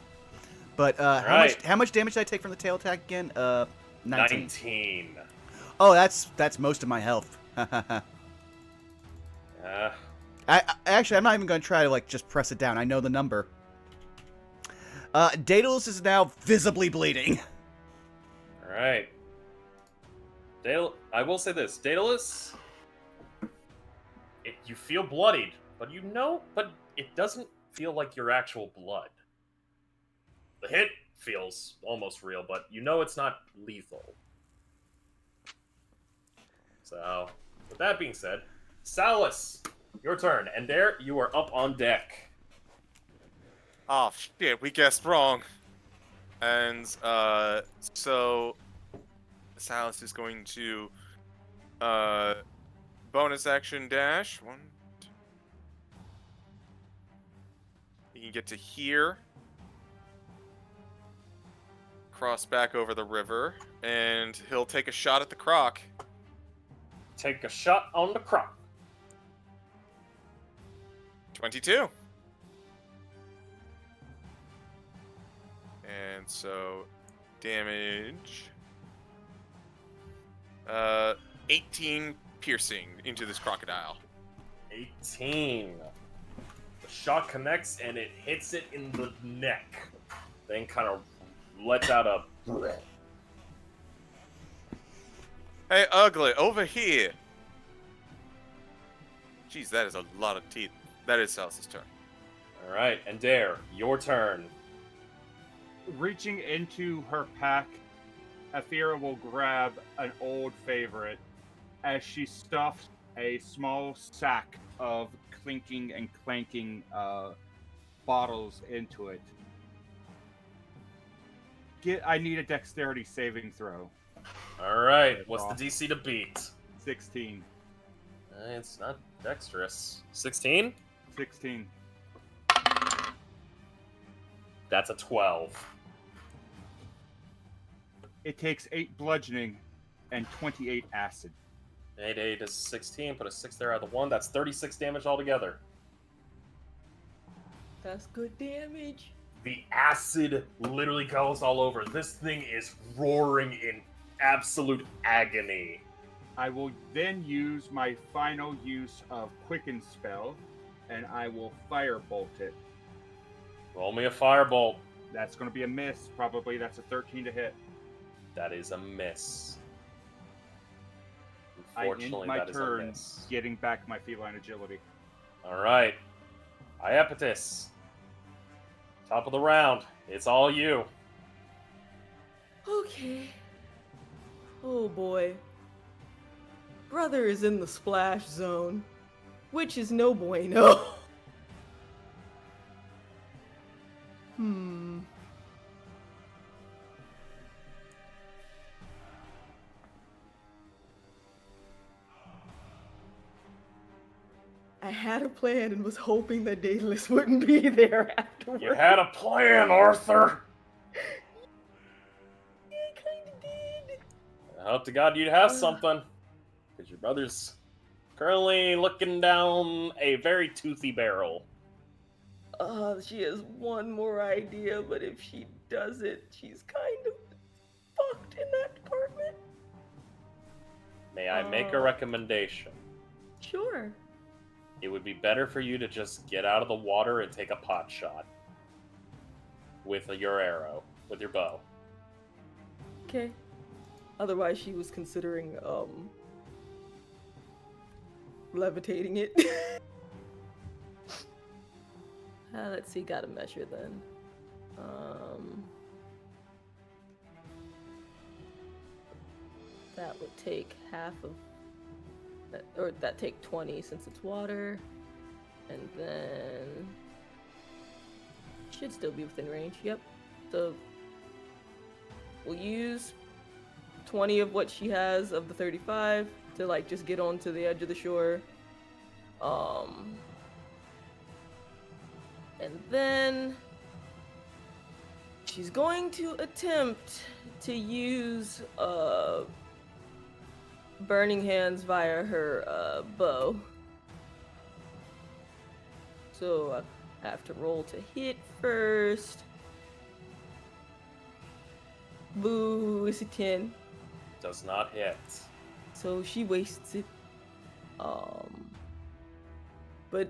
But how much damage did I take from the tail attack again? 19. Oh, that's most of my health. Actually, I'm not even going to try to just press it down. I know the number. Daedalus is now visibly bleeding. All right. I will say this, Daedalus. You feel bloodied, but it doesn't feel like your actual blood. The hit feels almost real, but you know it's not lethal. So, with that being said, Salus, your turn, and there you are up on deck. Oh shit, we guessed wrong. And so Salus is going to bonus action dash. You can get to here. Cross back over the river, and he'll take a shot at the croc. Take a shot on the croc. 22. And so, damage. 18 piercing into this crocodile. 18. The shot connects and it hits it in the neck. Then kind of lets out a... Hey, Ugly, over here. Jeez, that is a lot of teeth. That is Salus's turn. Alright, and Dare, your turn. Reaching into her pack, Athera will grab an old favorite as she stuffs a small sack of clinking and clanking bottles into it. I need a dexterity saving throw. Alright, what's the DC to beat? 16. It's not dexterous. 16? 16. That's a 12. It takes 8 bludgeoning and 28 acid. 8 is 16, put a 6 there out of the 1. That's 36 damage altogether. That's good damage. The acid literally goes all over. This thing is roaring in absolute agony. I will then use my final use of Quicken spell, and I will firebolt it. Roll me a firebolt. That's going to be a miss, probably. That's a 13 to hit. That is a miss. I end Unfortunately, my that is a turn miss. getting back my feline agility. All right. Iapetus. Top of the round. It's all you. Okay. Oh boy. Brother is in the splash zone, which is no bueno. I had a plan and was hoping that Daedalus wouldn't be there afterwards. You had a plan, Arthur. I kinda did. I hope to God you'd have something. Because your brother's currently looking down a very toothy barrel. She has one more idea, but if she does it, she's kind of fucked in that department. May I make a recommendation? Sure. It would be better for you to just get out of the water and take a pot shot. With your arrow. With your bow. Okay. Otherwise, she was considering, levitating it. Let's see, gotta measure then. That would take half of that, or that take 20 since it's water, and then should still be within range. Yep. So we'll use 20 of what she has of the 35 to like just get onto the edge of the shore. And then she's going to attempt to use Burning Hands via her bow. So I have to roll to hit first. Boo, it's a 10. Does not hit. So she wastes it. But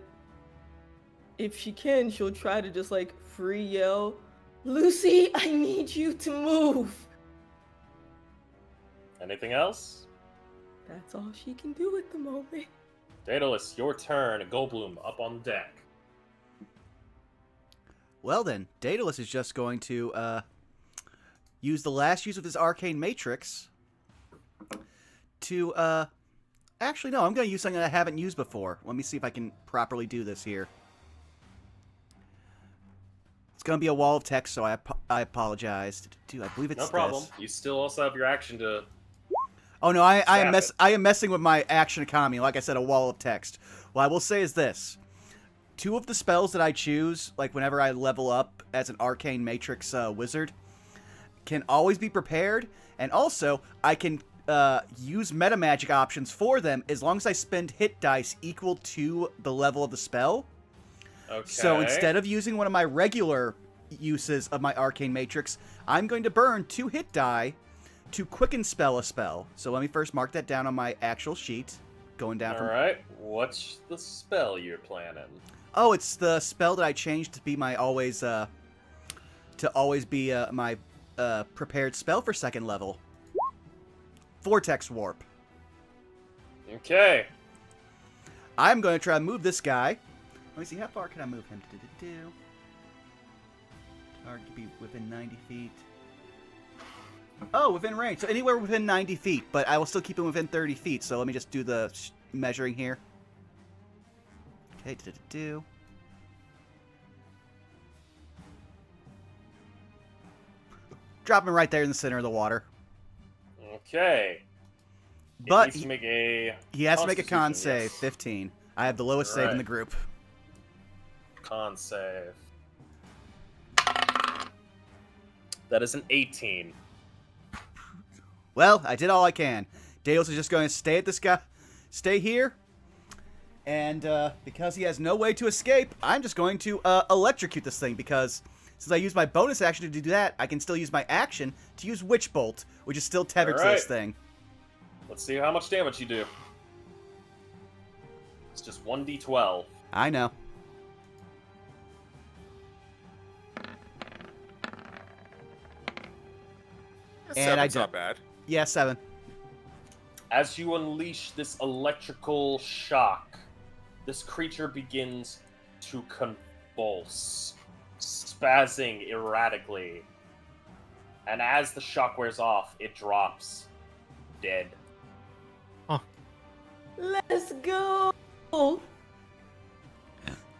if she can, she'll try to just like free yell, "Lucy, I need you to move." Anything else? That's all she can do at the moment. Daedalus, your turn. Goldblum up on deck. Well then, Daedalus is just going to use the last use of his arcane matrix to actually no, I'm going to use something that I haven't used before. Let me see if I can properly do this here. It's going to be a wall of text, so I apologize. I believe it's No problem. this. You still also have your action to... Oh no, I Zap am messing with my action economy. Like I said, a wall of text. What I will say is this: 2 of the spells that I choose, like whenever I level up as an arcane matrix wizard, can always be prepared, and also I can use meta magic options for them as long as I spend hit dice equal to the level of the spell. Okay. So instead of using one of my regular uses of my arcane matrix, I'm going to burn 2 hit die to quicken spell a spell. So let me first mark that down on my actual sheet. Going down from... Alright, what's the spell you're planning? Oh, it's the spell that I changed to be my always my prepared spell for 2nd level. Vortex Warp. Okay. I'm going to try to move this guy. Let me see, how far can I move him? Target be within 90 feet. Oh, within range. So anywhere within 90 feet, but I will still keep him within 30 feet. So let me just do the measuring here. Okay, Drop him right there in the center of the water. Okay. But He needs to make a... he has to make a con Constitution, save, yes. 15. I have the lowest save in Right. the group. Con save. That is an 18. Well, I did all I can. Daedalus is just going to stay at this guy, stay here, and because he has no way to escape, I'm just going to electrocute this thing, because since I used my bonus action to do that, I can still use my action to use Witch Bolt, which is still tethered to this Alright. thing. Let's see how much damage you do. It's just 1d12. I know. And I Seven's not don't. bad. Yeah, 7. As you unleash this electrical shock, this creature begins to convulse, spazzing erratically. And as the shock wears off, it drops dead. Let's go.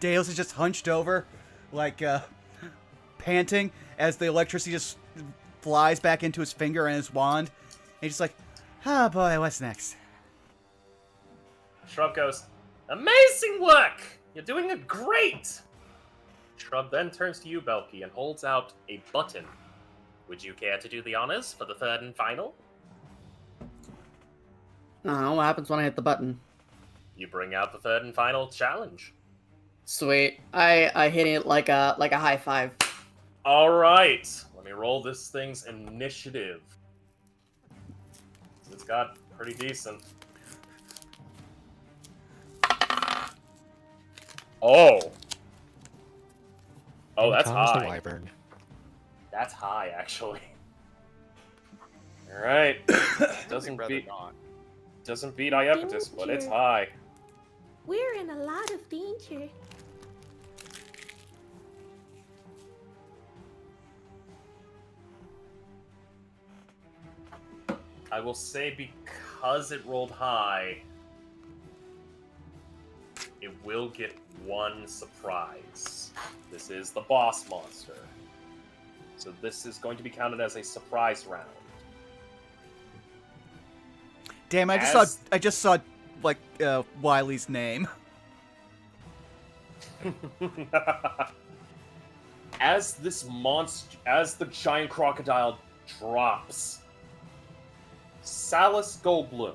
Dales is just hunched over, like, panting as the electricity just flies back into his finger and his wand. And he's just like, oh boy, what's next? Shrub goes, amazing work! You're doing it great! Shrub then turns to you, Belky, and holds out a button. Would you care to do the honors for the third and final? What happens when I hit the button? You bring out the third and final challenge. Sweet. I hit it like a high five. Alright, let me roll this thing's initiative. It's got pretty decent. Oh, that's Comes the high. wyvern. That's high, actually. Alright. Doesn't rather beat not. Iapetus, but it's Danger. high. We're in a lot of danger. I will say because it rolled high, it will get one surprise. This is the boss monster. So this is going to be counted as a surprise round. Damn, I just saw like Wiley's name. As the giant crocodile drops, Salus Goldblum.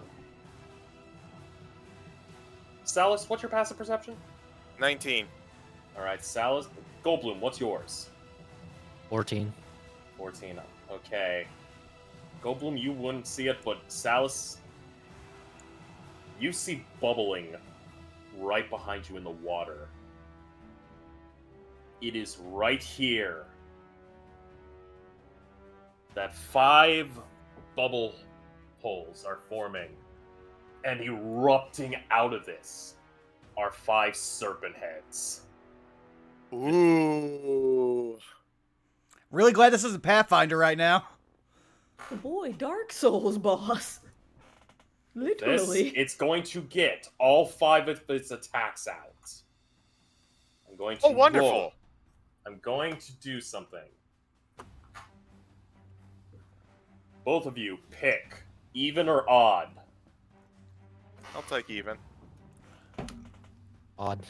Salus, what's your passive perception? 19. Alright, Salus Goldblum, what's yours? 14. 14. Okay. Goldblum, you wouldn't see it, but Salus, you see bubbling right behind you in the water. It is right here that 5 bubble holes are forming, and erupting out of this are 5 serpent heads. Ooh. Really glad this isn't Pathfinder right now. Oh boy, Dark Souls boss. This, Literally. it's going to get all 5 of its attacks out. I'm going to Oh, wonderful. roll. I'm going to do something. Both of you pick even or odd. I'll take even. Odd.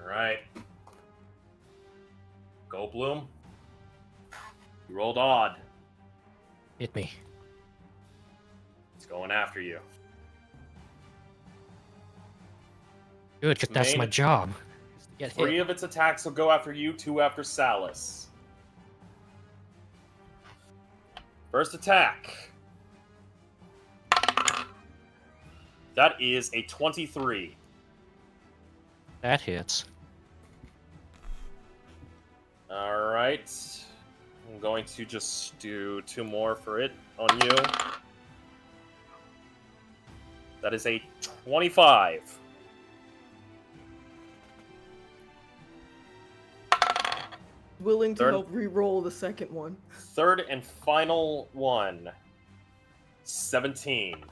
Alright. Goldblum. You rolled odd. Hit me. It's going after you. Good, 'cause that's my Main- job. is to Get 3 hit. of its attacks will go after you, 2 after Salus. First attack. That is a 23. That hits. Alright. I'm going to just do 2 more for it on you. That is a 25. Willing to Third- help re-roll the second one. Third and final one. 17.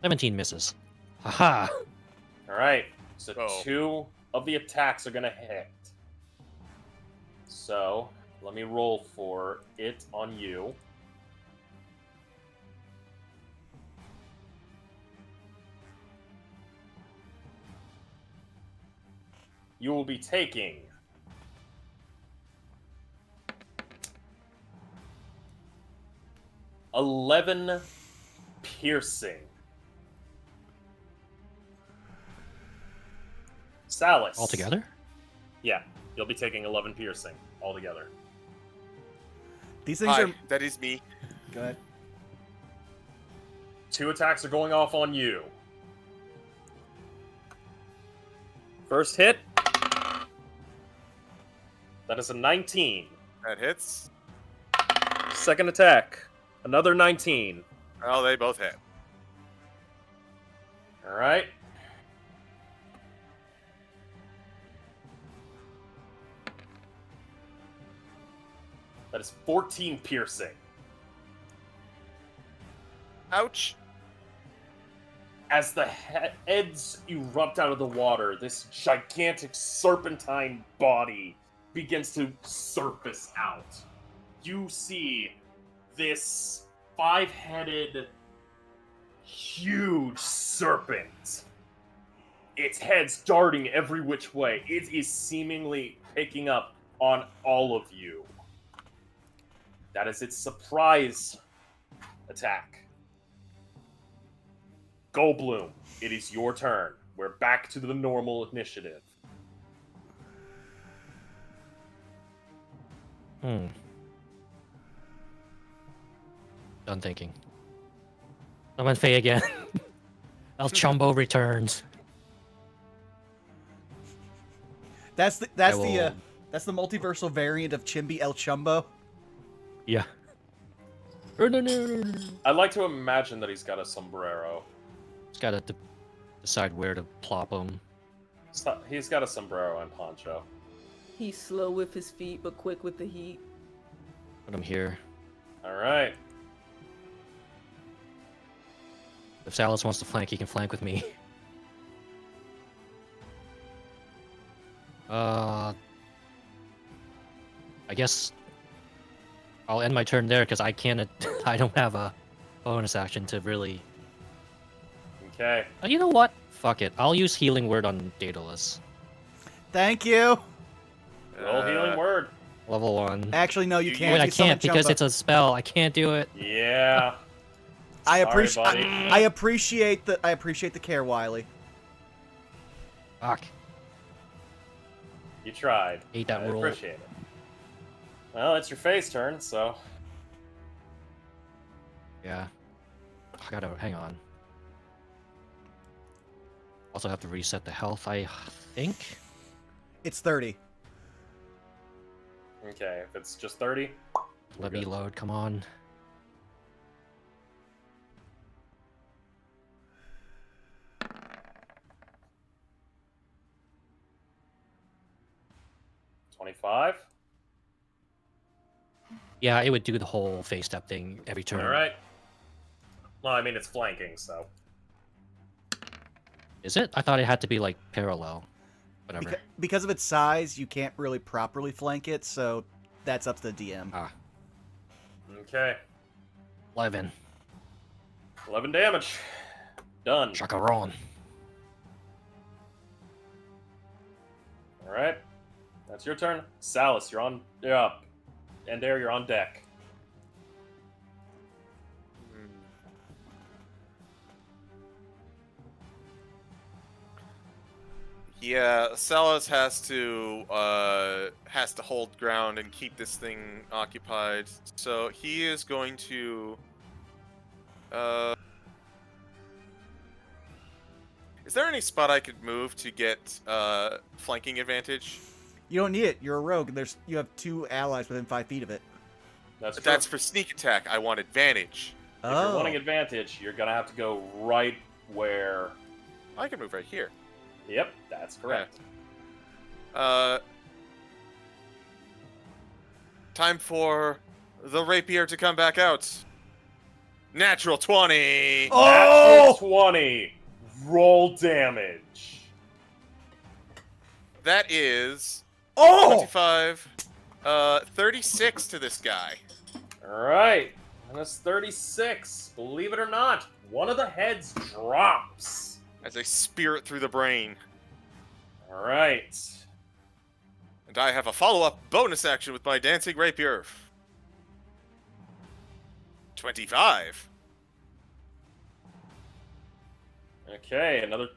17 misses. Haha. Alright. So Oh. 2 of the attacks are going to hit. So, let me roll for it on you. You will be taking 11 piercing. Salus. Altogether? Yeah, you'll be taking 11 piercing altogether. These things Hi, are. that is me. Go ahead. 2 attacks are going off on you. First hit. That is a 19. That hits. Second attack. Another 19. Oh, they both hit. All right. That is 14 piercing. Ouch. As the heads erupt out of the water, this gigantic serpentine body begins to surface out. You see this 5-headed, huge serpent. Its head's darting every which way. It is seemingly picking up on all of you. That is its surprise attack. Goldblum, it is your turn. We're back to the normal initiative. Done thinking. Summon Faye again. El Chumbo returns. That's the I will- that's the multiversal variant of Chimby El Chumbo. Yeah. I'd like to imagine that he's got a sombrero. Just gotta decide where to plop him. So he's got a sombrero and poncho. He's slow with his feet, but quick with the heat. Put him here. All right. If Salas wants to flank, he can flank with me. I guess I'll end my turn there because I can't. I don't have a bonus action to really. Okay. You know what? Fuck it. I'll use Healing Word on Daedalus. Thank you. Roll healing word. Level 1. Actually, no, you Wait, can't. Wait, I You summon can't because Chumbo. it's a spell. I can't do it. Yeah. I Sorry, appreciate. buddy. I appreciate the. I appreciate the care, Wiley. Fuck. You tried. Hate that I roll. appreciate it. Well, it's your face turn, so. Yeah. I gotta hang on. Also have to reset the health, I think. It's 30. Okay, if it's just 30. Let me load, come on. $25. Yeah, it would do the whole face step thing every turn. All right. Well, I mean, it's flanking, so. Is it? I thought it had to be like parallel. Whatever. Because of its size, you can't really properly flank it, so that's up to the DM. Ah, Okay. 11. 11 damage. Done. Chacaron. All right. That's your turn. Salas, you're up. Ender, you're on deck. Yeah, Salas has to hold ground and keep this thing occupied. So he is going to. Is there any spot I could move to get flanking advantage? You don't need it. You're a rogue. You have 2 allies within 5 feet of it. That's But true. that's for sneak attack. I want advantage. If you're wanting advantage, you're gonna have to go right where. I can move right here. Yep, that's correct. Time for the rapier to come back out. Natural 20. Oh! Natural 20. Roll damage. That is Oh! 25, 36 to this guy. All right. And that's 36. Believe it or not, one of the heads drops. As I spear it through the brain. All right. And I have a follow-up bonus action with my dancing rapier. 25. Okay, another.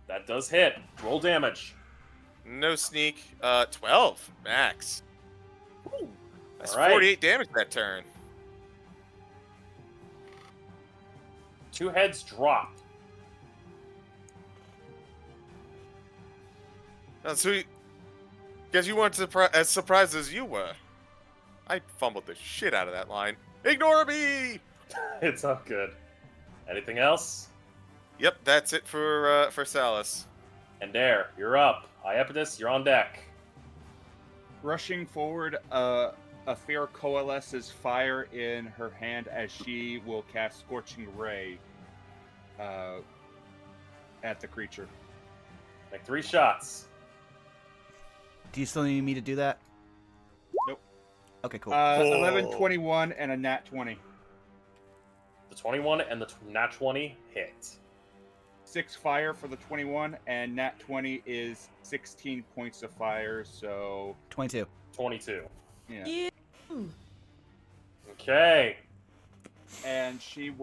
That does hit. Roll damage. No sneak. 12 max. Woo. That's All right. 48 damage that turn. 2 heads drop. So, guess you weren't as surprised as you were. I fumbled the shit out of that line. Ignore me! It's all good. Anything else? Yep, that's it for Salus. And there, you're up. Iapetus, you're on deck. Rushing forward, a fair coalesces fire in her hand as she will cast Scorching Ray at the creature. Make 3 shots. Do you still need me to do that? Nope. Okay, cool. 11, 21, and a nat 20. The 21 and the nat 20 hit. 6 fire for the 21, and nat 20 is 16 points of fire, so 22. 22. yeah. Yeah. Okay. And she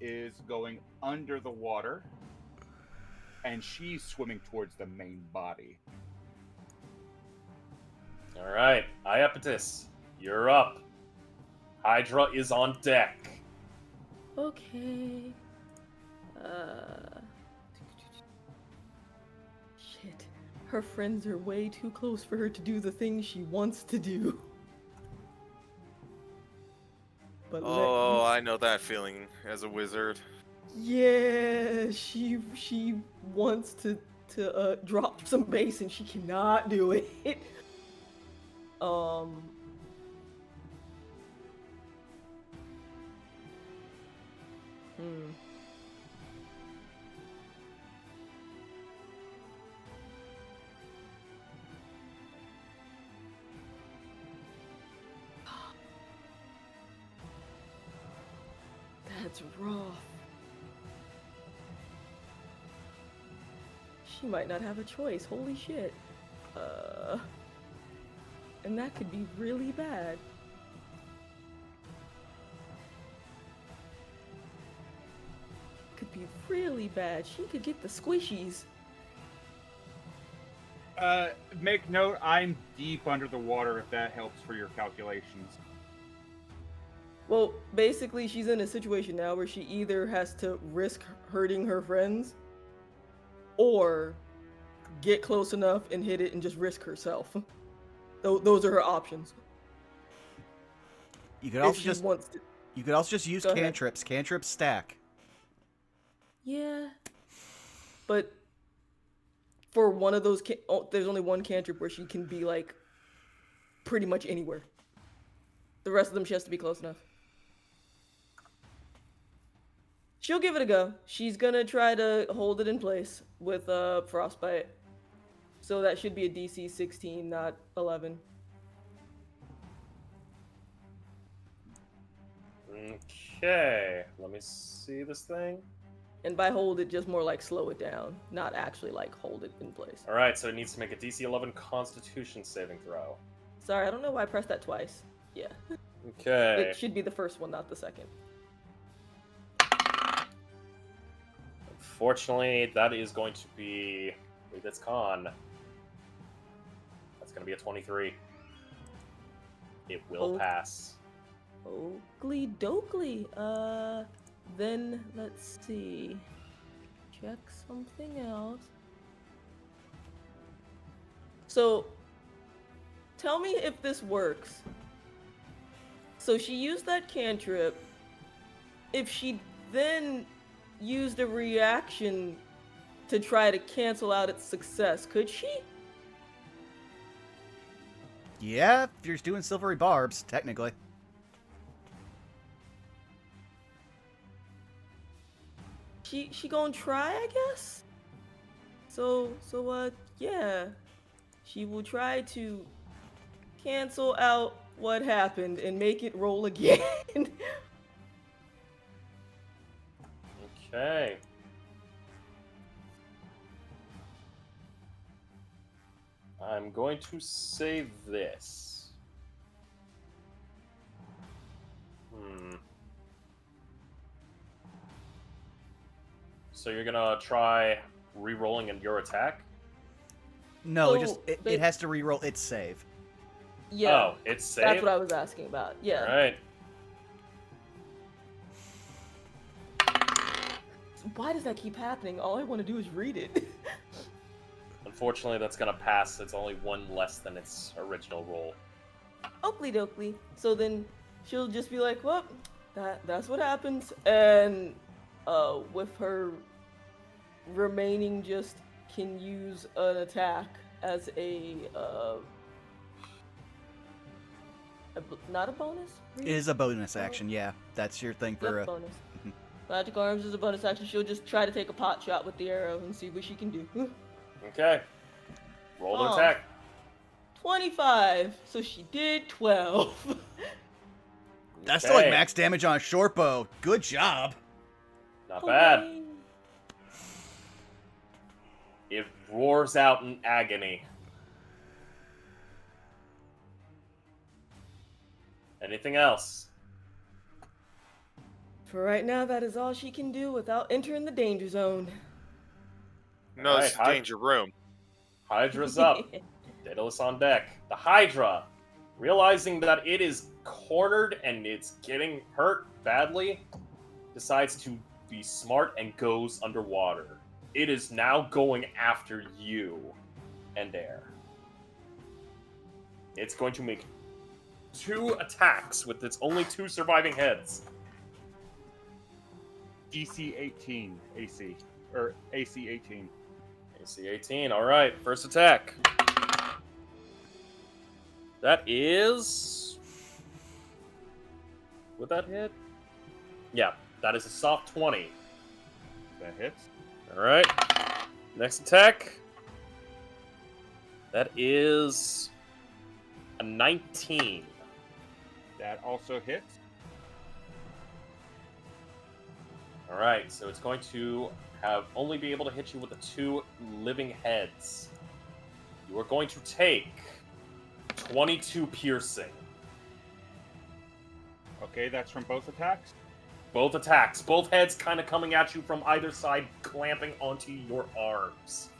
is going under the water, and she's swimming towards the main body. All right. Iapetus, you're up. Hydra is on deck. Okay. Shit. Her friends are way too close for her to do the things she wants to do. But Oh, I know that feeling as a wizard. yeah, she wants to drop some bass and she cannot do it. That's rough. She might not have a choice. Holy shit. And that could be really bad. Could be really bad. She could get the squishies. Make note, I'm deep under the water if that helps for your calculations. Well, basically, she's in a situation now where she either has to risk hurting her friends or get close enough and hit it and just risk herself. Those are her options. You could If also she just wants to. you could also just use Go ahead. cantrips. Cantrips stack. Yeah. But for one of those, there's only one cantrip where she can be like pretty much anywhere. The rest of them, she has to be close enough. She'll give it a go. She's gonna try to hold it in place with frostbite. So that should be a DC 16, not 11. Okay. Let me see this thing. And by hold it, just more like slow it down, not actually like hold it in place. All right, so it needs to make a DC 11 Constitution saving throw. Sorry, I don't know why I pressed that twice. Yeah. Okay. It should be the first one, not the second. Unfortunately, that is going to be... I believe it's con. That's going to be a 23. It will Oh. pass. Oakley dokley. Then let's see. Check something else. So, tell me if this works. So she used that cantrip. If she then used a reaction to try to cancel out its success, could she? Yeah, if you're doing silvery barbs, technically. She gonna try, I guess? So yeah. She will try to cancel out what happened and make it roll again. Okay. I'm going to save this. So you're gonna try re-rolling in your attack? No, So, it has to re-roll its save. Yeah. Oh, it's saved? That's what I was asking about. Yeah. Alright. Why does that keep happening? All I want to do is read it. Unfortunately, that's gonna pass. It's only one less than its original roll. Oakley dokley. So then she'll just be like, well, that's what happens. And with her remaining just can use an attack as not a bonus? It is a bonus action, yeah. That's your thing for Yep, bonus. Magic Arms is a bonus action. She'll just try to take a pot shot with the arrow and see what she can do. Okay. Roll the Oh. attack. 25. So she did 12. That's still like Okay. max damage on a short bow. Good job. Not bad. Hooray. It roars out in agony. Anything else? For right now, that is all she can do without entering the danger zone. No, this is Alright, danger room. Hydra's up. Daedalus on deck. The Hydra, realizing that it is cornered and it's getting hurt badly, decides to be smart and goes underwater. It is now going after you and Air. It's going to make 2 attacks with its only 2 surviving heads. DC 18 AC. Or AC 18. AC 18, alright, first attack. That is... Would that hit? Yeah, that is a soft 20. That hits. Alright. Next attack. That is a 19. That also hits. Alright, so it's going to only be able to hit you with the 2 living heads. You are going to take 22 piercing. Okay, that's from both attacks. Both attacks, both heads kind of coming at you from either side, clamping onto your arms.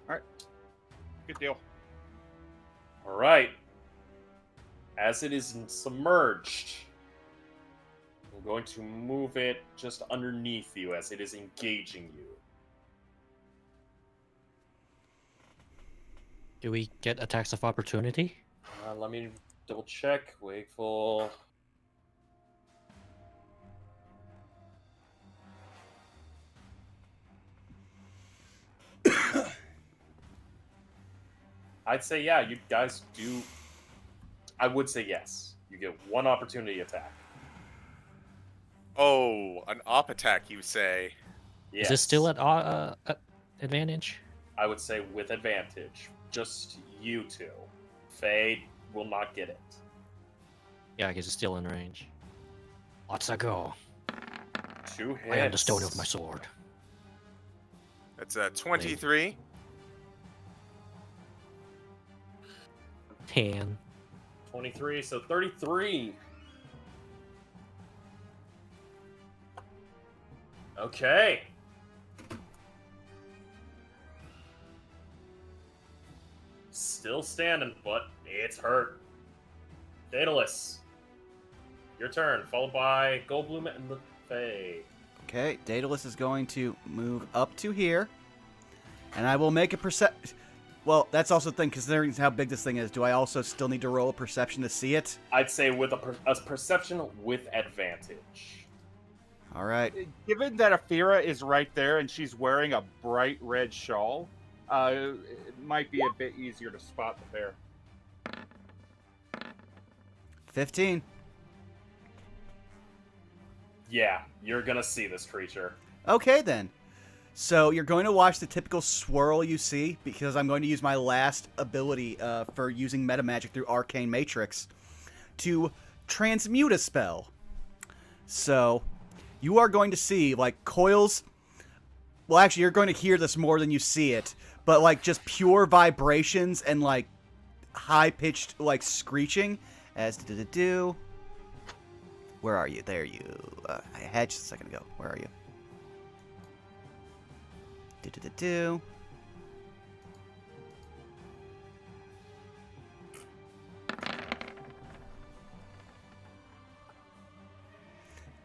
Alright. Good deal. Alright. As it is submerged, I'm going to move it just underneath you as it is engaging you. Do we get attacks of opportunity? Let me double check. Wakeful. I'd say, yeah, you guys do. I would say yes. You get 1 opportunity attack. Oh, an op attack, you say? Yes. Is this still at advantage? I would say with advantage. Just you 2. Faye will not get it. Yeah, I guess it's still in range. Let's go. 2 hits. I am the stone of my sword. That's a 23. 10. 23, so 33. Okay. Still standing, but it's hurt. Daedalus, your turn, followed by Goldblum and the Fae. Okay, Daedalus is going to move up to here, and I will make a Well, that's also the thing, considering how big this thing is. Do I also still need to roll a perception to see it? I'd say with a perception with advantage. All right. Given that Afira is right there and she's wearing a bright red shawl, it might be a bit easier to spot the bear. 15. Yeah, you're gonna see this creature. Okay, then. So you're going to watch the typical swirl you see, because I'm going to use my last ability for using meta magic through Arcane Matrix to transmute a spell. So you are going to see, like, coils. Well, actually, you're going to hear this more than you see it, but, like, just pure vibrations and, like, high-pitched, like, screeching as do. Where are you? There you. I had just a second ago. Where are you?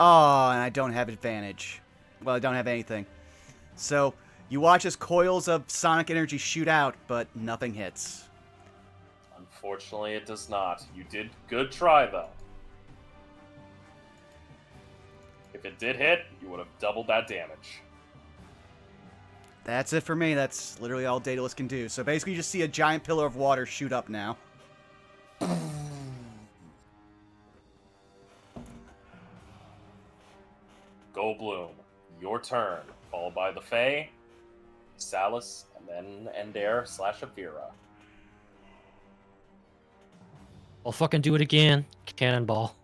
Oh, and I don't have advantage. Well, I don't have anything. So, you watch as coils of sonic energy shoot out, but nothing hits. Unfortunately, it does not. You did good try, though. If it did hit, you would have doubled that damage. That's it for me. That's literally all Daedalus can do. So basically you just see a giant pillar of water shoot up now. Go Bloom. Your turn. Followed by the Fae, Salus, and then Ender/Avira. I'll fucking do it again. Cannonball.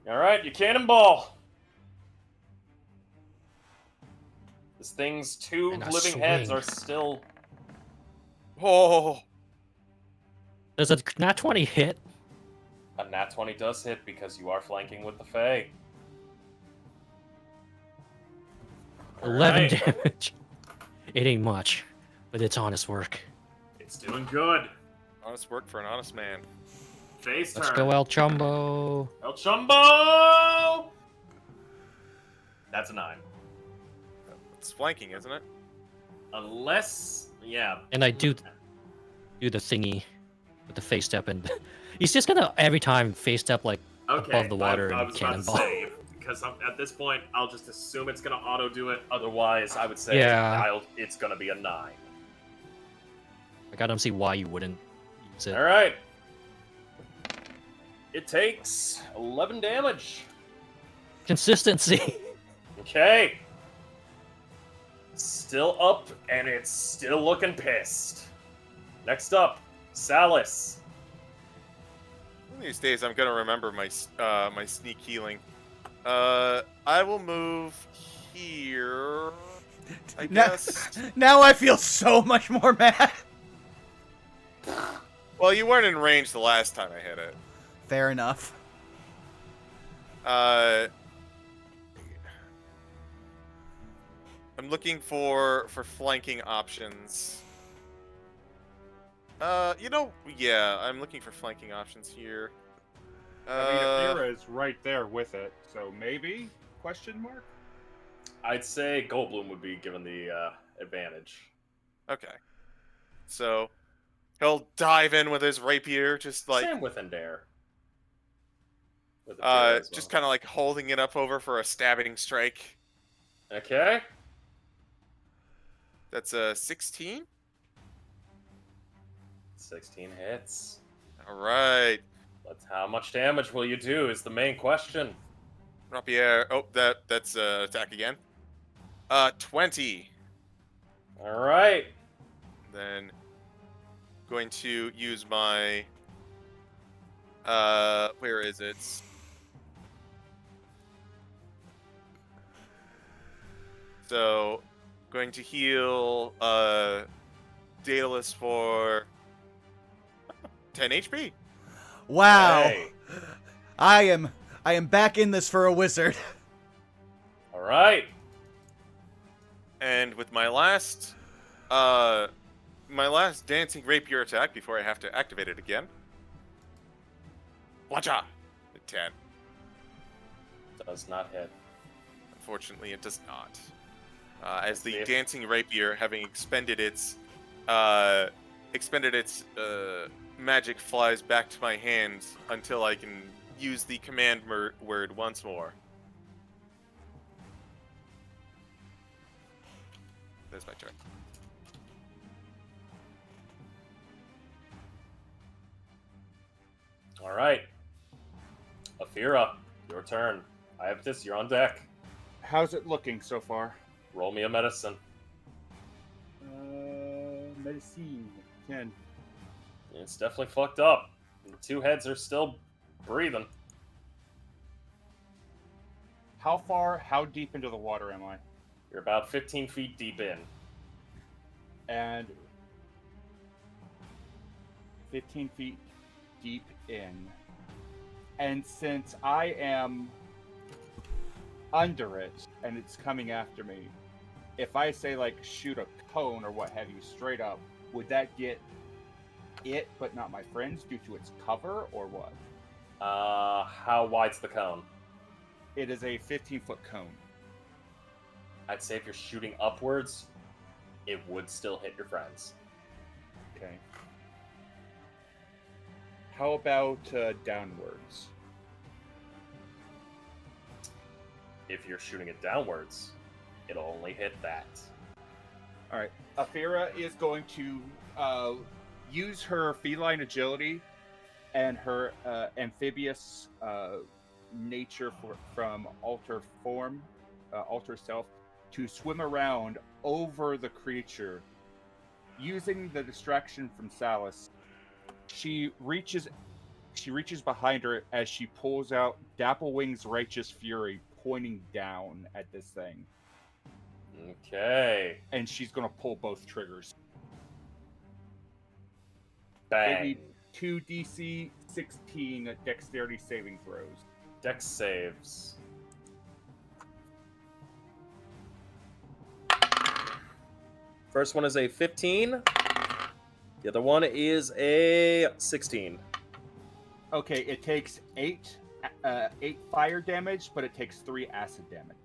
Alright, you cannonball! This thing's two And a living heads swing. are still... Oh, Does a nat 20 hit? A nat 20 does hit because you are flanking with the Fae. 11 Alright. damage. It ain't much, but it's honest work. It's doing good. honest work for an honest man. Fae's Let's turn. go El Chumbo. El Chumbo! That's a 9. It's flanking, isn't it? Unless... Yeah. And I do the thingy with the face step, and he's just gonna every time face step like Okay, above the water I and was about to cannonball. say, because at this point, I'll just assume it's going to auto-do it. Otherwise, I would say Yeah. it's going to be a 9. Like, I don't see why you wouldn't use it. Alright. It takes 11 damage. Consistency. Okay. Still up, and it's still looking pissed. Next up, Salus. One of these days, I'm gonna remember my my sneak healing. I will move here. I guess. Now I feel so much more mad. Well, you weren't in range the last time I hit it. Fair enough. I'm looking for flanking options. Yeah, I'm looking for flanking options here. I mean, Avira is right there with it, so maybe? Question mark? I'd say Goldblum would be given the advantage. Okay. So he'll dive in with his rapier, just like Same with Ender. With Avira as just well. kind of like holding it up over for a stabbing strike. Okay. That's a 16. 16 hits. All right. But how much damage will you do is the main question. Rapier. Oh, that's attack again. 20. All right. Then going to use my where is it? So going to heal Daedalus for 10 HP. Wow. Hey. I am back in this for a wizard. All right. And with my last dancing rapier attack before I have to activate it again. Watcha! 10. Does not hit. Unfortunately, it does not. As the Yes. dancing rapier, having expended its magic, flies back to my hand until I can use the command word once more. That's my turn. All right. Avira, your turn. I have this. You're on deck. How's it looking so far? Roll me a medicine. Medicine. 10. It's definitely fucked up. The two heads are still breathing. How deep into the water am I? You're about 15 feet deep in. And 15 feet deep in. And since I am under it and it's coming after me, if I say like shoot a cone or what have you straight up, would that get it but not my friends due to its cover or what? How wide's the cone? It is a 15-foot cone. I'd say if you're shooting upwards, it would still hit your friends. Okay. How about downwards? If you're shooting it downwards, it'll only hit that. All right. Afira is going to use her feline agility and her amphibious nature from alter form, alter self, to swim around over the creature. Using the distraction from Salus, she reaches behind her as she pulls out Dapplewing's Righteous Fury, pointing down at this thing. Okay. And she's going to pull both triggers. Bang. Maybe 2 DC 16 dexterity saving throws. Dex saves. First one is a 15. The other one is a 16. Okay, it takes 8 fire damage, but it takes 3 acid damage.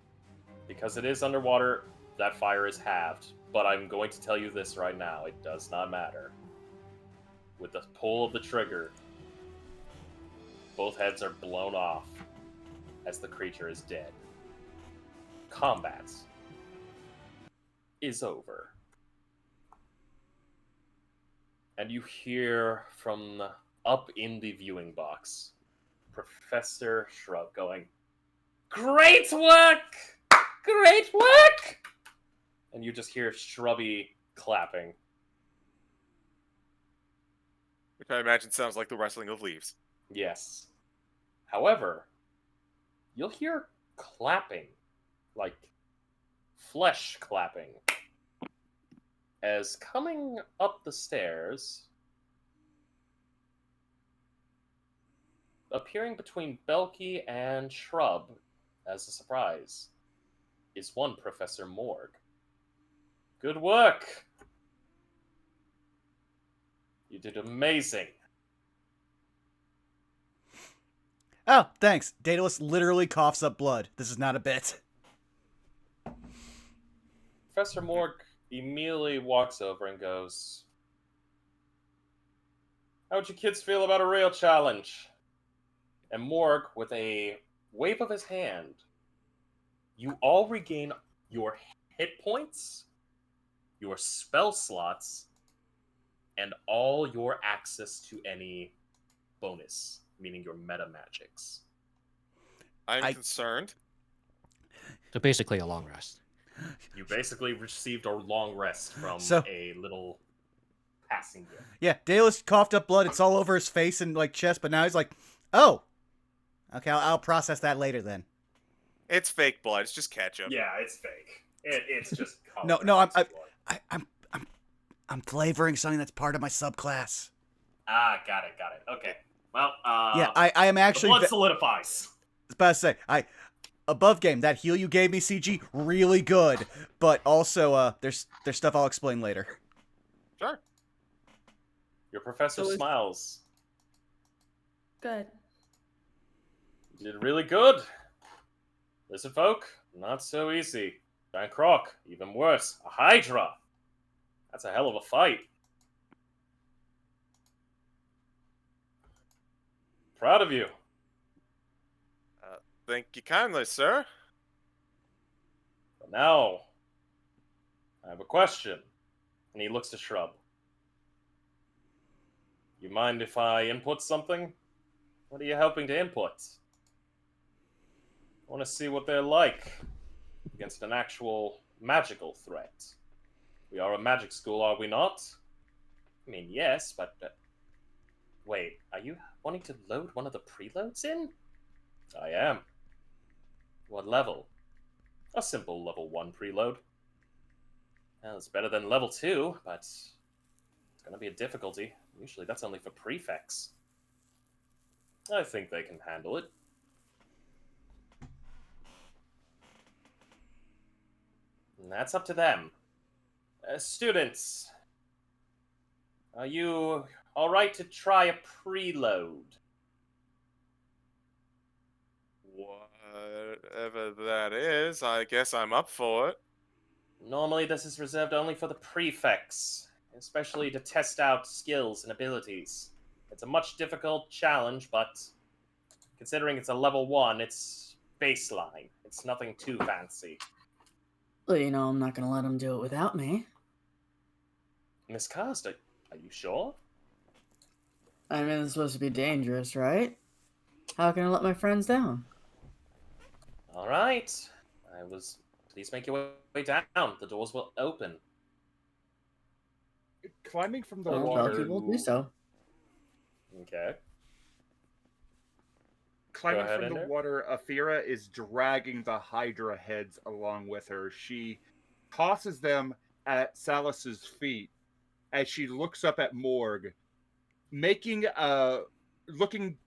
Because it is underwater, that fire is halved. But I'm going to tell you this right now. It does not matter. With the pull of the trigger, both heads are blown off as the creature is dead. Combat is over. And you hear from up in the viewing box, Professor Shrub going, "Great work! Great work!" And you just hear Shrubby clapping. Which I imagine sounds like the rustling of leaves. Yes. However, you'll hear clapping, like flesh clapping, as coming up the stairs, appearing between Belky and Shrub as a surprise, is one Professor Morg. Good work! You did amazing. Oh, thanks. Daedalus literally coughs up blood. This is not a bit. Professor Morg immediately walks over and goes, "How'd you kids feel about a real challenge?" And Morg, with a wave of his hand, you all regain your hit points, your spell slots, and all your access to any bonus, meaning your meta magics. I'm concerned. So basically a long rest. You basically received a long rest from a little passing gift. Yeah, Daedalus coughed up blood. It's all over his face and like chest, but now he's like, "Oh, okay, I'll process that later then." It's fake blood. It's just ketchup. Yeah, it's fake. It's just No, color. I'm flavoring something that's part of my subclass. Ah, got it. Okay. Well, Yeah, I am actually. The blood solidifies. I was about to say, above game, that heal you gave me, CG, really good. But also, there's stuff I'll explain later. Sure. Your professor smiles. Good. You did really good. Listen, folk, not so easy. Giant croc, even worse. A hydra. That's a hell of a fight. Proud of you. Thank you kindly, sir. But now, I have a question. And he looks to Shrub. You mind if I input something? What are you helping to input? I want to see what they're like against an actual magical threat. We are a magic school, are we not? I mean, yes, but... wait, are you wanting to load one of the preloads in? I am. What level? A simple level 1 preload. Well, it's better than level 2, but it's going to be a difficulty. Usually that's only for prefects. I think they can handle it. And that's up to them. Students, are you alright to try a preload? What? is, I guess I'm up for it. Normally, this is reserved only for the prefects, especially to test out skills and abilities. It's a much difficult challenge, but considering it's a level 1, it's baseline. It's nothing too fancy. Well, I'm not gonna let him do it without me. Miss Cast, are you sure? I mean, it's supposed to be dangerous, right? How can I let my friends down? All right. Please make your way down. The doors will open. Climbing from the Well, water. Belky will do so. Okay. Climbing ahead, from the Ender. water, Athira is dragging the Hydra heads along with her. She tosses them at Salus's feet as she looks up at Morg, looking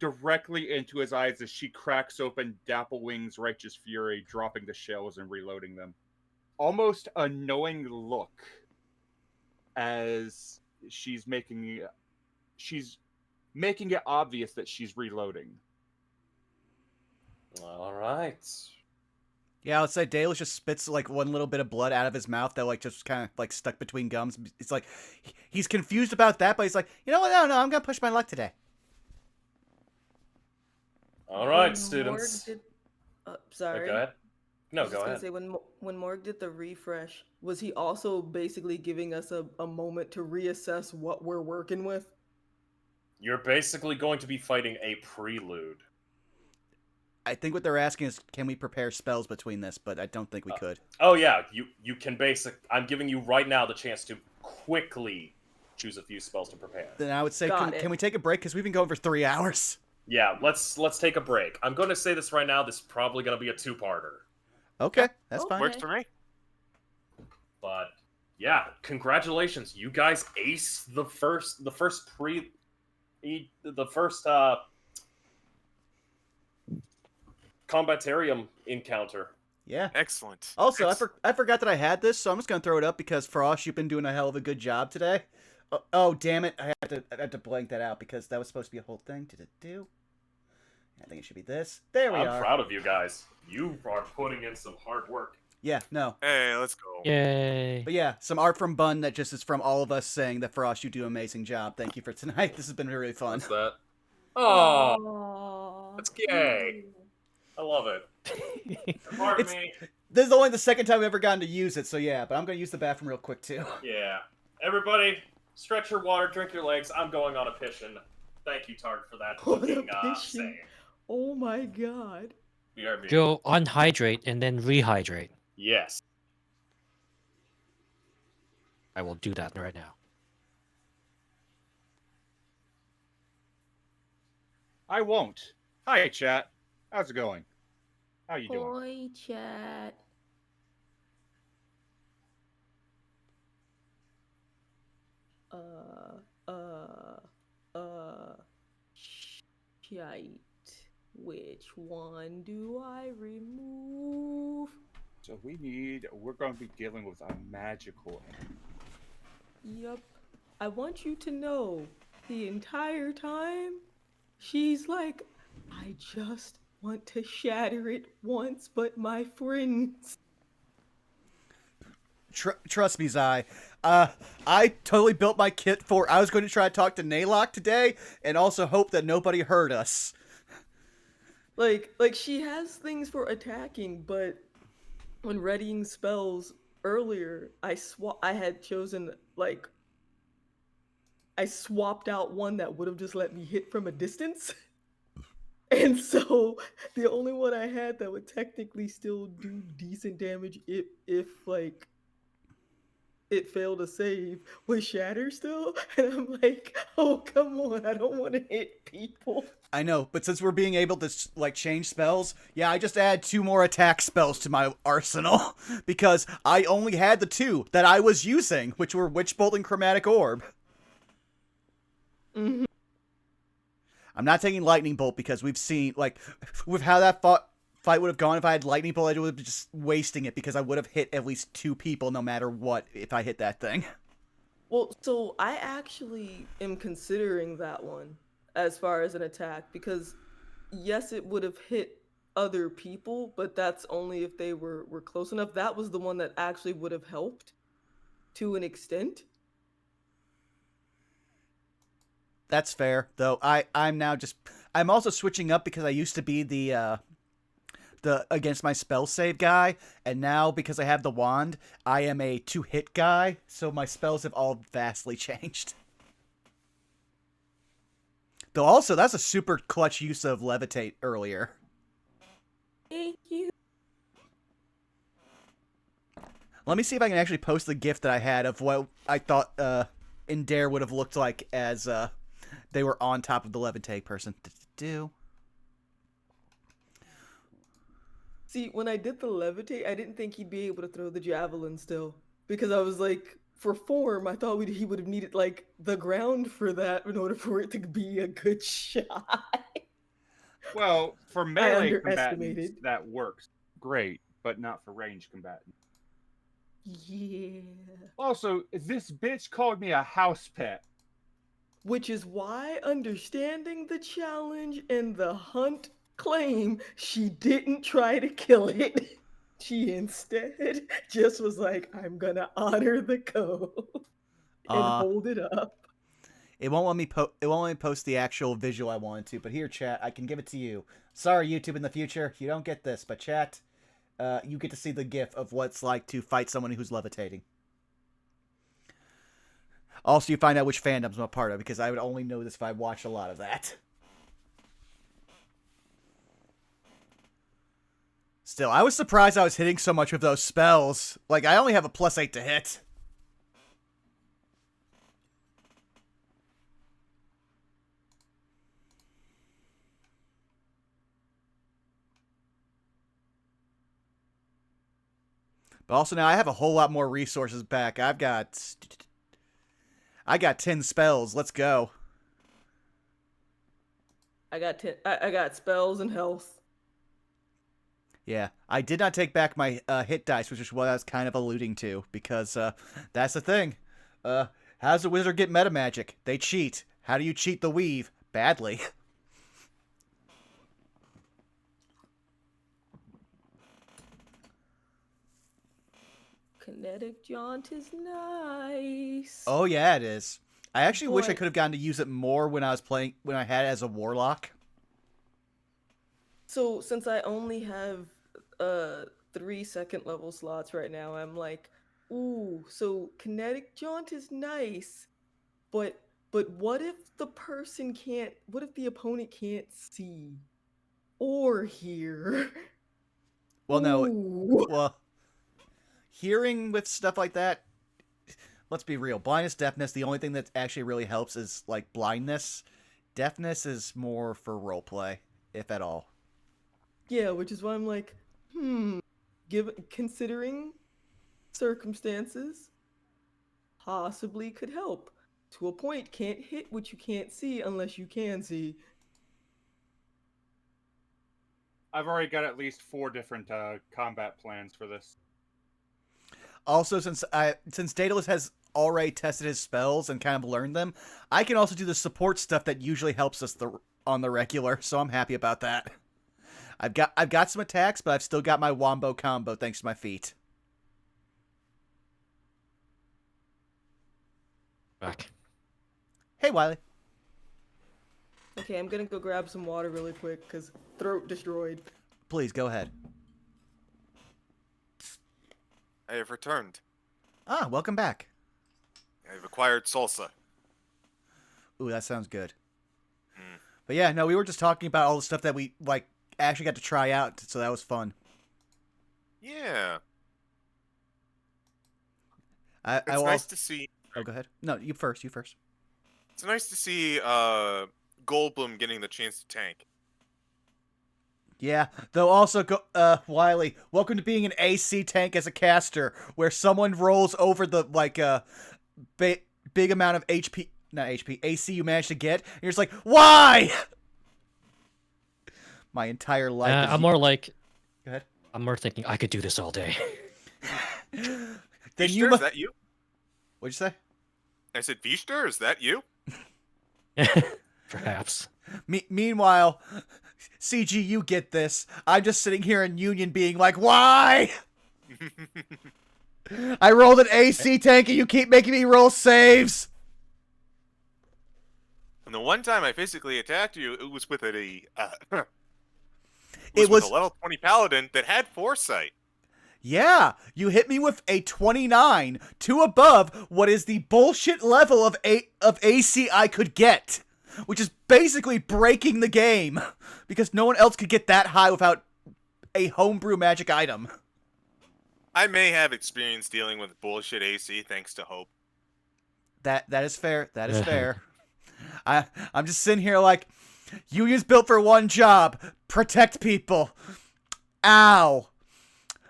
directly into his eyes as she cracks open Dapplewing's Righteous Fury, dropping the shells and reloading them. Almost a knowing look as she's making it obvious that she's reloading. All right. Yeah, let's say Dalus just spits like one little bit of blood out of his mouth that like just kind of like stuck between gums. It's like he's confused about that, but he's like, you know what? No, I'm gonna push my luck today. All right, When students. Morg sorry. Go ahead. No, I was go just ahead. gonna say when Morg did the refresh, was he also basically giving us a moment to reassess what we're working with? You're basically going to be fighting a prelude. I think what they're asking is, can we prepare spells between this? But I don't think we could. Oh yeah, you can I'm giving you right now the chance to quickly choose a few spells to prepare. Then I would say, Got it. can we take a break? Because we've been going for 3 hours. Yeah, let's take a break. I'm going to say this right now. This is probably going to be a 2-parter. Okay, that's Okay. fine. Works for me. But yeah, congratulations. You guys aced the first combatarium encounter. Yeah. Excellent. Also, I forgot that I had this, so I'm just gonna throw it up because Frost, you've been doing a hell of a good job today. Oh damn it! I had to blank that out because that was supposed to be a whole thing. Did it do? I think it should be this. There we I'm are. proud of you guys. You are putting in some hard work. Yeah, no. Hey, let's go. Yay. But yeah, some art from Bun that just is from all of us saying that Frost, you do an amazing job. Thank you for tonight. This has been really fun. What's that? Oh, Aww. that's gay. I love it. Pardon me. This is only the second time we've ever gotten to use it, so yeah. But I'm gonna use the bathroom real quick too. Yeah. Everybody, stretch your water, drink your legs. I'm going on a pission. Thank you, Tart, for that On a fucking pission? saying. Oh my god. BRB. Go unhydrate and then rehydrate. Yes. I will do that right now. I won't. Hi, chat. How's it going? How you doing? Boy, chat. Shite. Which one do I remove? So we're going to be dealing with a magical enemy. Yup. I want you to know the entire time, she's like, I just want to shatter it once, but my friends. Trust me, Zai. I totally built my kit for. I was going to try to talk to Naylock today, and also hope that nobody heard us. Like she has things for attacking, but when readying spells earlier, I had chosen I swapped out one that would have just let me hit from a distance. And so the only one I had that would technically still do decent damage if like it failed to save was Shatter still. And I'm like, oh come on, I don't want to hit people. I know, but since we're being able to like change spells, yeah, I just add 2 more attack spells to my arsenal because I only had the 2 that I was using, which were Witch Bolt and Chromatic Orb. Mm-hmm. I'm not taking Lightning Bolt because we've seen like with how that fight would have gone if I had Lightning Bolt. I would have been just wasting it because I would have hit at least 2 people no matter what if I hit that thing. Well, so I actually am considering that one as far as an attack because yes, it would have hit other people, but that's only if they were close enough. That was the one that actually would have helped to an extent. That's fair, though. I'm also switching up because I used to be the against my spell save guy, and now because I have the wand, I am a 2-hit guy. So my spells have all vastly changed. Though also, that's a super clutch use of levitate earlier. Thank you. Let me see if I can actually post the GIF that I had of what I thought Indare would have looked like as they were on top of the levitate person. See, when I did the levitate, I didn't think he'd be able to throw the javelin still. Because I was like, for form, I thought he would have needed, like, the ground for that in order for it to be a good shot. Well, for melee combatants, underestimated. that works great, but not for ranged combatants. Yeah. Also, this bitch called me a house pet. Which is why, understanding the challenge and the hunt claim, she didn't try to kill it. She instead just was like, I'm gonna honor the code and hold it up. It won't let me post the actual visual I wanted to, but here, chat, I can give it to you. Sorry, YouTube, in the future, you don't get this, but chat, you get to see the GIF of what it's like to fight someone who's levitating. Also, you find out which fandoms I'm a part of, because I would only know this if I watched a lot of that. Still, I was surprised I was hitting so much with those spells. Like, I only have a +8 to hit. But also now I have a whole lot more resources back. I got 10 spells. Let's go. I got spells and health. Yeah, I did not take back my hit dice, which is what I was kind of alluding to, because that's the thing. How does a wizard get meta magic? They cheat. How do you cheat the weave? Badly. Kinetic jaunt is nice. Oh yeah, it is. I actually wish I Boy. could have gotten to use it more when I had it as a warlock. So since I only have 3 second level slots right now, I'm like, ooh, so kinetic jaunt is nice, but what if what if the opponent can't see or hear? Well, no. Ooh. Well, hearing with stuff like that, let's be real. Blindness, deafness, the only thing that actually really helps is, like, blindness. Deafness is more for roleplay, if at all. Yeah, which is why I'm like, considering circumstances, possibly could help. To a point, can't hit what you can't see unless you can see. I've already got at least 4 different combat plans for this. Also, since Daedalus has already tested his spells and kind of learned them, I can also do the support stuff that usually helps us on the regular, so I'm happy about that. I've got some attacks, but I've still got my wombo combo thanks to my feet. Back. Hey, Wiley. Okay, I'm gonna go grab some water really quick, because throat destroyed. Please, go ahead. I have returned. Ah, welcome back. I have acquired salsa. Ooh, that sounds good. Mm. But yeah, no, we were just talking about all the stuff that we, like, actually got to try out, so that was fun. Yeah. I It's will... nice to see. Oh, go ahead. No, you first. It's nice to see Goldblum getting the chance to tank. Yeah, though also, Wiley, welcome to being an AC tank as a caster, where someone rolls over the, like, big amount of HP, not HP, AC you managed to get, and you're just like, why? My entire life I'm more like... Go ahead. I'm more thinking, I could do this all day. Then Vishter, is that you? What'd you say? I said, Vishter, is that you? Perhaps. Meanwhile, CG, you get this. I'm just sitting here in Union being like, why? I rolled an AC tank and you keep making me roll saves. And the one time I physically attacked you, it was with a It with was a level 20 paladin that had foresight. Yeah, you hit me with a 29 to above what is the bullshit level of AC I could get, which is basically breaking the game because no one else could get that high without a homebrew magic item. I may have experience dealing with bullshit AC thanks to Hope. That is fair. That is fair. I'm just sitting here like, Union's built for one job: protect people. Ow.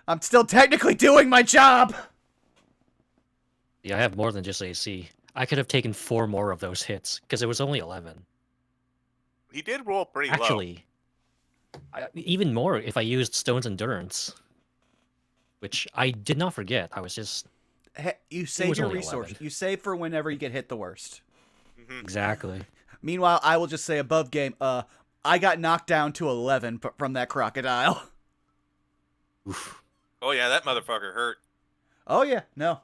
I'm still technically doing my job. Yeah, I have more than just AC. I could have taken 4 more of those hits because it was only 11. He did roll pretty Actually, even more if I used Stone's Endurance, which I did not forget. I was just Hey, you save was your only resources. 11. You save for whenever you get hit the worst. low. Mhm. exactly. Meanwhile, I will just say above game, I got knocked down to 11 from that crocodile. Oof. Oh yeah, that motherfucker hurt. Oh yeah, no.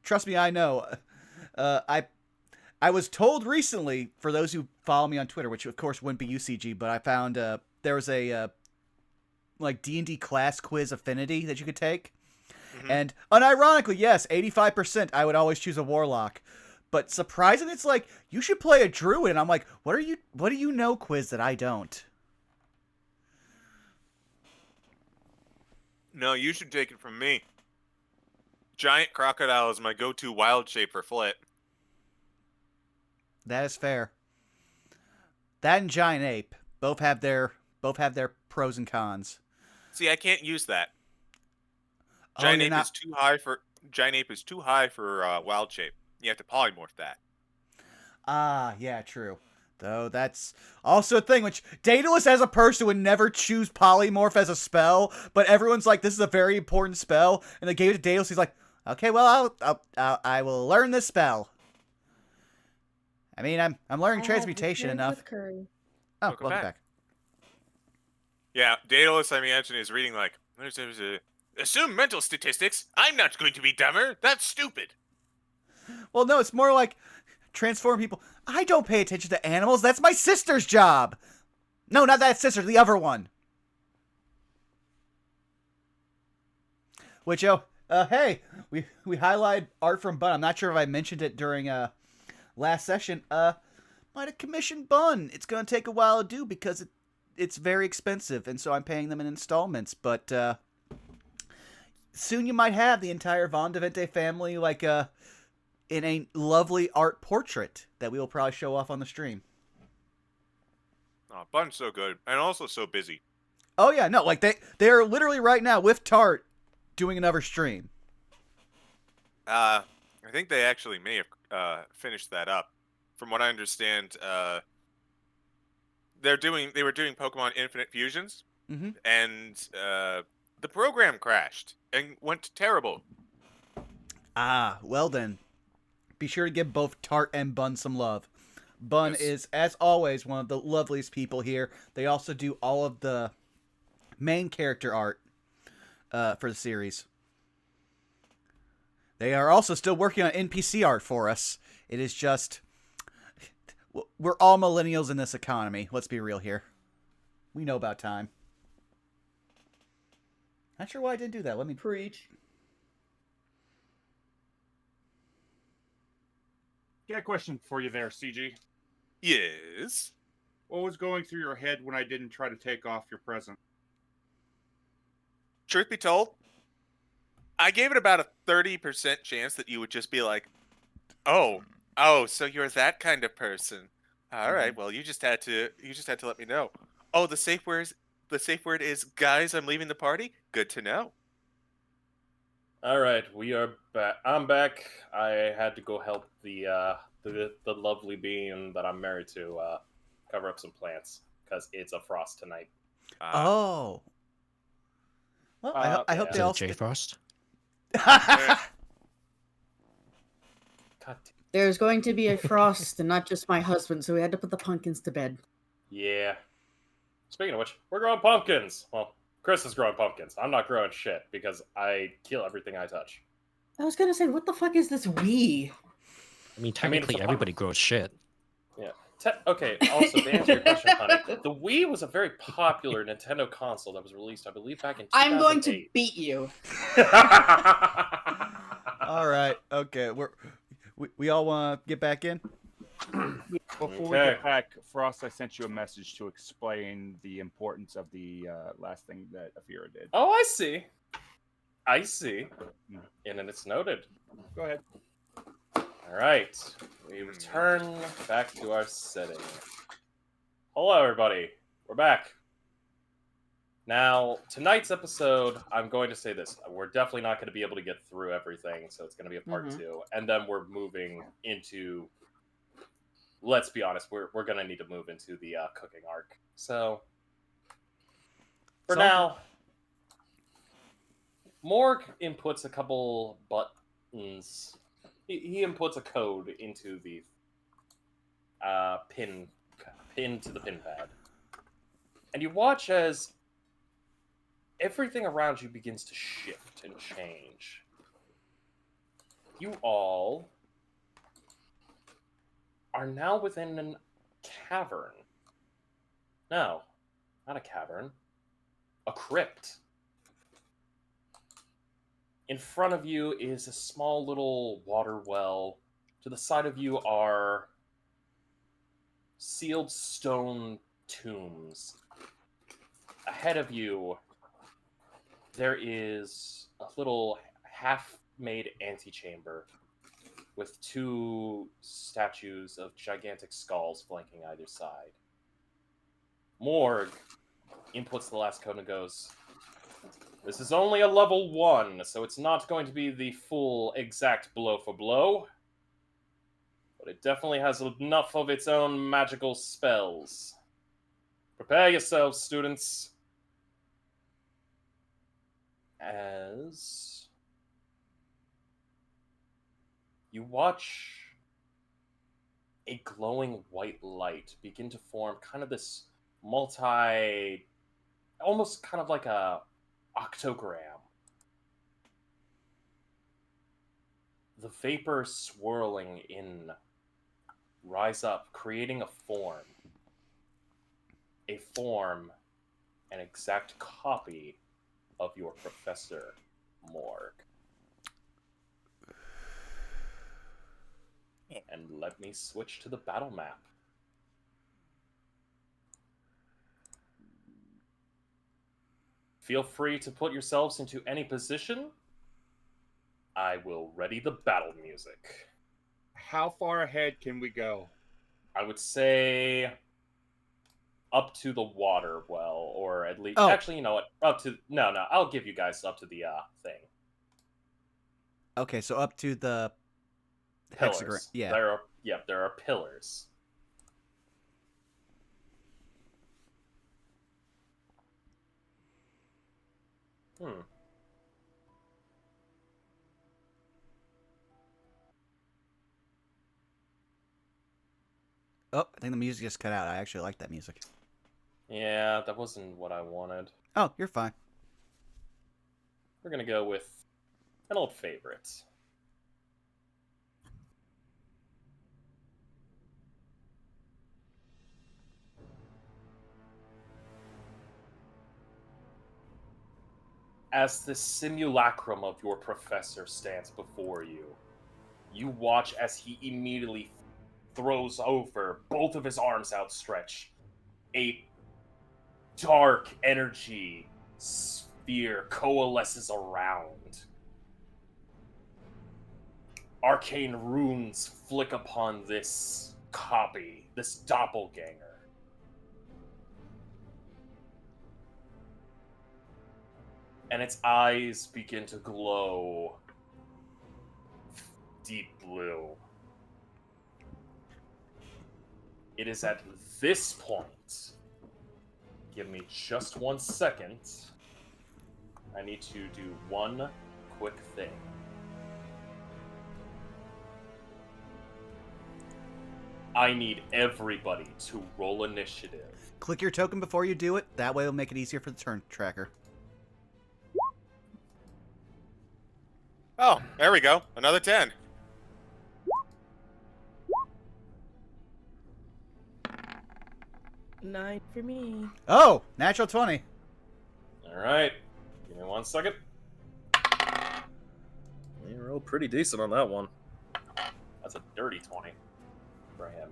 Trust me, I know. I was told recently, for those who follow me on Twitter, which of course wouldn't be UCG, but I found there was a like D&D class quiz affinity that you could take. Mhm. And unironically, yes, 85%, I would always choose a warlock. But surprisingly, it's like, you should play a druid. And I'm like, what do you know quiz that I don't? No, you should take it from me. Giant crocodile is my go-to wild shape for Flit. That is fair. That and giant ape both have their pros and cons. See, I can't use that. Oh, Giant you're ape not- is too high for wild shape. You have to polymorph that. Ah, yeah, true. Though that's also a thing which Daedalus as a person would never choose polymorph as a spell, but everyone's like, this is a very important spell, and they gave it to Daedalus. He's like, okay, well, I will learn this spell. I mean, I'm learning I have transmutation returned enough. with Curry. Oh, Welcome welcome back. back. Yeah, Daedalus, I imagine, is reading like, assume mental statistics. I'm not going to be dumber. That's stupid. Well, no, it's more like transform people. I don't pay attention to animals. That's my sister's job. No, not that sister, the other one. Which, hey, we highlighted art from Bun. I'm not sure if I mentioned it during last session. Might have commissioned Bun. It's gonna take a while to do because it's very expensive, and so I'm paying them in installments. But soon you might have the entire Von Devente family like in a lovely art portrait that we will probably show off on the stream. Oh, Bun's so good, and also so busy. Oh yeah, no, like they are literally right now with Tart doing another stream. I think they actually may have finished that up. From what I understand, they were doing Pokemon Infinite Fusions, Mhm. and the program crashed and went terrible. Ah, well then. Be sure to give both Tart and Bun some love. Bun Yes. is, as always, one of the loveliest people here. They also do all of the main character art for the series. They are also still working on NPC art for us. It is just... We're all millennials in this economy. Let's be real here. We know about time. Not sure why I didn't do that. Let me... Preach. Got a question for you there, CG. Yes. What was going through your head when I didn't try to take off your present? Truth be told, I gave it about a 30% chance that you would just be like, "Oh, so you're that kind of person. All right, well, you just had to let me know. Oh, the safe word is guys, I'm leaving the party. Good to know." All right, we are back. I'm back. I had to go help the lovely being that I'm married to cover up some plants because it's a frost tonight. Oh. Well, I hope Is they it all... J Frost? God There's going to be a frost, and not just my husband, so we had to put the pumpkins to bed. yeah. Speaking of which, we're growing pumpkins. Well, Chris is growing pumpkins. I'm not growing shit because I kill everything I touch. I was gonna say, what the fuck is this we? I mean, it's technically, a everybody grows shit. Yeah. Okay, also, to answer your question, honey, the Wii was a very popular Nintendo console that was released, I believe, back in 2008. I'm going to beat you. All right. Okay. We all want to get back in. Before we Okay. get back, Frost, I sent you a message to explain the importance of the last thing that Afira did. Oh, I see. I see. And then it's noted. Go ahead. All right. We return back to our setting. Hello, everybody. We're back. Now, tonight's episode, I'm going to say this. We're definitely not going to be able to get through everything, so it's going to be a part 2. And then we're moving into... Let's be honest, we're going to need to move into the cooking arc. So, for now, Morg inputs a couple buttons. He inputs a code into the pin to the pin pad. And you watch as everything around you begins to shift and change. You all are now within a cavern. No, not a cavern. A crypt. In front of you is a small little water well. To the side of you are sealed stone tombs. Ahead of you, there is a little half-made antechamber with 2 statues of gigantic skulls flanking either side. Morg inputs the last code and goes, "This is only a level 1, so it's not going to be the full exact blow for blow. But it definitely has enough of its own magical spells. Prepare yourselves, students." As you watch a glowing white light begin to form kind of this almost kind of like a octogram. The vapor swirling in rise up, creating a form. A form, an exact copy of your Professor Morg. And let me switch to the battle map. Feel free to put yourselves into any position. I will ready the battle music. How far ahead can we go? I would say up to the water well, or at least... Oh. Actually, you know what? No, I'll give you guys up to the thing. Okay, so up to the Pillars. hexagram. Yeah. There are pillars. Oh, I think the music just cut out. I actually like that music. Yeah, that wasn't what I wanted. Oh, you're fine. We're gonna go with an old favorite. As the simulacrum of your professor stands before you, you watch as he immediately throws over, both of his arms outstretched, a dark energy sphere coalesces around. Arcane runes flick upon this copy, this doppelganger. And its eyes begin to glow deep blue. It is at this point, give me just 1 second, I need to do one quick thing. I need everybody to roll initiative. click your token before you do it. That way it'll make it easier for the turn tracker. Oh, there we go. Another 10. Nine for me. Oh, natural 20. All right. Give me 1 second. You rolled pretty decent on that one. That's a dirty 20 for him.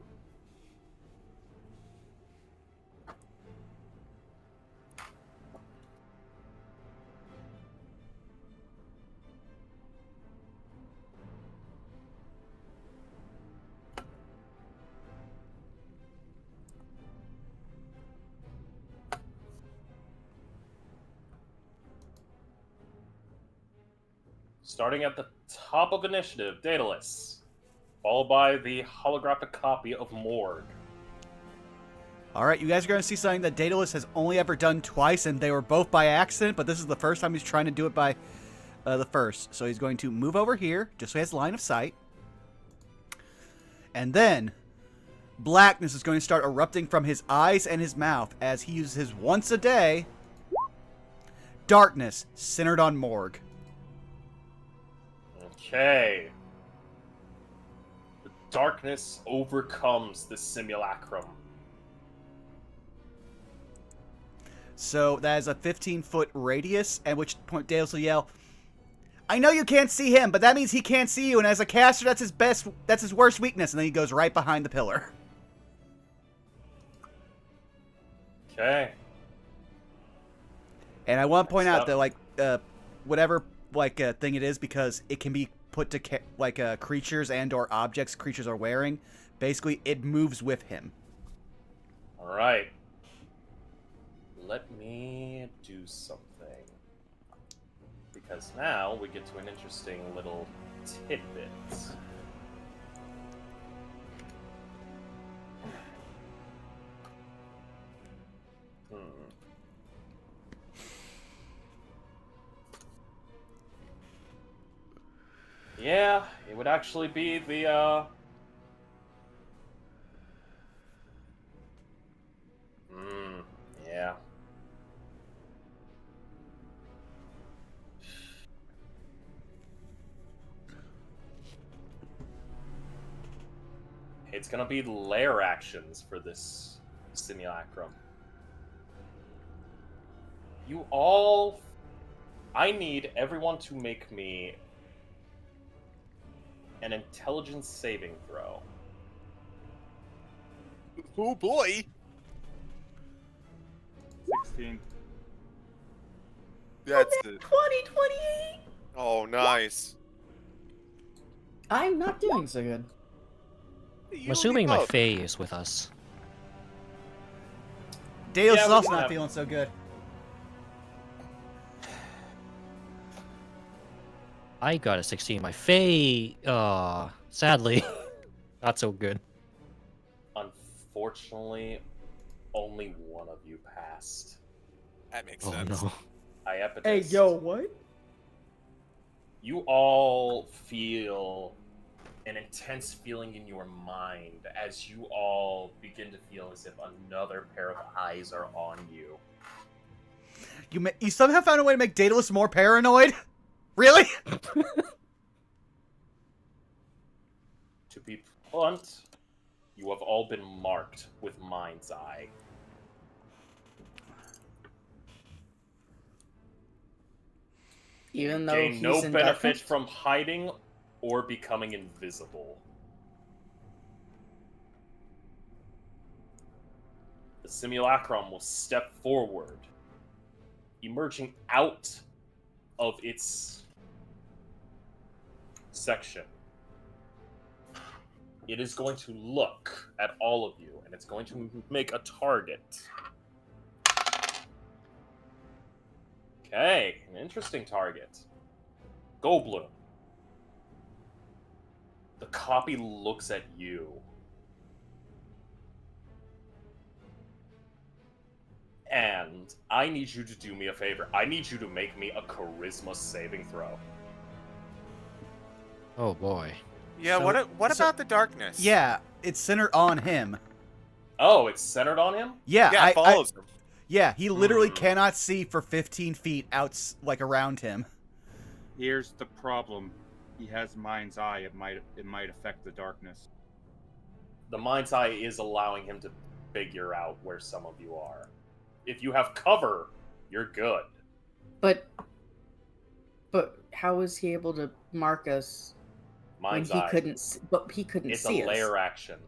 Starting at the top of initiative, Daedalus, followed by the holographic copy of Morg. All right, you guys are going to see something that Daedalus has only ever done twice, and they were both by accident, but this is the first time he's trying to do it by the first. So he's going to move over here, just so he has line of sight. And then blackness is going to start erupting from his eyes and his mouth as he uses his once a day darkness centered on Morg. Okay. The darkness overcomes the simulacrum. So that is a 15-foot radius, at which point Daedalus will yell, I know you can't see him, but that means he can't see you, and as a caster, that's his worst weakness, and then he goes right behind the pillar. Okay. And I want to point Next out up. that, like, whatever, like, thing it is, because it can be put to, creatures and or objects creatures are wearing, basically, it moves with him. Alright. Let me do something. Because now we get to an interesting little tidbit. Yeah, it would actually be the, yeah. It's gonna be lair actions for this simulacrum. You all... I need everyone to make me an intelligence saving throw. Oh boy! 16. That's Oh, it. 2028. Oh, nice. I'm not doing so good. I'm assuming my Fae is with us. Daedalus Yeah, is we also can not have- feeling so good. I got a 16. My Fae, sadly, not so good. Unfortunately, only one of you passed. That makes Oh sense. no. Iapetus. Hey, yo, what? You all feel an intense feeling in your mind as you all begin to feel as if another pair of eyes are on you. You somehow found a way to make Daedalus more paranoid? Really? To be blunt, you have all been marked with Mind's Eye. Even though Gain he's no in benefit darkness? from hiding or becoming invisible. The simulacrum will step forward, emerging out of its section. It is going to look at all of you, and it's going to make a target. Okay, an interesting target. Goldblum. The copy looks at you. And I need you to do me a favor. I need you to make me a charisma saving throw. Oh boy. Yeah, So- what so- about the darkness? Yeah, it's centered on him. Oh, it's centered on him? Yeah, Yeah, it follows him. yeah, he literally Hmm. cannot see for 15 feet out, like around him. Here's the problem. He has mind's eye. It might affect the darkness. The mind's eye is allowing him to figure out where some of you are. If you have cover, you're good. But how was he able to mark us Mind's when he eye. couldn't? But he couldn't It's see a layer us. action.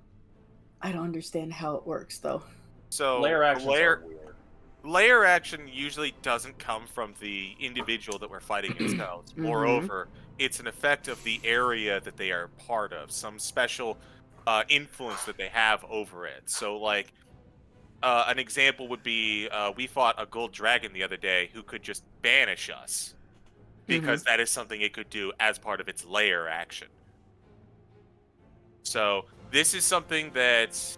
I don't understand how it works though. So Layer actions are weird. layer action usually doesn't come from the individual that we're fighting themselves. Mhm. Moreover, it's an effect of the area that they are part of, some special influence that they have over it. So, like, an example would be we fought a gold dragon the other day who could just banish us because that is something it could do as part of its layer action. So, this is something that,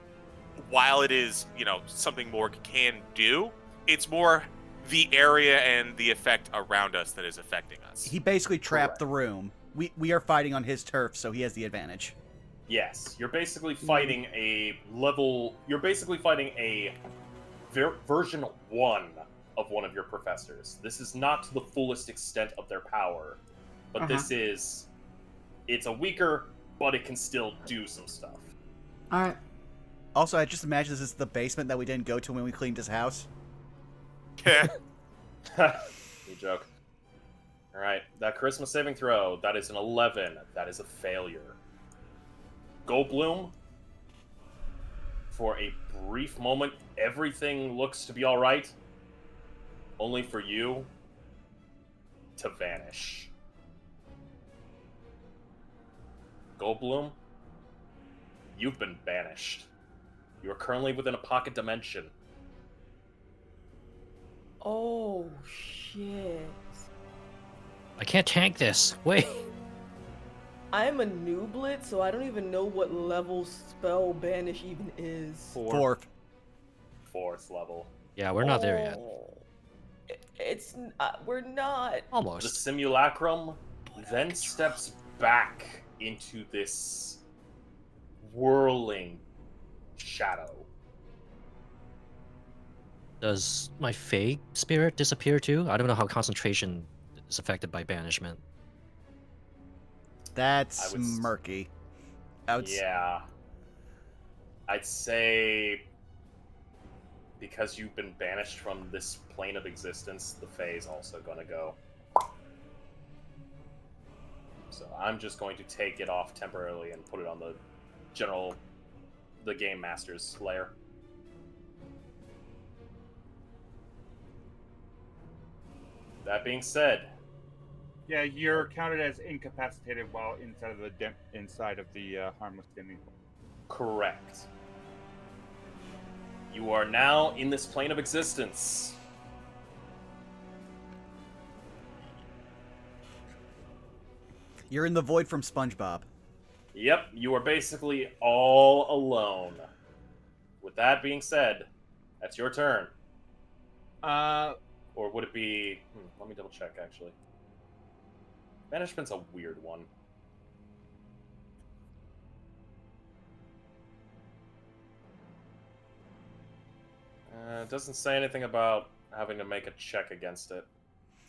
while it is, something Morg can do, it's more the area and the effect around us that is affecting us. He basically trapped Correct. the room. We are fighting on his turf, so he has the advantage. Yes, you're basically fighting a level. You're basically fighting a version 1 of one of your professors. This is not to the fullest extent of their power, but this is. It's a weaker, but it can still do some stuff. All right. Also, I just imagine this is the basement that we didn't go to when we cleaned his house. Yeah. You joke. Alright, that charisma saving throw, that is an 11. That is a failure. Goldblum, for a brief moment, everything looks to be alright, only for you to vanish. Goldblum, you've been banished. You are currently within a pocket dimension. Oh shit. I can't tank this. Wait. I'm a nooblet, so I don't even know what level spell banish even is. Fourth. 4th level. Yeah, we're not there yet. We're not. The Almost. simulacrum then steps back into this whirling shadow. Does my Fey spirit disappear too? I don't know how concentration is affected by banishment. That's I would murky. Yeah. I'd say because you've been banished from this plane of existence, the Fae is also going to go. So I'm just going to take it off temporarily and put it on the Game Master's layer. That being said, Yeah, you're counted as incapacitated while inside of the harmless dimming. correct. You are now in this plane of existence. You're in the void from SpongeBob. Yep, you are basically all alone. With that being said, that's your turn. Or would it be... let me double check, actually. Banishment's a weird one. It doesn't say anything about having to make a check against it.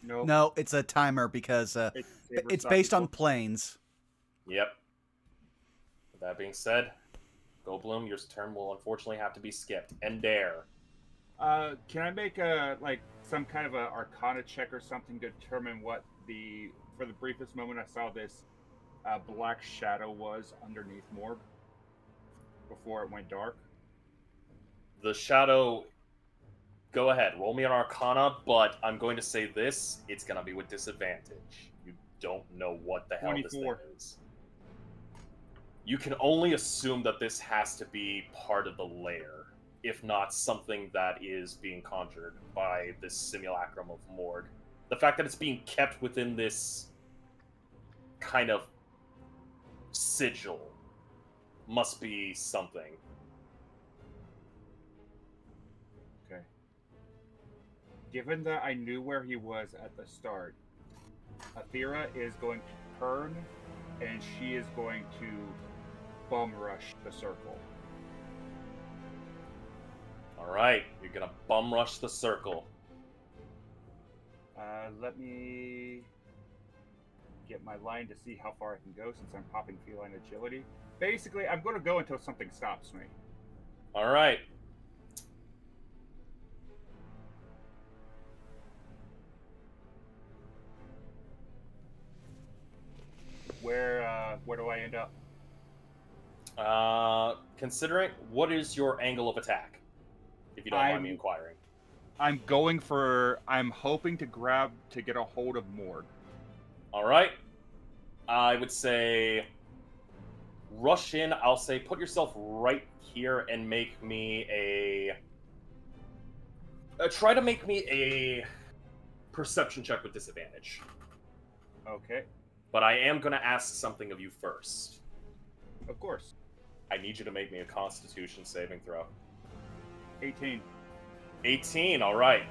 Nope. No, it's a timer because it's based on planes. Yep. With that being said, Goldblum, your turn will unfortunately have to be skipped. And dare. Can I make some kind of a Arcana check or something to determine what for the briefest moment I saw this black shadow was underneath Morg before it went dark? The shadow... Go ahead, roll me an Arcana, but I'm going to say this, it's going to be with disadvantage. You don't know what the hell 24. this thing is. You can only assume that this has to be part of the lair, if not something that is being conjured by this simulacrum of Morg. The fact that it's being kept within this kind of sigil must be something. Okay. Given that I knew where he was at the start, Athera is going to turn, and she is going to bum rush the circle. Alright, you're gonna bum rush the circle. Let me get my line to see how far I can go since I'm popping feline agility. Basically, I'm going to go until something stops me. Alright. Where do I end up? Considering, what is your angle of attack? If you don't mind me inquiring. I'm hoping to get a hold of Morg. Alright. I would say rush in. I'll say put yourself right here and make me try to make me a perception check with disadvantage. Okay. But I am going to ask something of you first. Of course. I need you to make me a Constitution saving throw. 18. 18, alright.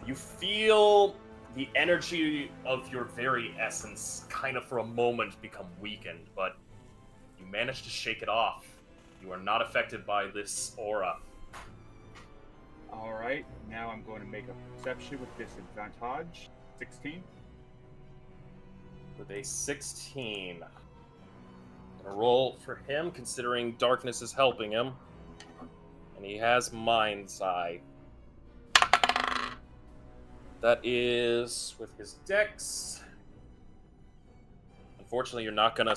You feel the energy of your very essence kind of for a moment become weakened, but you manage to shake it off. You are not affected by this aura. Alright, now I'm going to make a perception with disadvantage. 16. With a 16. Gonna roll for him, considering darkness is helping him. And he has Mind's Eye. That is with his dex. Unfortunately, you're not gonna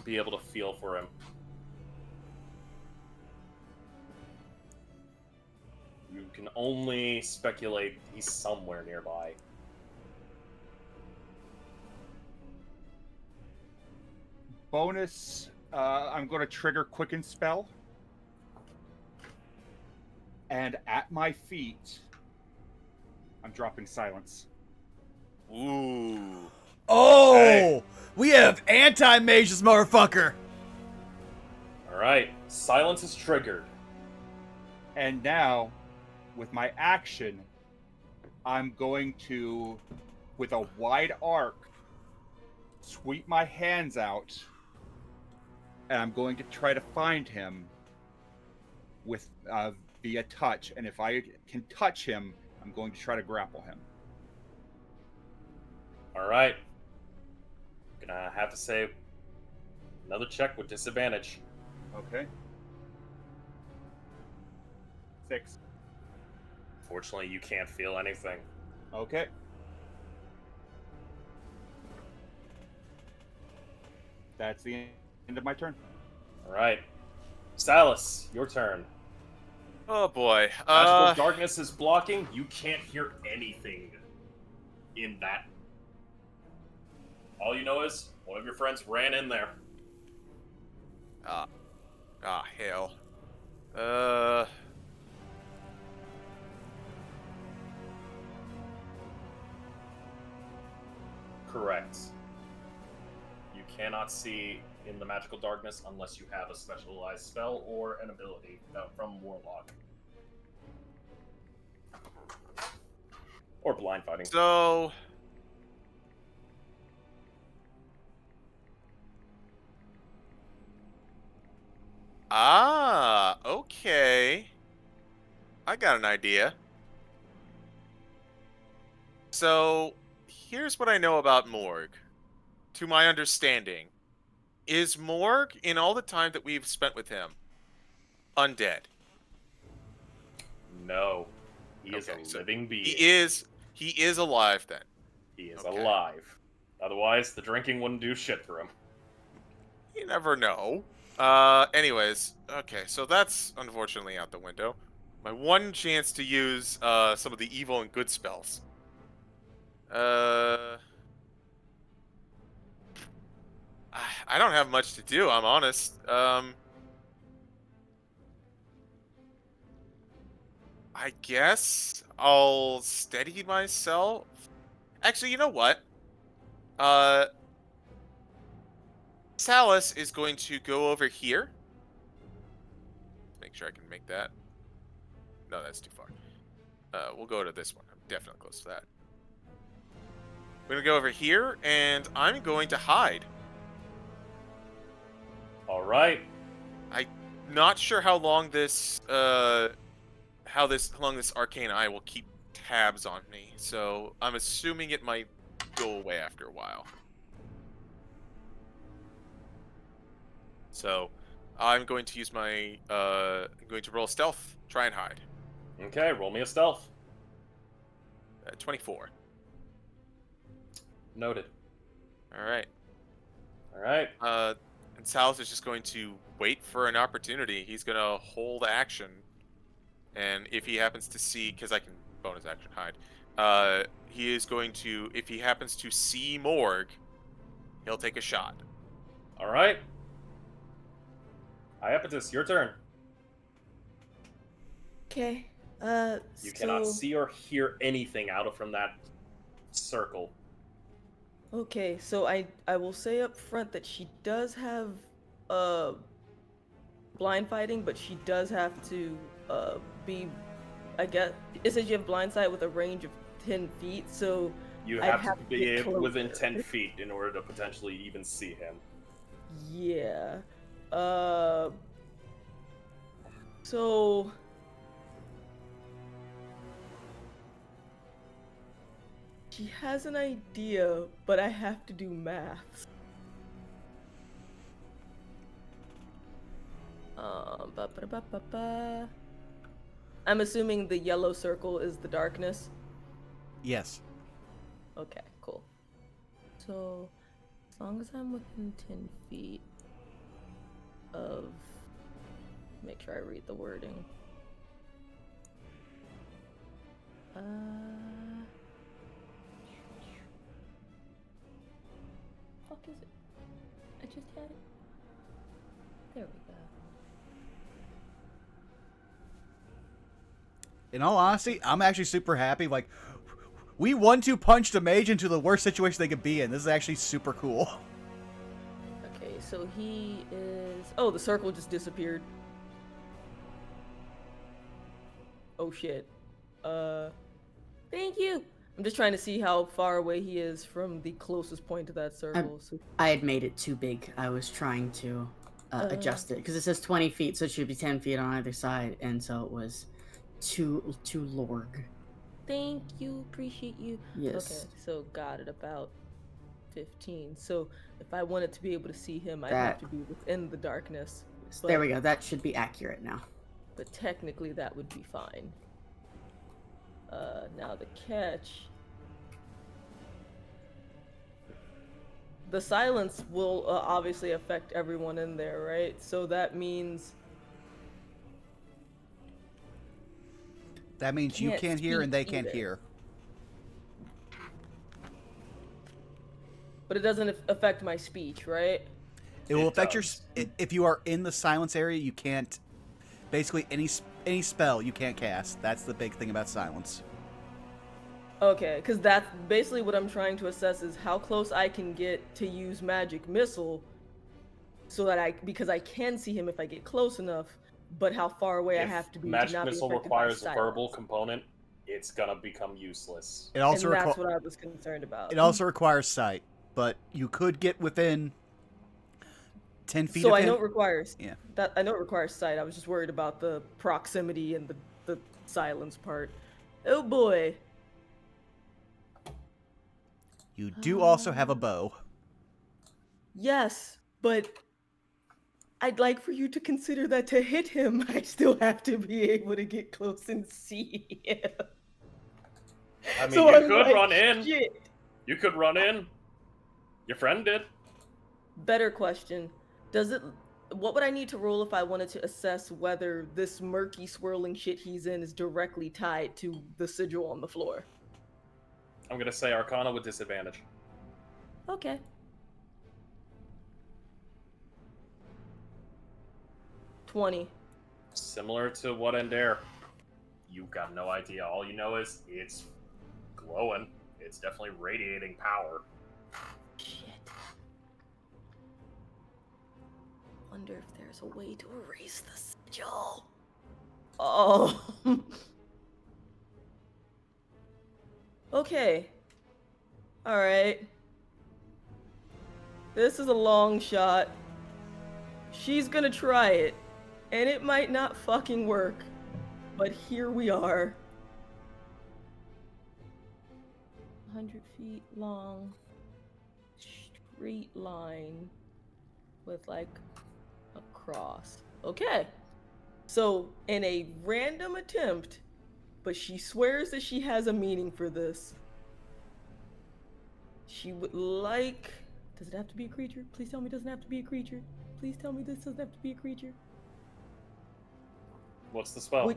be able to feel for him. You can only speculate he's somewhere nearby. Bonus, I'm going to trigger Quicken Spell. And at my feet, I'm dropping Silence. Ooh. Oh, Hey. we have anti-mages, motherfucker. Alright, silence is triggered. And now, with my action, I'm going to, with a wide arc, sweep my hands out, and I'm going to try to find him with via touch. And if I can touch him, I'm going to try to grapple him. Alright. Gonna have to say another check with disadvantage. Okay. 6. Fortunately, you can't feel anything. Okay. That's the end of my turn. Alright. Salus, your turn. Oh boy. Magical darkness is blocking. You can't hear anything in that. All you know is one of your friends ran in there. Hell. Correct. You cannot see in the magical darkness unless you have a specialized spell or an ability from Warlock. Or blind fighting. So... okay. I got an idea. So, here's what I know about Morg. To my understanding, is Morg, in all the time that we've spent with him, undead? No. He is Okay, a so living being. He is alive then. He is Okay. alive. Otherwise, the drinking wouldn't do shit for him. You never know. Anyways, okay, so that's unfortunately out the window. My one chance to use some of the evil and good spells. I don't have much to do, I'm honest. I guess I'll steady myself. Actually, you know what? Salus is going to go over here. Make sure I can make that. No, that's too far. We'll go to this one. I'm definitely close to that. We're going to go over here, and I'm going to hide. Alright. I'm not sure how long this how long this arcane eye will keep tabs on me. So I'm assuming it might go away after a while. So I'm going to use my I'm going to roll stealth, try and hide. Okay, roll me a stealth. 24. Noted. All right. All right. And Salus is just going to wait for an opportunity. He's going to hold action. And if he happens to see, because I can bonus action hide, he is going to, if he happens to see Morg, he'll take a shot. All right. Iapetus, your turn. Okay. You cannot see or hear anything out of from that circle. Okay, so I will say up front that she does have blind fighting, but she does have to be, I guess it says you have blind sight with a range of 10 feet, so You I'd have to be get within closer. 10 feet in order to potentially even see him. Yeah. So she has an idea, but I have to do maths. Ba-ba-da-ba-ba-ba. I'm assuming the yellow circle is the darkness. Yes. Okay, cool. So, as long as I'm within 10 feet of... Make sure I read the wording. Fuck is it? I just had it. There we go. In all honesty, I'm actually super happy. Like, we 1-2 punched a mage into the worst situation they could be in. This is actually super cool. Okay, so he is... Oh, the circle just disappeared. Oh shit. Thank you! I'm just trying to see how far away he is from the closest point to that circle. So... I had made it too big. I was trying to adjust it because it says 20 feet, so it should be 10 feet on either side, and so it was too lorg. Thank you, appreciate you. Yes. Okay, so got it about 15. So if I wanted to be able to see him, I'd That- have to be within the darkness. But, There we go. That should be accurate now. But technically, that would be fine. Now the catch. The silence will obviously affect everyone in there, right? So that means That means you Can't can't hear and they speak can't either. hear. but it doesn't affect my speech, right? It will It affect does. if you are in the silence area, you can't... Basically, any spell you can't cast. That's the big thing about silence. Okay, because that's basically what I'm trying to assess is how close I can get to use magic missile, so that because I can see him if I get close enough, but how far away I If have to be magic to not missile be affected by requires a verbal silence. component, it's gonna become useless. It also And that's what I was concerned about. it also requires sight, but you could get within 10 feet So of I him. know it requires Yeah. that. I know it requires sight. I was just worried about the proximity and the silence part. Oh boy. You do also have a bow. Yes, but I'd like for you to consider that to hit him, I still have to be able to get close and see him. I mean, So you I'm could like, run in. shit. You could run in. Your friend did. Better question. What would I need to roll if I wanted to assess whether this murky swirling shit he's in is directly tied to the sigil on the floor? I'm gonna say Arcana with disadvantage. Okay. $20. Similar to what Ender. You got no idea. All you know is it's glowing. It's definitely radiating power. Shit. Wonder if there's a way to erase the sigil. Oh. Okay. Alright. This is a long shot. She's gonna try it. And it might not fucking work. But here we are. 100 feet long, straight line with like a cross. Okay. So, in a random attempt, but she swears that she has a meaning for this, she would like. Does it have to be a creature? Please tell me it doesn't have to be a creature. Please tell me this doesn't have to be a creature. What's the spell?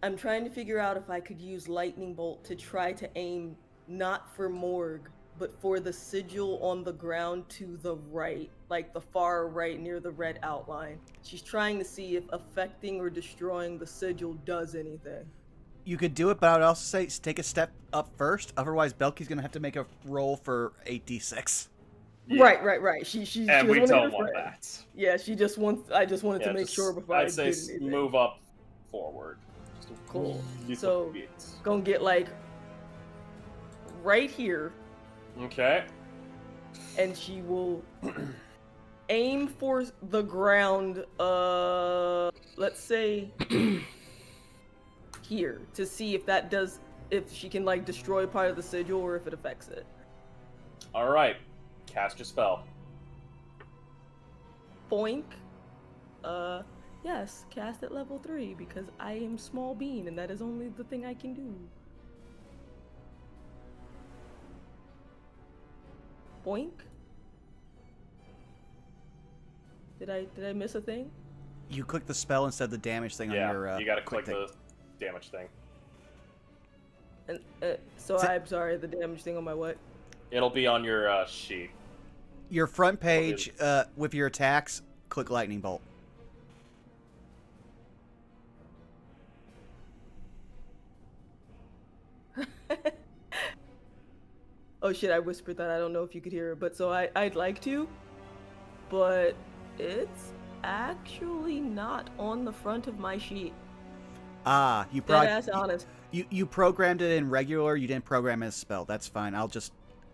I'm trying to figure out if I could use lightning bolt to try to aim not for Morg, but for the sigil on the ground to the right, like the far right near the red outline. She's trying to see if affecting or destroying the sigil does anything. You could do it, but I would also say take a step up first. Otherwise, Belky's going to have to make a roll for 8d6. Yeah. Right. She and we don't want friend. that. Yeah, she just wants. I just wanted to make sure before I did anything. Move up forward. Cool. So gonna get like right here. Okay. And she will aim for the ground. Let's say here to see if that does. If she can like destroy part of the sigil or if it affects it. All right. Cast your spell. Boink. Yes, cast at level 3 because I am small bean and that is only the thing I can do. Boink. Did I miss a thing? You click the spell instead of the damage thing on your. You gotta click the damage thing. And I'm sorry, the damage thing on my what? It'll be on your sheet. Your front page with your attacks. Click lightning bolt. Oh shit, I whispered that. I don't know if you could hear it, but so I'd like to, but it's actually not on the front of my sheet. Ah, honest. You programmed it in regular, you didn't program it as spell. That's fine.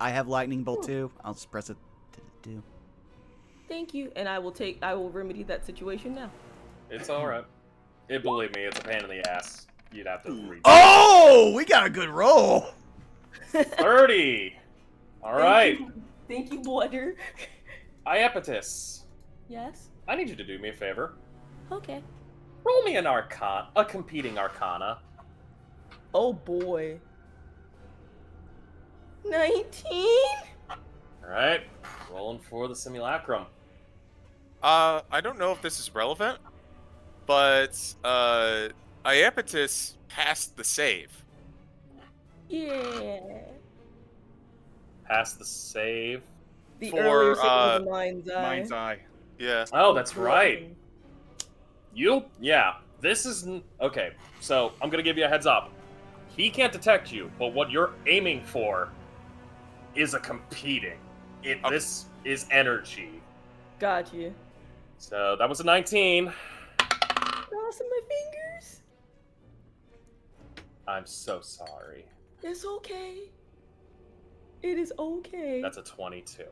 I have lightning bolt too. I'll just press it to do. Thank you, and I will remedy that situation now. It's alright. Believe me, it's a pain in the ass. You'd have to read. Oh, we got a good roll. 30. All right. Thank you, Water. Iapetus. Yes. I need you to do me a favor. Okay. Roll me a competing arcana. Oh boy. 19. All right. Rolling for the simulacrum. I don't know if this is relevant, but Iapetus passed the save. Yeah. Pass the save. The For, earlier save was a mind's eye. Mind's eye. Yeah. Oh, that's right. This is... Okay, so I'm going to give you a heads up. He can't detect you, but what you're aiming for is a competing. This is energy. Got you. So that was a 19. Crossing my fingers. I'm so sorry. It's okay. It is okay. That's a 22.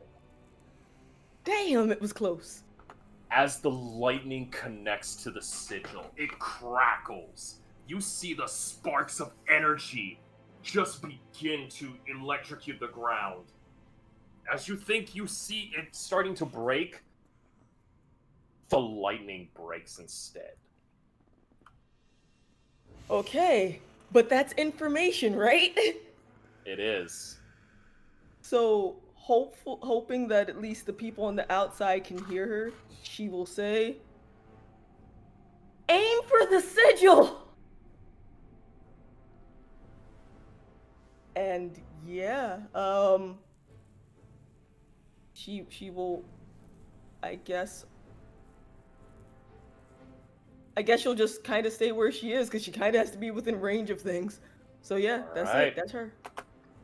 Damn, it was close. As the lightning connects to the sigil, it crackles. You see the sparks of energy just begin to electrocute the ground. As you think you see it starting to break, the lightning breaks instead. Okay, but that's information, right? It is. So, hoping that at least the people on the outside can hear her, she will say, "Aim for the sigil!" And yeah, she will, I guess she'll just kind of stay where she is because she kind of has to be within range of things. So yeah, that's right. it. That's her.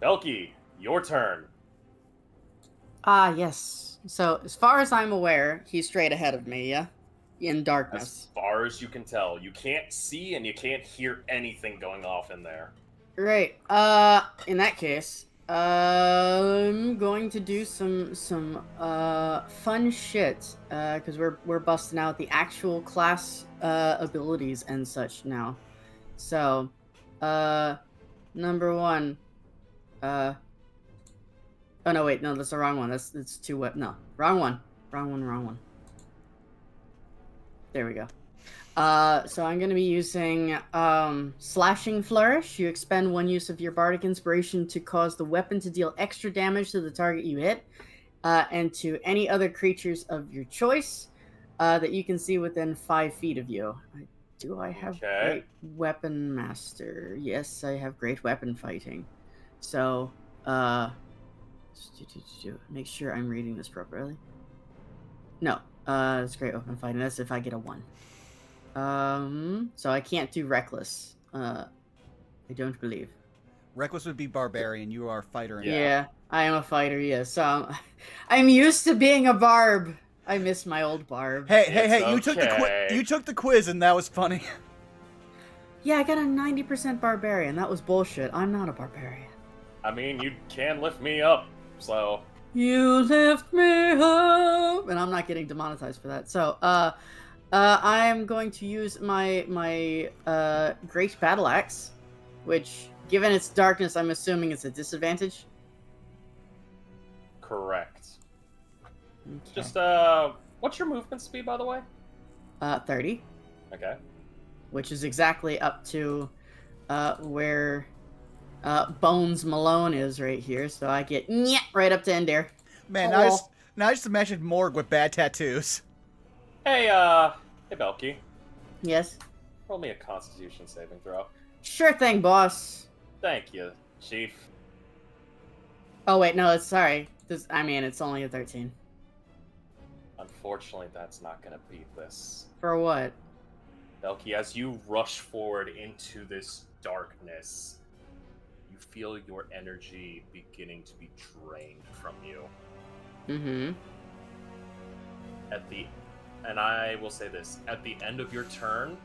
Belky, your turn. Yes. So, as far as I'm aware, he's straight ahead of me, yeah? In darkness. As far as you can tell. You can't see and you can't hear anything going off in there. Right. In that case, I'm going to do some fun shit because we're busting out the actual class abilities and such now. So, number one, oh no, wait, no, that's the wrong one. That's two what? No, wrong one. Wrong one. There we go. So I'm going to be using Slashing Flourish. You expend one use of your Bardic Inspiration to cause the weapon to deal extra damage to the target you hit, and to any other creatures of your choice that you can see within 5 feet of you. Do I have Great Weapon Master? Yes, I have Great Weapon Fighting. So, make sure I'm reading this properly. No, it's Great Weapon Fighting. That's if I get a 1. So I can't do Reckless. I don't believe. Reckless would be Barbarian. You are a fighter. Yeah, I am a fighter, yes. So I'm used to being a barb. I miss my old barb. Hey, you took the quiz and that was funny. Yeah, I got a 90% barbarian. That was bullshit. I'm not a barbarian. I mean, you can lift me up, so... You lift me up! And I'm not getting demonetized for that. So, I am going to use my Great Battle Axe, which, given its darkness, I'm assuming it's a disadvantage. Correct. Okay. Just, what's your movement speed, by the way? 30. Okay. Which is exactly up to where Bones Malone is right here, so I get right up to Ender. Man, now I just imagine Morg with bad tattoos. Hey Belky. Yes? Roll me a Constitution saving throw. Sure thing, boss. Thank you, Chief. Oh wait, no, it's it's only a 13. Unfortunately, that's not gonna beat this. For what? Belky, as you rush forward into this darkness, you feel your energy beginning to be drained from you. Mm-hmm. And I will say this, at the end of your turn...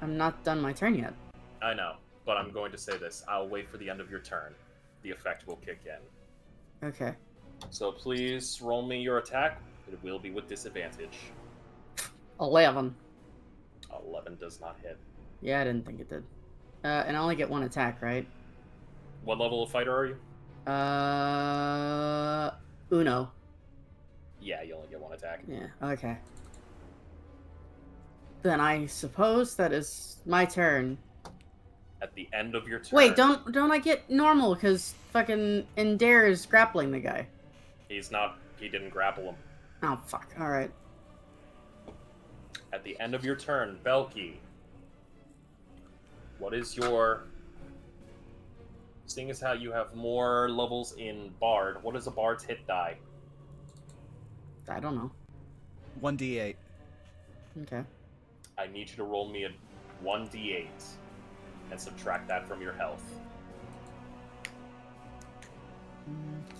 I'm not done my turn yet. I know, but I'm going to say this. I'll wait for the end of your turn. The effect will kick in. Okay. So please roll me your attack. It will be with disadvantage. 11. 11 does not hit. Yeah, I didn't think it did. And I only get 1 attack, right? What level of fighter are you? Uno. Yeah, you only get 1 attack. Yeah, okay. Then I suppose that is my turn. At the end of your turn... Wait, don't I get normal, because fucking Ender is grappling the guy. He's not... He didn't grapple him. Oh, fuck. Alright. At the end of your turn, Belky, what is your... Seeing as how you have more levels in Bard, what is a Bard's hit die? I don't know. 1d8. Okay. I need you to roll me a 1d8 and subtract that from your health.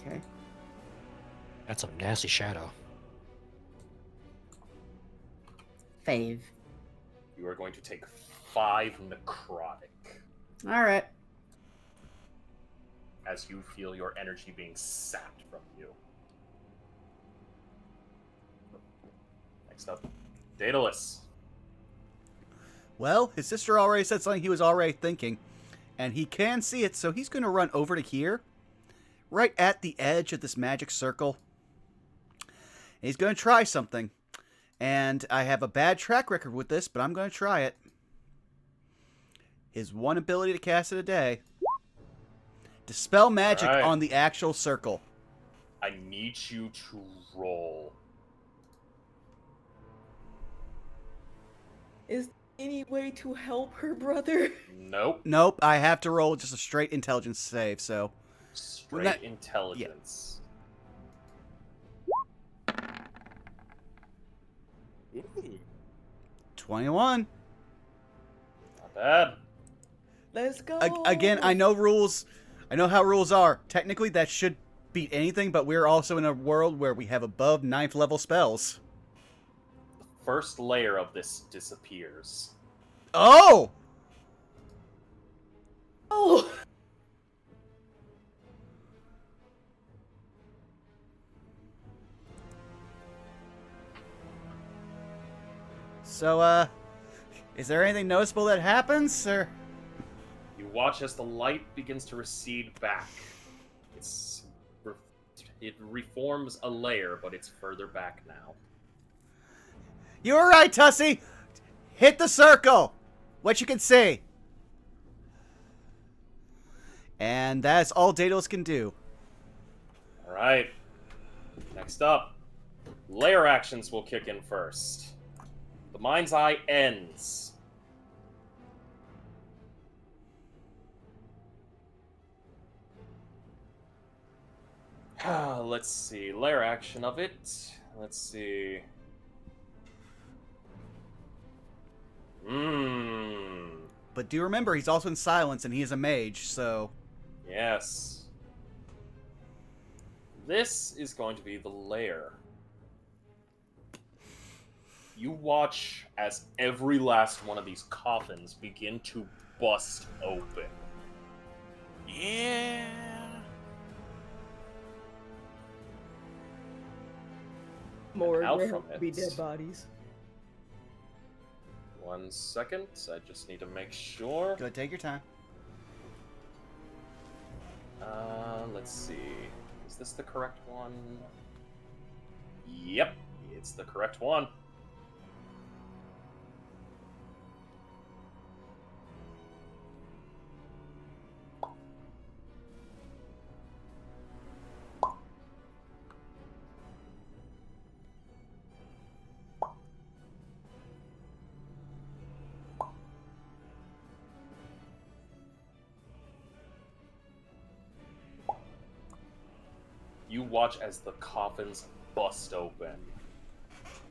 Okay. That's some nasty shadow. 5. You are going to take 5 necrotic Alright. as you feel your energy being sapped from you. Next up, Daedalus. Well, his sister already said something he was already thinking, and he can see it, so he's going to run over to here, right at the edge of this magic circle. And he's going to try something, and I have a bad track record with this, but I'm going to try it. His one ability to cast it a day. Dispel magic on the actual circle. I need you to roll. Is there any way to help her, brother? Nope. Nope, I have to roll just a straight intelligence save, so... Straight intelligence. Yeah. 21. Not bad. Let's go. Again, I know rules. I know how rules are. Technically, that should beat anything, but we're also in a world where we have above 9th level spells. The first layer of this disappears. Oh! Oh. So, is there anything noticeable that happens, or? You watch as the light begins to recede back. It reforms a layer, but it's further back now. You were right, Tussie! Hit the circle! What you can see. And that's all Daedalus can do. Alright. Next up, layer actions will kick in first. The Mind's Eye ends. Let's see. Layer action of it. Let's see. But do remember, he's also in silence, and he is a mage, so... Yes. This is going to be the layer. You watch as every last one of these coffins begin to bust open. Yeah. More out there from will be it. dead bodies. 1 second. I just need to make sure. Go ahead, take your time. Let's see. Is this the correct one? Yep, it's the correct one. You watch as the coffins bust open.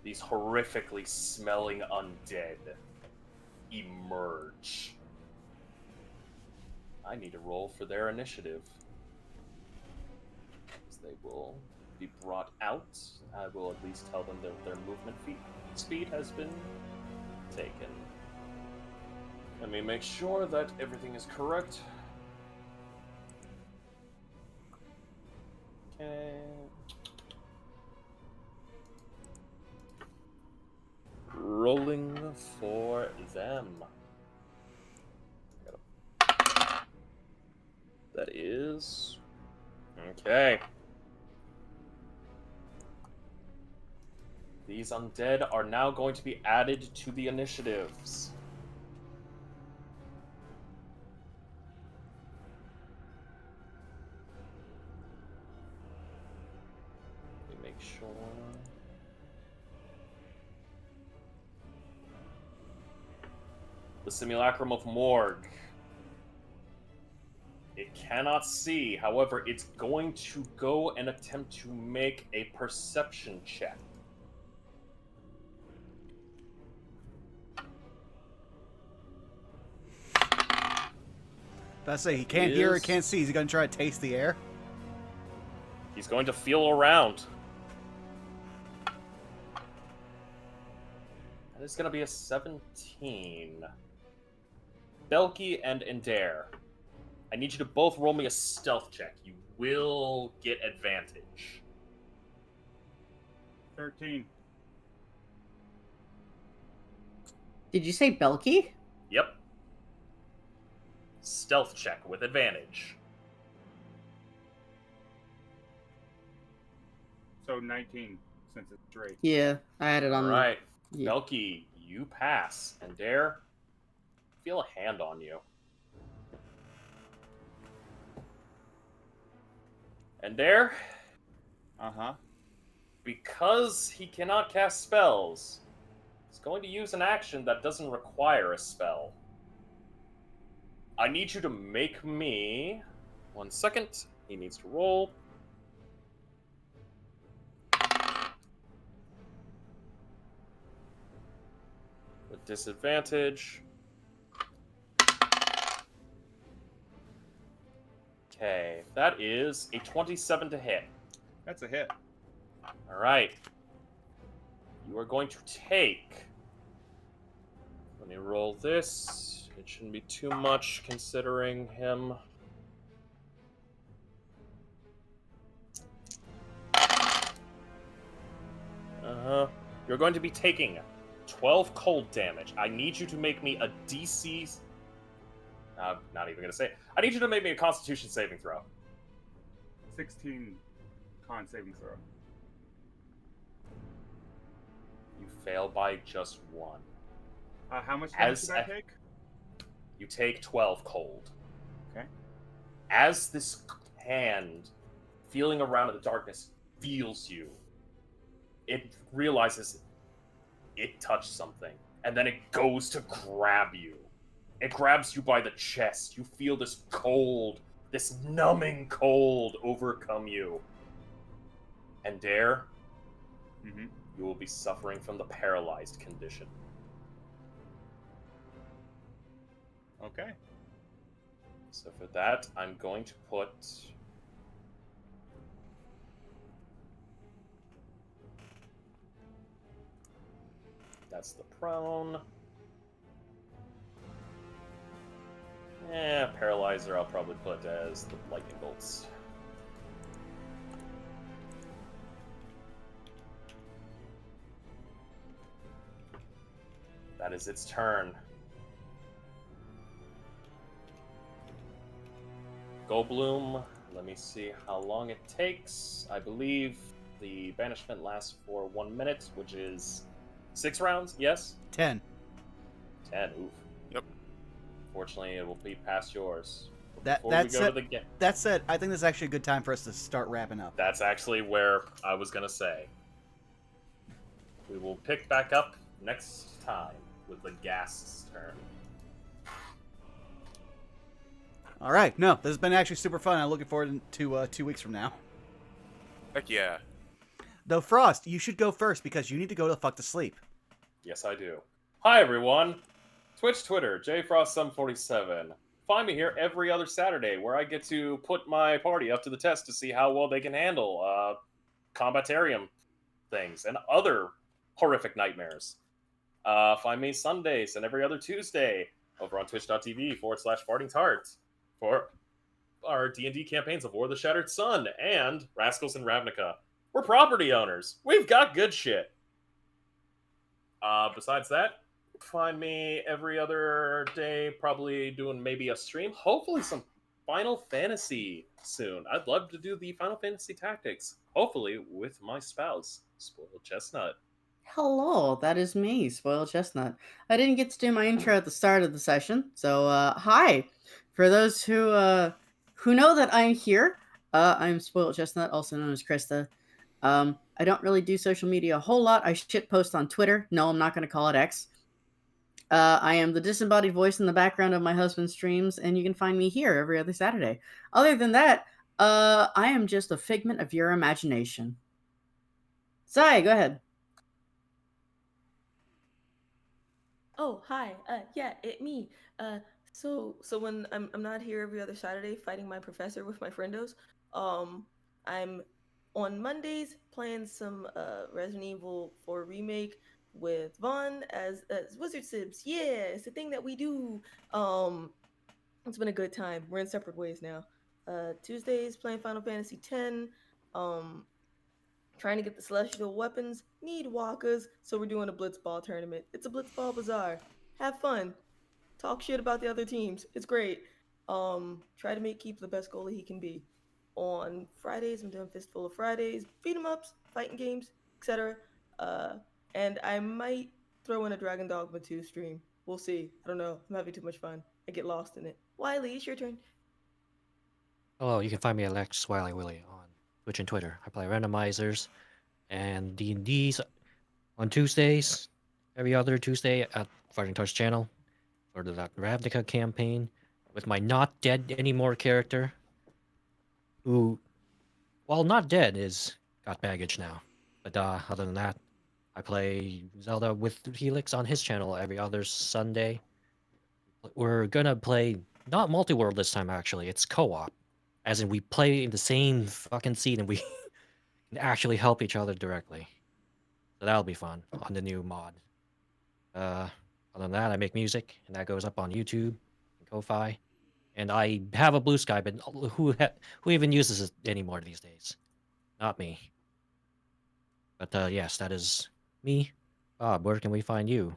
These horrifically smelling undead emerge. I need to roll for their initiative. As they will be brought out. I will at least tell them that their movement speed has been taken. Let me make sure that everything is correct. Okay. Rolling for them. That is... Okay. These undead are now going to be added to the initiatives. Sure. The Simulacrum of Morgue. It cannot see, however, it's going to go and attempt to make a perception check. That's say he can't hear or can't see. Is he gonna try to taste the air? He's going to feel around. That is going to be a 17. Belky and Ender, I need you to both roll me a stealth check. You will get advantage. 13. Did you say Belky? Yep. Stealth check with advantage. So 19, since it's straight. Yeah, I had it on. Alright. Yeah. Belky, you pass. Ender, feel a hand on you. Ender? Uh-huh. Because he cannot cast spells, he's going to use an action that doesn't require a spell. I need you to make me... 1 second. He needs to roll. With disadvantage. Okay, that is a 27 to hit. That's a hit. Alright. You are going to take... Let me roll this. It shouldn't be too much considering him. You're going to be taking 12 cold damage. I need you to make me a DC. Not even gonna say it. I need you to make me a Constitution saving throw. 16 con saving throw. You fail by just 1. How much damage did I take? You take 12 cold. Okay. As this hand, feeling around in the darkness, feels you, it realizes it touched something, and then it goes to grab you. It grabs you by the chest. You feel this cold, this numbing cold overcome you. And Dare, you will be suffering from the paralyzed condition. Okay. So for that, I'm going to put... That's the prone. Paralyzer I'll probably put as the lightning bolts. That is its turn. Goldblum, let me see how long it takes. I believe the banishment lasts for 1 minute, which is 6 rounds, yes? 10. 10, oof. Yep. Fortunately, it will be past yours. That said, I think this is actually a good time for us to start wrapping up. That's actually where I was going to say. We will pick back up next time with the Ghast's turn. All right. No, this has been actually super fun. I'm looking forward to 2 weeks from now. Heck yeah. Though, Frost, you should go first because you need to go the fuck to sleep. Yes, I do. Hi, everyone. Twitch, Twitter, JFrostSum47. Find me here every other Saturday where I get to put my party up to the test to see how well they can handle combatarium things and other horrific nightmares. Find me Sundays and every other Tuesday over on twitch.tv/fartingtart for our D&D campaigns of War of the Shattered Sun and Rascals in Ravnica. We're property owners. We've got good shit. Besides that, find me every other day, probably doing maybe a stream. Hopefully some Final Fantasy soon. I'd love to do the Final Fantasy Tactics. Hopefully with my spouse, Spoiled Chestnut. Hello, that is me, Spoiled Chestnut. I didn't get to do my intro at the start of the session, so hi. For those who know that I'm here, I'm Spoiled Chestnut, also known as Krista. I don't really do social media a whole lot. I shitpost on Twitter. No, I'm not going to call it X. I am the disembodied voice in the background of my husband's streams, and you can find me here every other Saturday. Other than that, I am just a figment of your imagination. Sai, go ahead. Oh, hi. Yeah, it me. So when I'm not here every other Saturday fighting my professor with my friendos, I'm on Mondays playing some Resident Evil 4 remake with Vaughn as Wizard Sibs. Yeah, it's the thing that we do. It's been a good time. We're in separate ways now. Tuesdays playing Final Fantasy X. Trying to get the celestial weapons. Need walkers, so we're doing a blitzball tournament. It's a blitzball bazaar. Have fun. Talk shit about the other teams. It's great. Try to make Keep the best goalie he can be. On Fridays, I'm doing Fistful of Fridays, beat 'em ups, fighting games, etc. And I might throw in a Dragon Dogma 2 stream. We'll see. I don't know. I'm having too much fun. I get lost in it. Wiley, it's your turn. Hello, you can find me at Lex Wiley Willie on Twitch and Twitter. I play randomizers and D&Ds on Tuesdays, every other Tuesday at Fighting Touch channel for the Ravnica campaign with my not dead anymore character, who, while not dead, is got baggage now. But other than that, I play Zelda with Helix on his channel every other Sunday. We're gonna play not multi-world this time, actually. It's co-op. As in, we play in the same fucking seat and we can actually help each other directly. So that'll be fun on the new mod. Other than that, I make music, and that goes up on YouTube and Ko-Fi. And I have a Blue Sky, but who even uses it anymore these days? Not me. But yes, that is me. Bob, where can we find you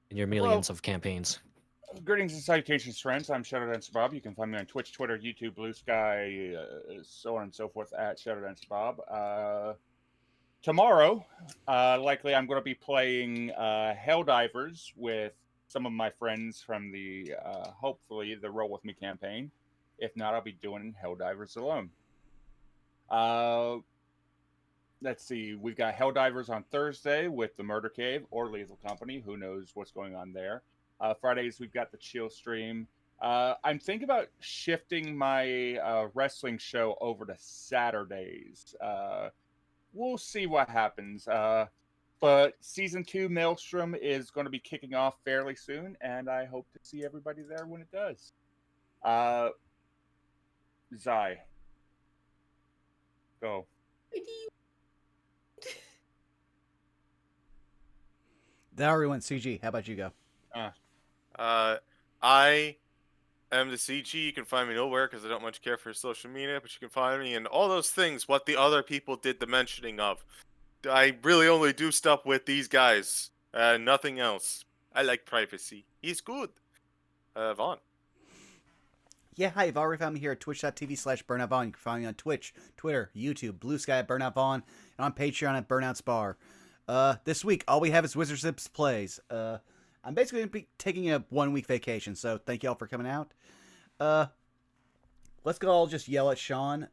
in your millions of campaigns? Greetings and salutations, friends. I'm Shadowdance Bob. You can find me on Twitch, Twitter, YouTube, Blue Sky, so on and so forth at Shadowdance Bob. Tomorrow, likely I'm going to be playing Helldivers with some of my friends from the, hopefully, the Roll With Me campaign. If not, I'll be doing Helldivers alone. Let's see. We've got Helldivers on Thursday with the Murder Cave or Lethal Company. Who knows what's going on there. Fridays, we've got the Chill stream. I'm thinking about shifting my wrestling show over to Saturdays. We'll see what happens. But Season 2 Maelstrom is going to be kicking off fairly soon, and I hope to see everybody there when it does. Zai. Go. That already went CG. How about you go? I am the CG. You can find me nowhere because I don't much care for social media, but you can find me in all those things what the other people did the mentioning of. I really only do stuff with these guys, nothing else. I like privacy. He's good. Vaughn. Yeah, hi, you've already found me here at twitch.tv/BurnoutVaughn. You can find me on Twitch, Twitter, YouTube, Blue Sky at Burnout Vaughn, and on Patreon at Burnout's Bar. This week, all we have is Wizard Zips Plays. I'm basically going to be taking a 1-week vacation, so thank you all for coming out. Let's go all just yell at Sean.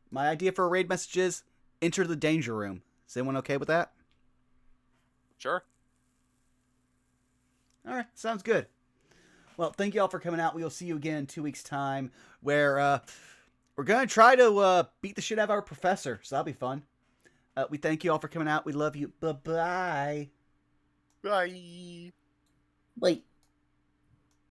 My idea for a raid message is enter the danger room. Is anyone okay with that? Sure. Alright, sounds good. Well, thank you all for coming out. We will see you again in 2 weeks' time, where we're going to try to beat the shit out of our professor, so that'll be fun. We thank you all for coming out. We love you. Bye-bye. Bye. Wait.